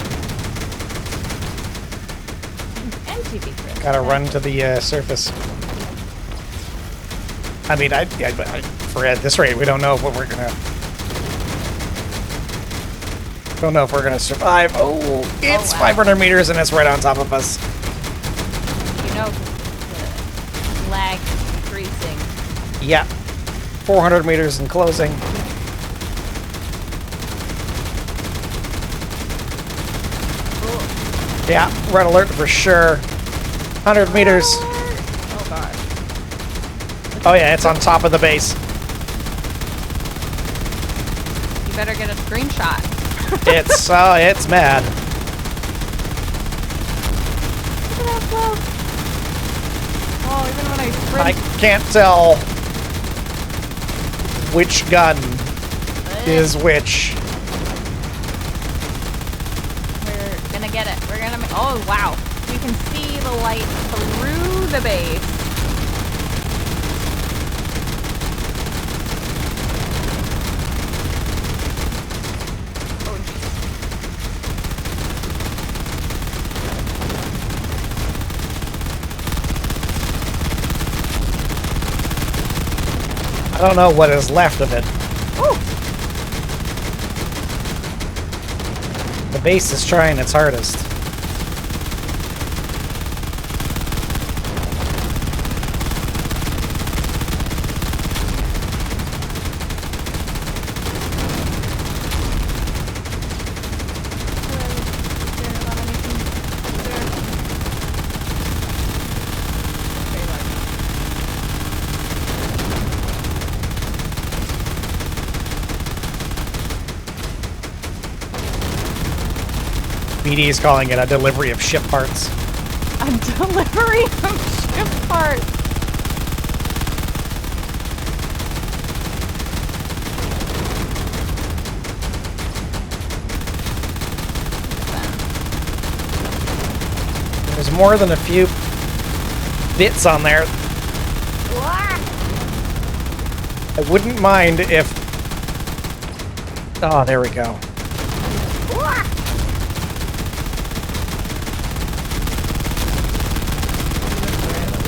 MTV Chris. Gotta run to the surface. I mean, I for at this rate, we don't know what we're gonna. Don't know if we're gonna survive. Oh, it's wow. 500 meters and it's right on top of us. You know, the lag increasing. Yeah, 400 meters and closing. Ooh. Yeah, red alert for sure. 100 meters. Oh god. Oh yeah, it's on top of the base. You better get a screenshot. It's mad. Look at how close. Oh, even when I sprint. I can't tell which gun is which. We're gonna get it. We're gonna make. Oh wow. We can see the light through the base. Oh jeez. I don't know what is left of it. Ooh. base is trying its hardest. BD is calling it a delivery of ship parts. A delivery of ship parts. There's more than a few bits on there. I wouldn't mind if... Oh, there we go.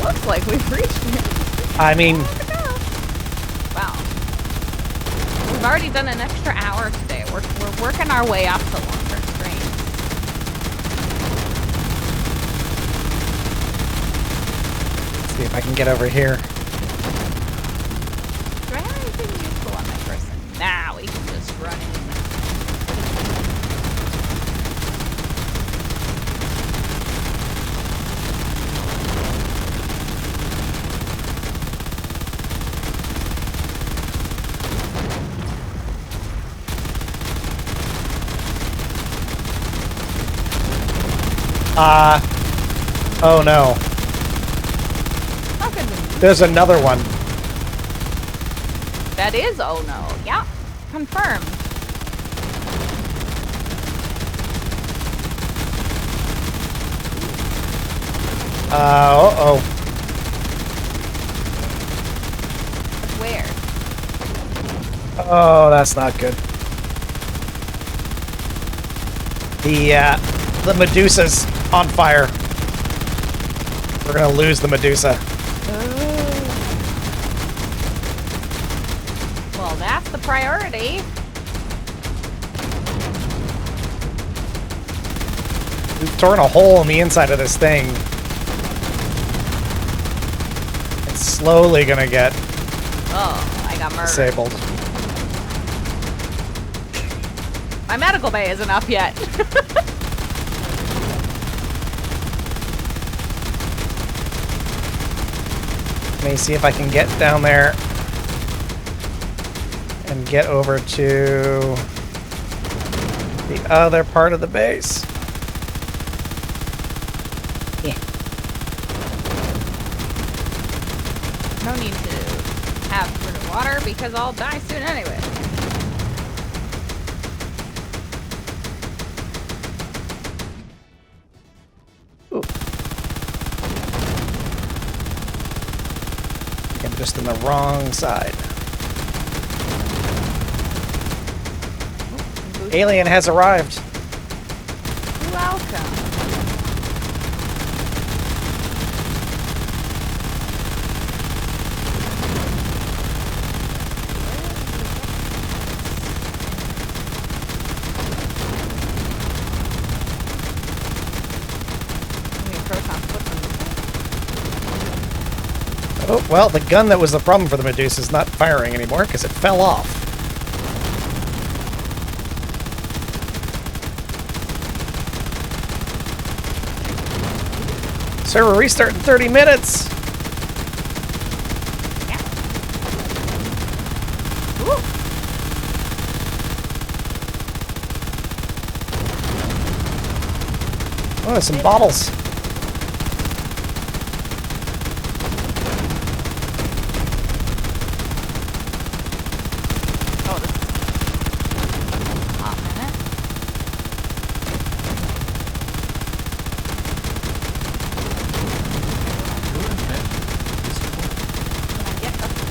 Looks like we've reached it. I mean... Wow. We've already done an extra hour today. We're working our way up to longer streams. See if I can get over here. Do I have anything useful on my person? Nah, we can just run in. Oh no. Not good with me. There's another one. That is oh no. Yeah. Confirmed. Uh-oh. Where? Oh, that's not good. The Medusa's on fire. We're gonna lose the Medusa. Well, that's the priority. We've torn a hole in the inside of this thing. It's slowly gonna get Oh, I got murdered. disabled. My medical bay isn't up yet. Let me see if I can get down there and get over to the other part of the base. Yeah. No need to have rid of water because I'll die soon anyway. Ooh. I think I'm just in the wrong side. Alien has arrived. Welcome. Oh, well, the gun that was the problem for the Medusa is not firing anymore because it fell off. Server restart in 30 minutes. Yeah. Ooh. Oh, there's some bottles. Oh, this is a hot minute. Your inventory is full. Can I get up to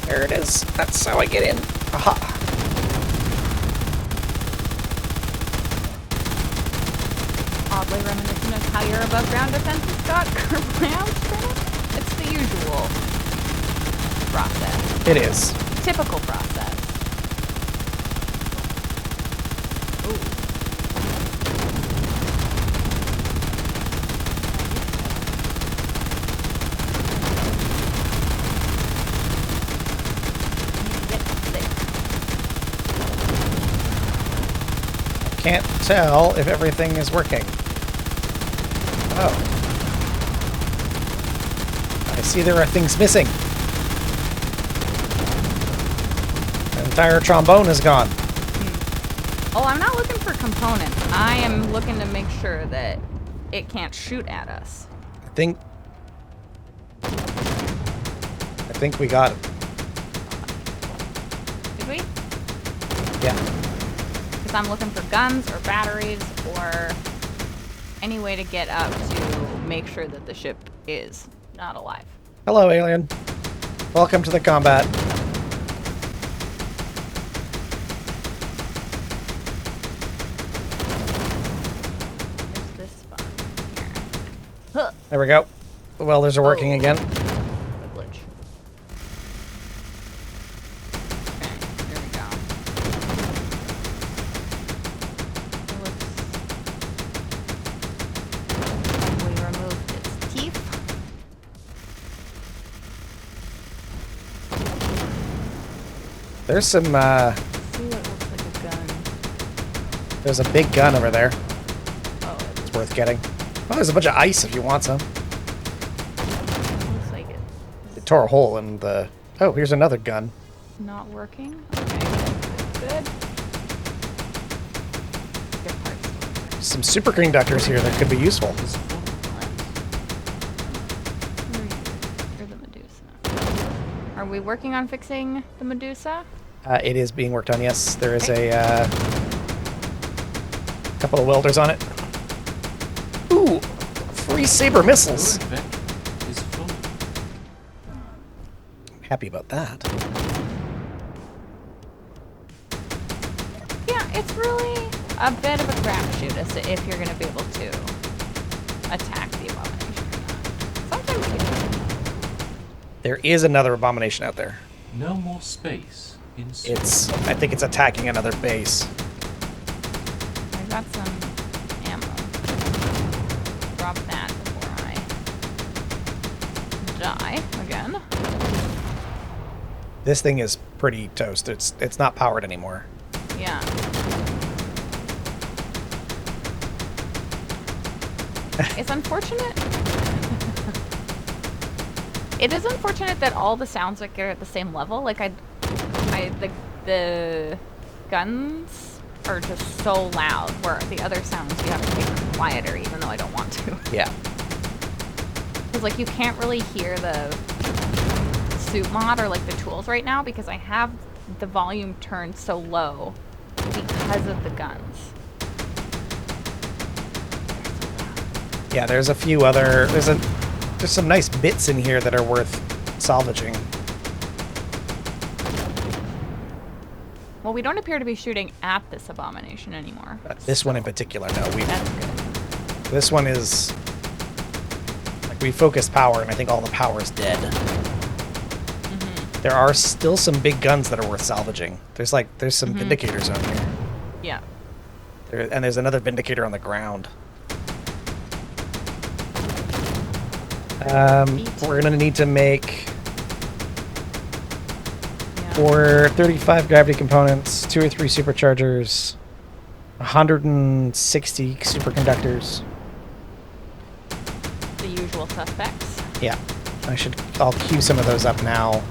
There it is. That's how I get in. Aha. oddly reminiscent of how your above ground defenses got pronounced? It's the usual process. It is. typical process. Ooh. Can't tell if everything is working. Oh. I see there are things missing. The entire trombone is gone. Oh, I'm not looking for components. I am looking to make sure that it can't shoot at us. I think we got it. Did we? Yeah. Because I'm looking for guns or batteries or any way to get up to make sure that the ship is not alive. Hello, alien. Welcome to the combat. There's this spot here. Huh. There we go. The welders are working again. The glitch. Okay, there we go. We removed its teeth. There's some, See what looks like a gun. there's a big gun over there. Oh, It's worth getting. Oh, there's a bunch of ice if you want some. looks like it's It tore a hole in the... Oh, here's another gun. not working. Okay, good. Good parts. Some superconductors here that could be useful. Is full. You're the Medusa. Are we working on fixing the Medusa? It is being worked on, yes. There is a couple of welders on it. Ooh, free saber missiles. Fluid vent is full. Happy about that. Yeah, it's really a bit of a crapshoot as to if you're going to be able to attack the abomination or not. Sometimes you can. There is another abomination out there. No more space in I think it's attacking another base. I got some ammo. Drop that before I die again. This thing is pretty toast. It's not powered anymore. Yeah. It's unfortunate. It is unfortunate that all the sounds like are at the same level. Like the guns are just so loud, where the other sounds you have to make them quieter, even though I don't want to. Yeah. Because like you can't really hear the suit mod or like the tools right now because I have the volume turned so low because of the guns. Yeah, there's a few other... There's some nice bits in here that are worth salvaging. Well, we don't appear to be shooting at this abomination anymore. This one in particular, no. That's good. This one is... Like, we focused power, and I think all the power is dead. Mm-hmm. There are still some big guns that are worth salvaging. There's some Vindicators on here. Yeah. And there's another Vindicator on the ground. We're gonna need to make 35 gravity components, 2 or 3 superchargers, 160 superconductors. The usual suspects. Yeah, I'll queue some of those up now,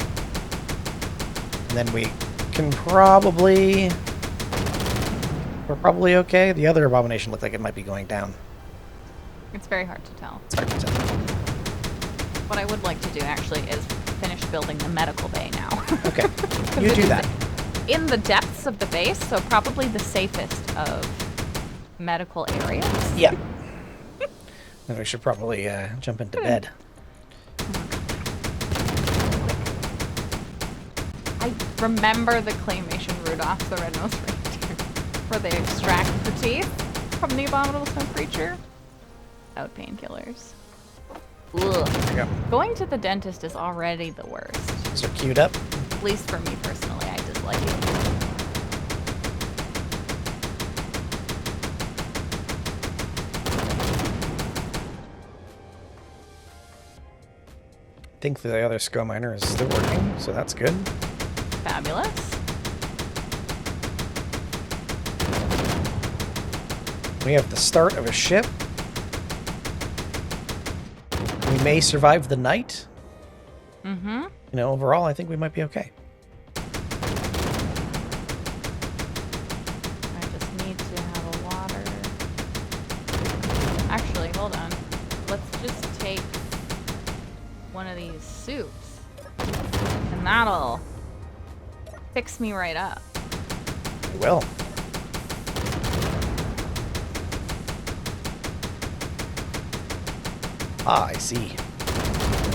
and then we can we're probably okay. The other abomination looked like it might be going down. It's very hard to tell. It's hard to tell. What I would like to do actually is finish building the medical bay now. Okay, you do that. In the depths of the base, so probably the safest of medical areas. Yeah. Then we should probably jump into bed. I remember the claymation Rudolph the Red-Nosed Reindeer, where they extract the teeth from the abominable stone creature. Without painkillers. Ugh. There you go. Going to the dentist is already the worst. These are queued up. At least for me personally, I dislike it. I think the other skull miner is still working, so that's good. Fabulous. We have the start of a ship. We may survive the night. Mm-hmm. You know, overall, I think we might be okay. I just need to have a water. Actually, hold on. Let's just take one of these soups. And that'll fix me right up. We will. Ah, I see.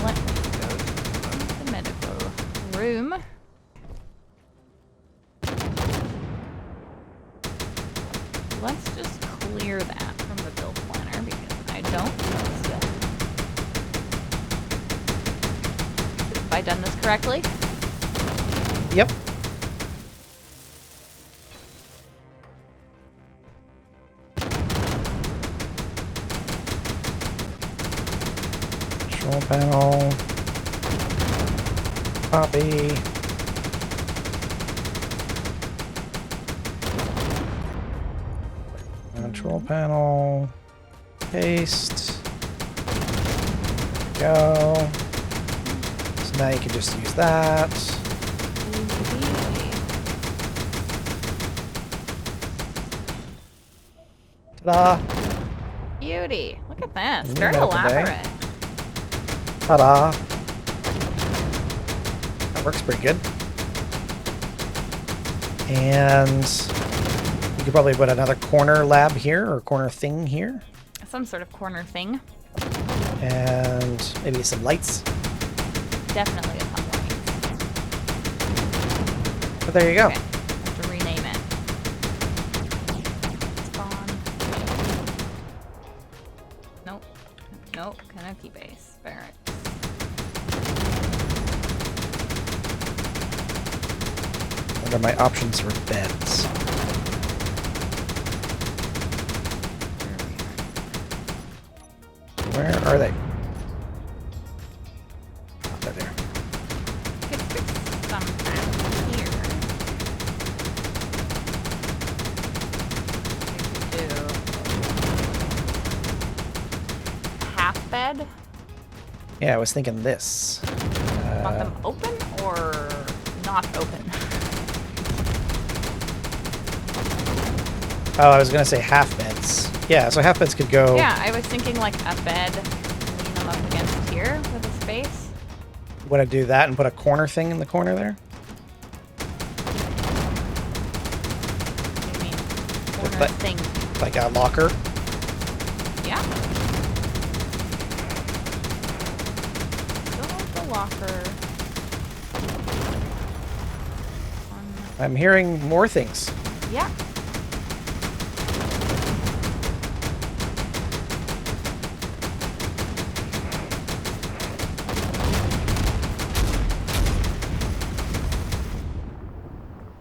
Let me go to the medical room. Let's just clear that from the build planner because I don't trust it. Have I done this correctly? Yep. Control panel. Copy. Control panel. Paste. Go. So now you can just use that. Ta-da! Beauty. Look at this. New Very medical bay. elaborate. Ta-da! That works pretty good. And you could probably put another corner lab here, or corner thing here. Some sort of corner thing. And maybe some lights. Definitely a sunlight. But there you go. Okay. Have to rename it. Spawn. Nope. Nope. Kanuki base. Barracks. What are my options for beds? Where are they? Oh, they're there. Could fix some back here. We could do a half bed. Yeah, I was thinking this. Want them open or not open? Oh, I was gonna say half beds. Yeah, so half beds could go. Yeah, I was thinking like a bed, lean them up against here with a space. Want to do that and put a corner thing in the corner there? What do you mean? Corner But- thing. Like a locker? Yeah. Go with the locker. I'm hearing more things. Yeah.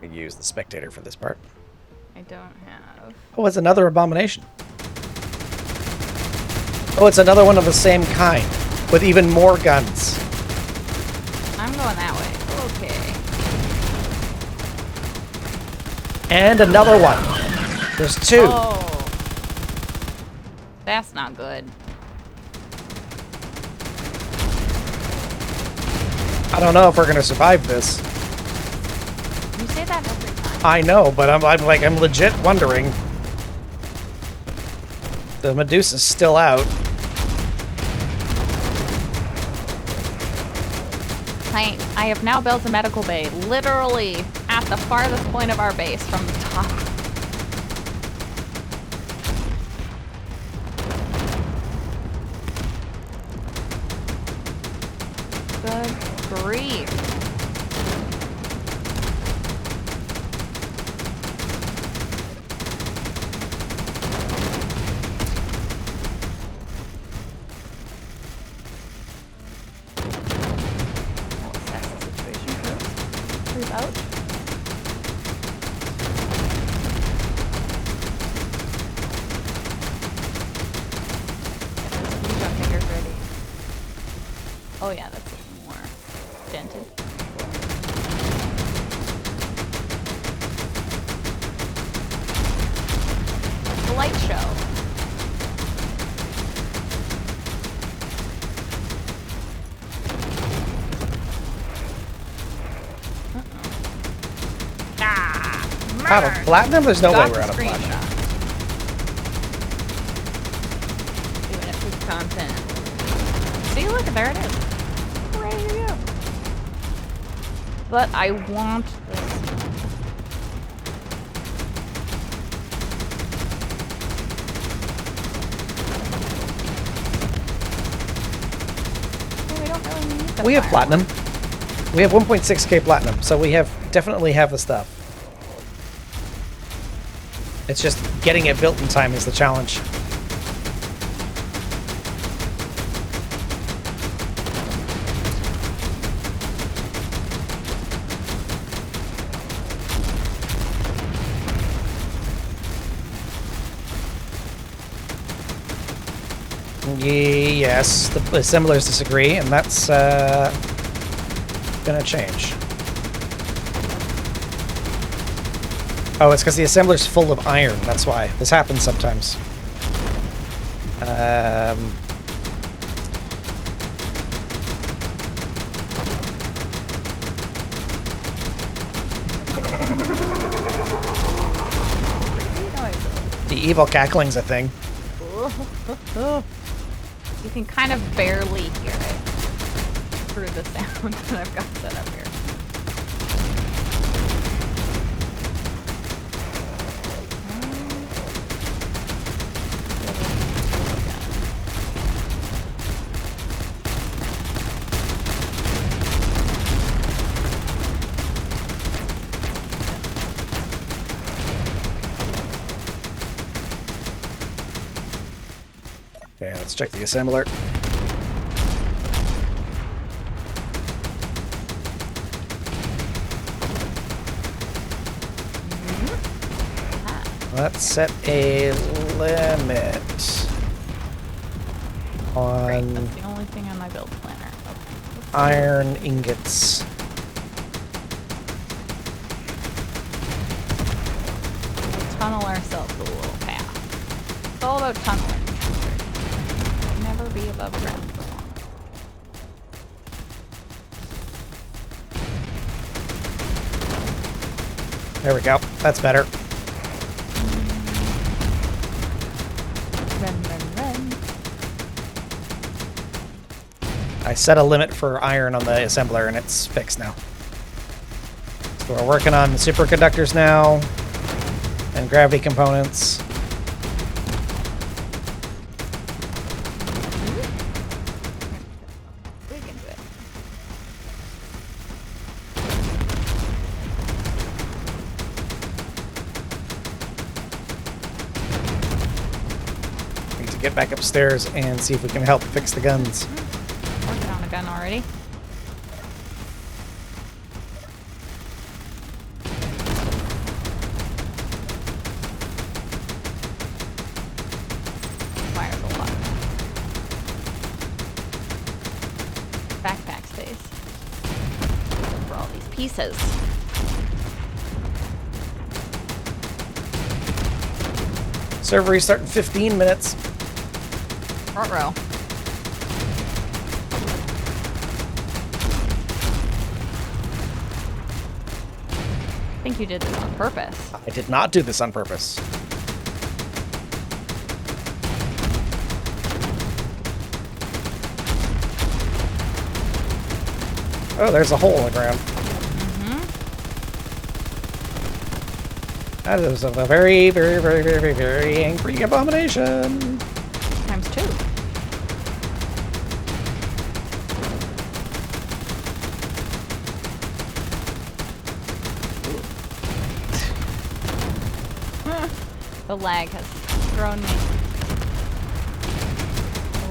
Could use the spectator for this part. I don't have. Oh, it's another abomination. Oh, it's another one of the same kind, with even more guns. I'm going that way. Okay. And another one. There's two. Oh. That's not good. I don't know if we're gonna survive this. You say that every time. I know, but I'm legit wondering. The Medusa's still out. I have now built a medical bay, literally at the farthest point of our base from the top. Good grief. I'll assess the situation first. Oh yeah, that's more dented. The light show. Out of platinum? There's no way we're out of platinum. Screenshot. Even if it's content. See, look, there it is. Ready to go. But I want this. Oh, we don't really need the We have fireworks. platinum. We have 1.6k platinum, so we definitely have the stuff. It's just getting it built in time is the challenge. Yes, the assemblers disagree, and that's gonna change. Oh, it's because the assembler's full of iron. That's why. This happens sometimes. The evil cackling's a thing. You can kind of barely hear it through the sound that I've got set up here. Okay, let's check the assembler. Let's set a limit Great, on that's the only thing on my build planner. Okay. iron ingots. We'll tunnel ourselves a little path. It's all about tunneling. Never be above ground for long. There we go. That's better. Run, run, run. I set a limit for iron on the assembler, and it's fixed now. So we're working on superconductors now, and gravity components. We can do it. Need to get back upstairs and see if we can help fix the guns. Working on a gun already. Fires a lot. Backpack space. For all these pieces. Server restart in 15 minutes. Front row. I think you did this on purpose. I did not do this on purpose. Oh, there's a hole in the ground. That is a very, very, very, very, very, very angry abomination. Times two. The lag has thrown me.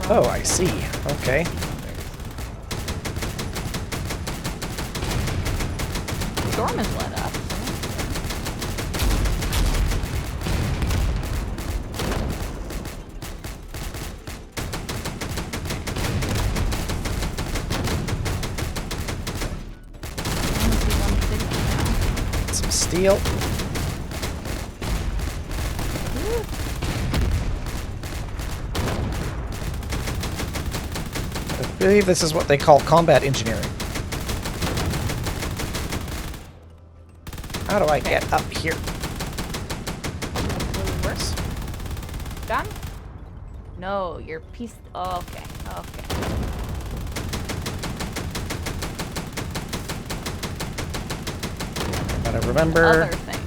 Oh, I see. Okay. Storm is let up. deal. I believe this is what they call combat engineering. How do I get up here? Worse. Done? No, your piece. Oh, okay. Okay. Gotta remember. Other things.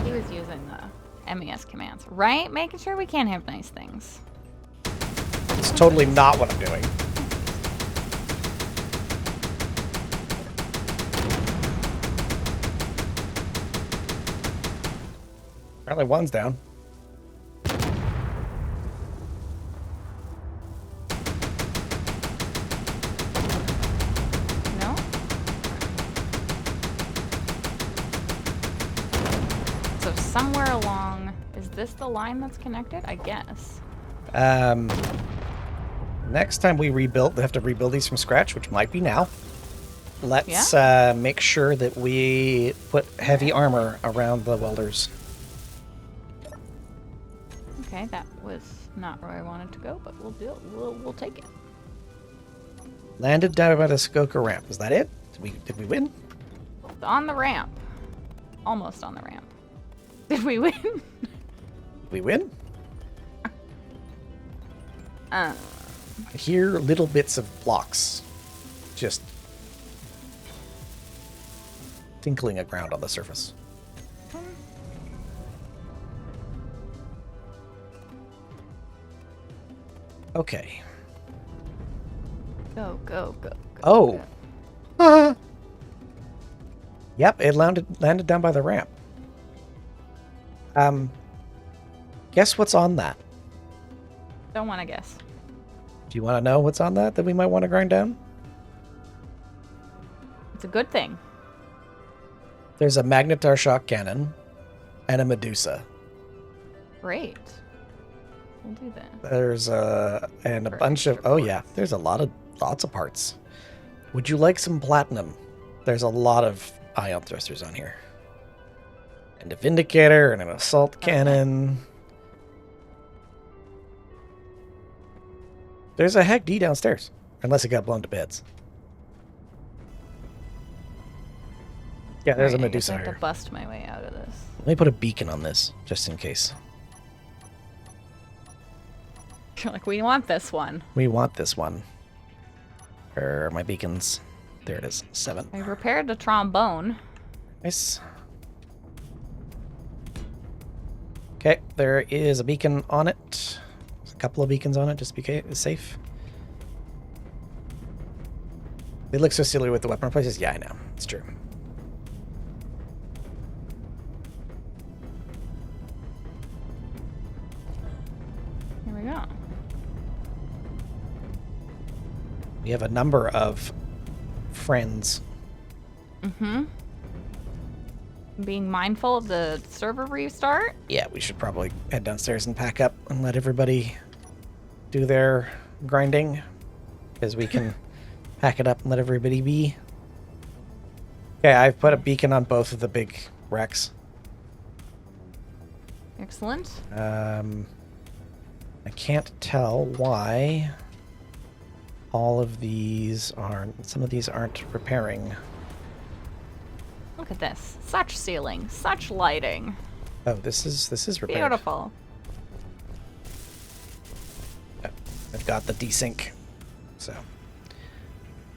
He was using the MES commands, right? Making sure we can't have nice things. It's totally not what I'm doing. Apparently one's down. No? So somewhere along, is this the line that's connected? I guess. Next time we rebuild, we have to rebuild these from scratch, which might be now. Let's make sure that we put heavy armor around the welders. Okay, that was not where I wanted to go, but we'll do it. We'll take it. Landed down by the Skoka ramp. Is that it? Did we win? On the ramp. Almost on the ramp. Did we win? Did we win? I hear little bits of blocks just tinkling around on the surface. Okay. Go, go, go, go. Oh. go. Yep, it landed down by the ramp. Guess what's on that? Don't want to guess. Do you want to know what's on that we might want to grind down? It's a good thing. There's a magnetar shock cannon and a Medusa. Great. We'll do that. There's a bunch of there's lots of parts. Would you like some platinum? There's a lot of ion thrusters on here. And a vindicator and an assault cannon. There's a Hec D downstairs, unless it got blown to bits. Yeah, there's a Alright, I Medusa guess I have here. to bust my way out of this. Let me put a beacon on this, just in case. You're like, we want this one. We want this one. Where are my beacons? There it is. 7. I repaired the trombone. Nice. Okay, there is a beacon on it. There's a couple of beacons on it, just to be safe. They look so silly with the weapon replaces. Yeah, I know. It's true. Here we go. We have a number of friends. Mm-hmm. Being mindful of the server restart. Yeah, we should probably head downstairs and pack up and let everybody do their grinding, because we can pack it up and let everybody be. Okay, I've put a beacon on both of the big wrecks. Excellent. I can't tell why some of these aren't repairing. Look at this. Such ceiling. Such lighting. Oh, this is repaired. Beautiful. Oh, I've got the desync, so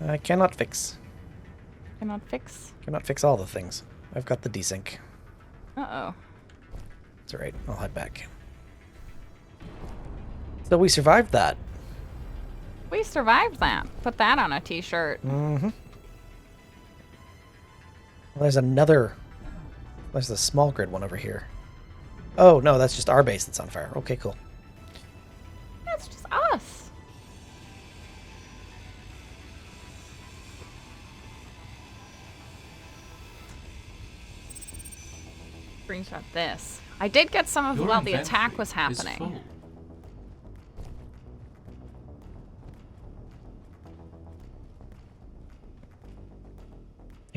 I cannot fix Cannot fix. all the things. I've got the desync. Uh-oh. It's alright, I'll head back. So we survived that. We survived that. Put that on a t-shirt. Mm-hmm. Well, there's the small grid one over here. Oh, no, that's just our base that's on fire. Okay, cool. That's just us. Screenshot this. I did get some of Your while the attack inventory was is happening. full.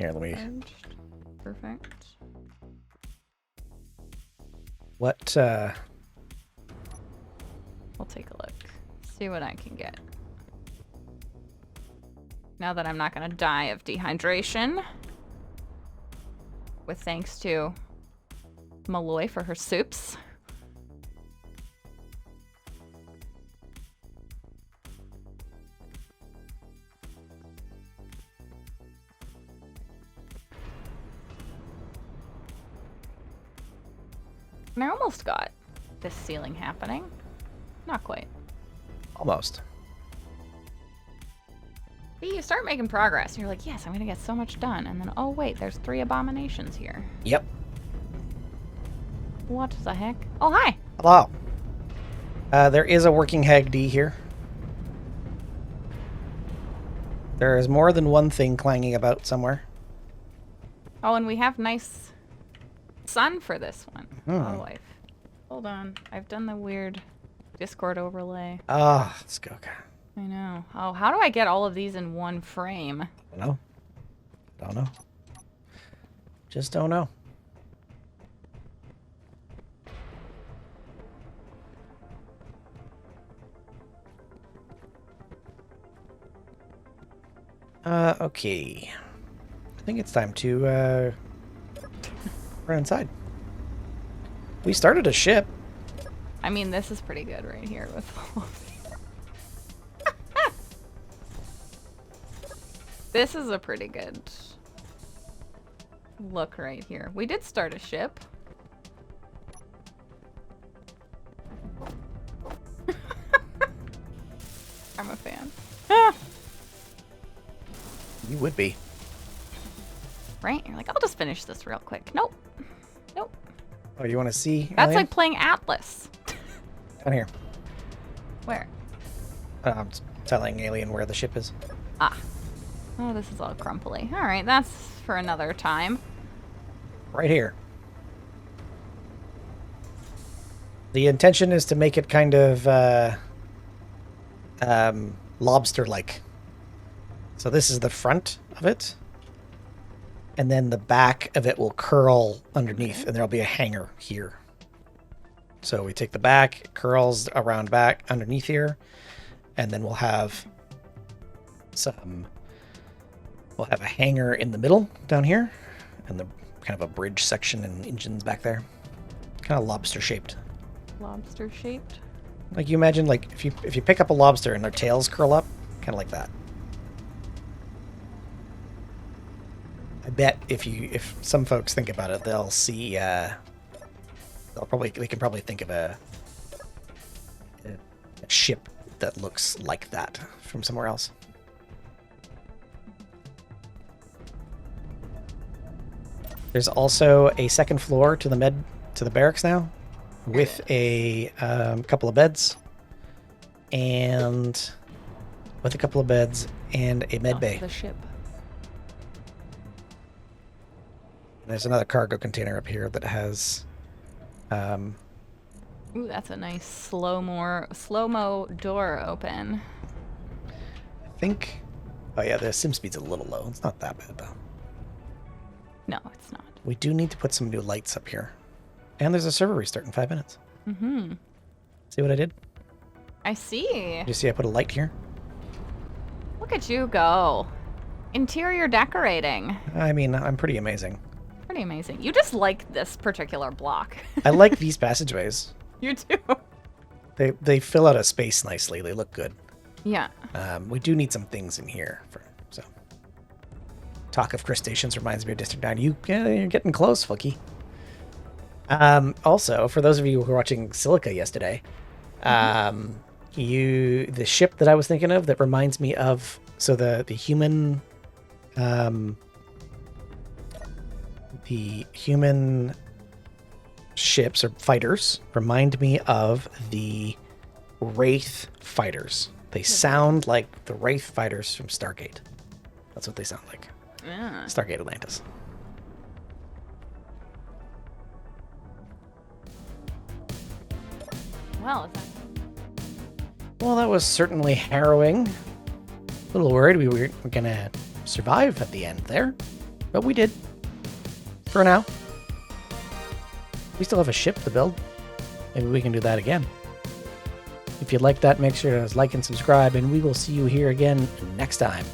Here, let me. Charged. Perfect. What? We'll take a look. See what I can get. Now that I'm not gonna die of dehydration. With thanks to Malloy for her soups. And I almost got this ceiling happening. Not quite. Almost. But you start making progress. And you're like, yes, I'm going to get so much done. And then, oh, wait, there's 3 abominations here. Yep. What the heck? Oh, hi. Hello. There is a working Hag D here. There is more than one thing clanging about somewhere. Oh, and we have nice sun for this one. Hmm. Oh, hold on. I've done the weird Discord overlay. Ah, let's go. I know. Oh, how do I get all of these in one frame? Don't know. Just don't know. Okay. I think it's time to run inside. We started a ship. I mean, this is pretty good right here with all of This is a pretty good look right here. We did start a ship. I'm a fan. You would be. Right? You're like, I'll just finish this real quick. Nope. Nope. Oh, you want to see? That's Alien? like playing Atlas. Down here. Where? I'm telling Alien where the ship is. Ah. Oh, this is all crumply. All right, that's for another time. Right here. The intention is to make it kind of lobster-like. So this is the front of it. And then the back of it will curl underneath, and there'll be a hanger here. So we take the back, it curls around back underneath here, and then we'll have a hanger in the middle down here, and the kind of a bridge section and engines back there. Kind of lobster shaped. Lobster shaped? Like you imagine, like if you pick up a lobster and their tails curl up, kind of like that. I bet if some folks think about it, they'll see they can probably think of a ship that looks like that from somewhere else. There's also a second floor to the barracks now, with a couple of beds, and a med bay. The ship. There's another cargo container up here that has. Ooh, that's a nice slow-mo door open. I think. Oh yeah, the sim speed's a little low. It's not that bad though. No, it's not. We do need to put some new lights up here, and there's a server restart in 5 minutes. Mm-hmm. See what I did? I see. Did you see I put a light here? Look at you go. Interior decorating. I mean, I'm pretty amazing. Pretty amazing. You just like this particular block. I like these passageways. You do. They fill out a space nicely. They look good. Yeah. We do need some things in here. So, talk of crustaceans reminds me of District 9. You're getting close, Fookie. Also, for those of you who were watching Silica yesterday, the ship that I was thinking of that reminds me of the human ships or fighters remind me of the Wraith fighters. They sound like the Wraith fighters from Stargate. That's what they sound like. Yeah. Stargate Atlantis. Well, That was certainly harrowing. A little worried we were going to survive at the end there. But we did. For now. We still have a ship to build. Maybe we can do that again. If you like that, make sure to like and subscribe, and we will see you here again next time.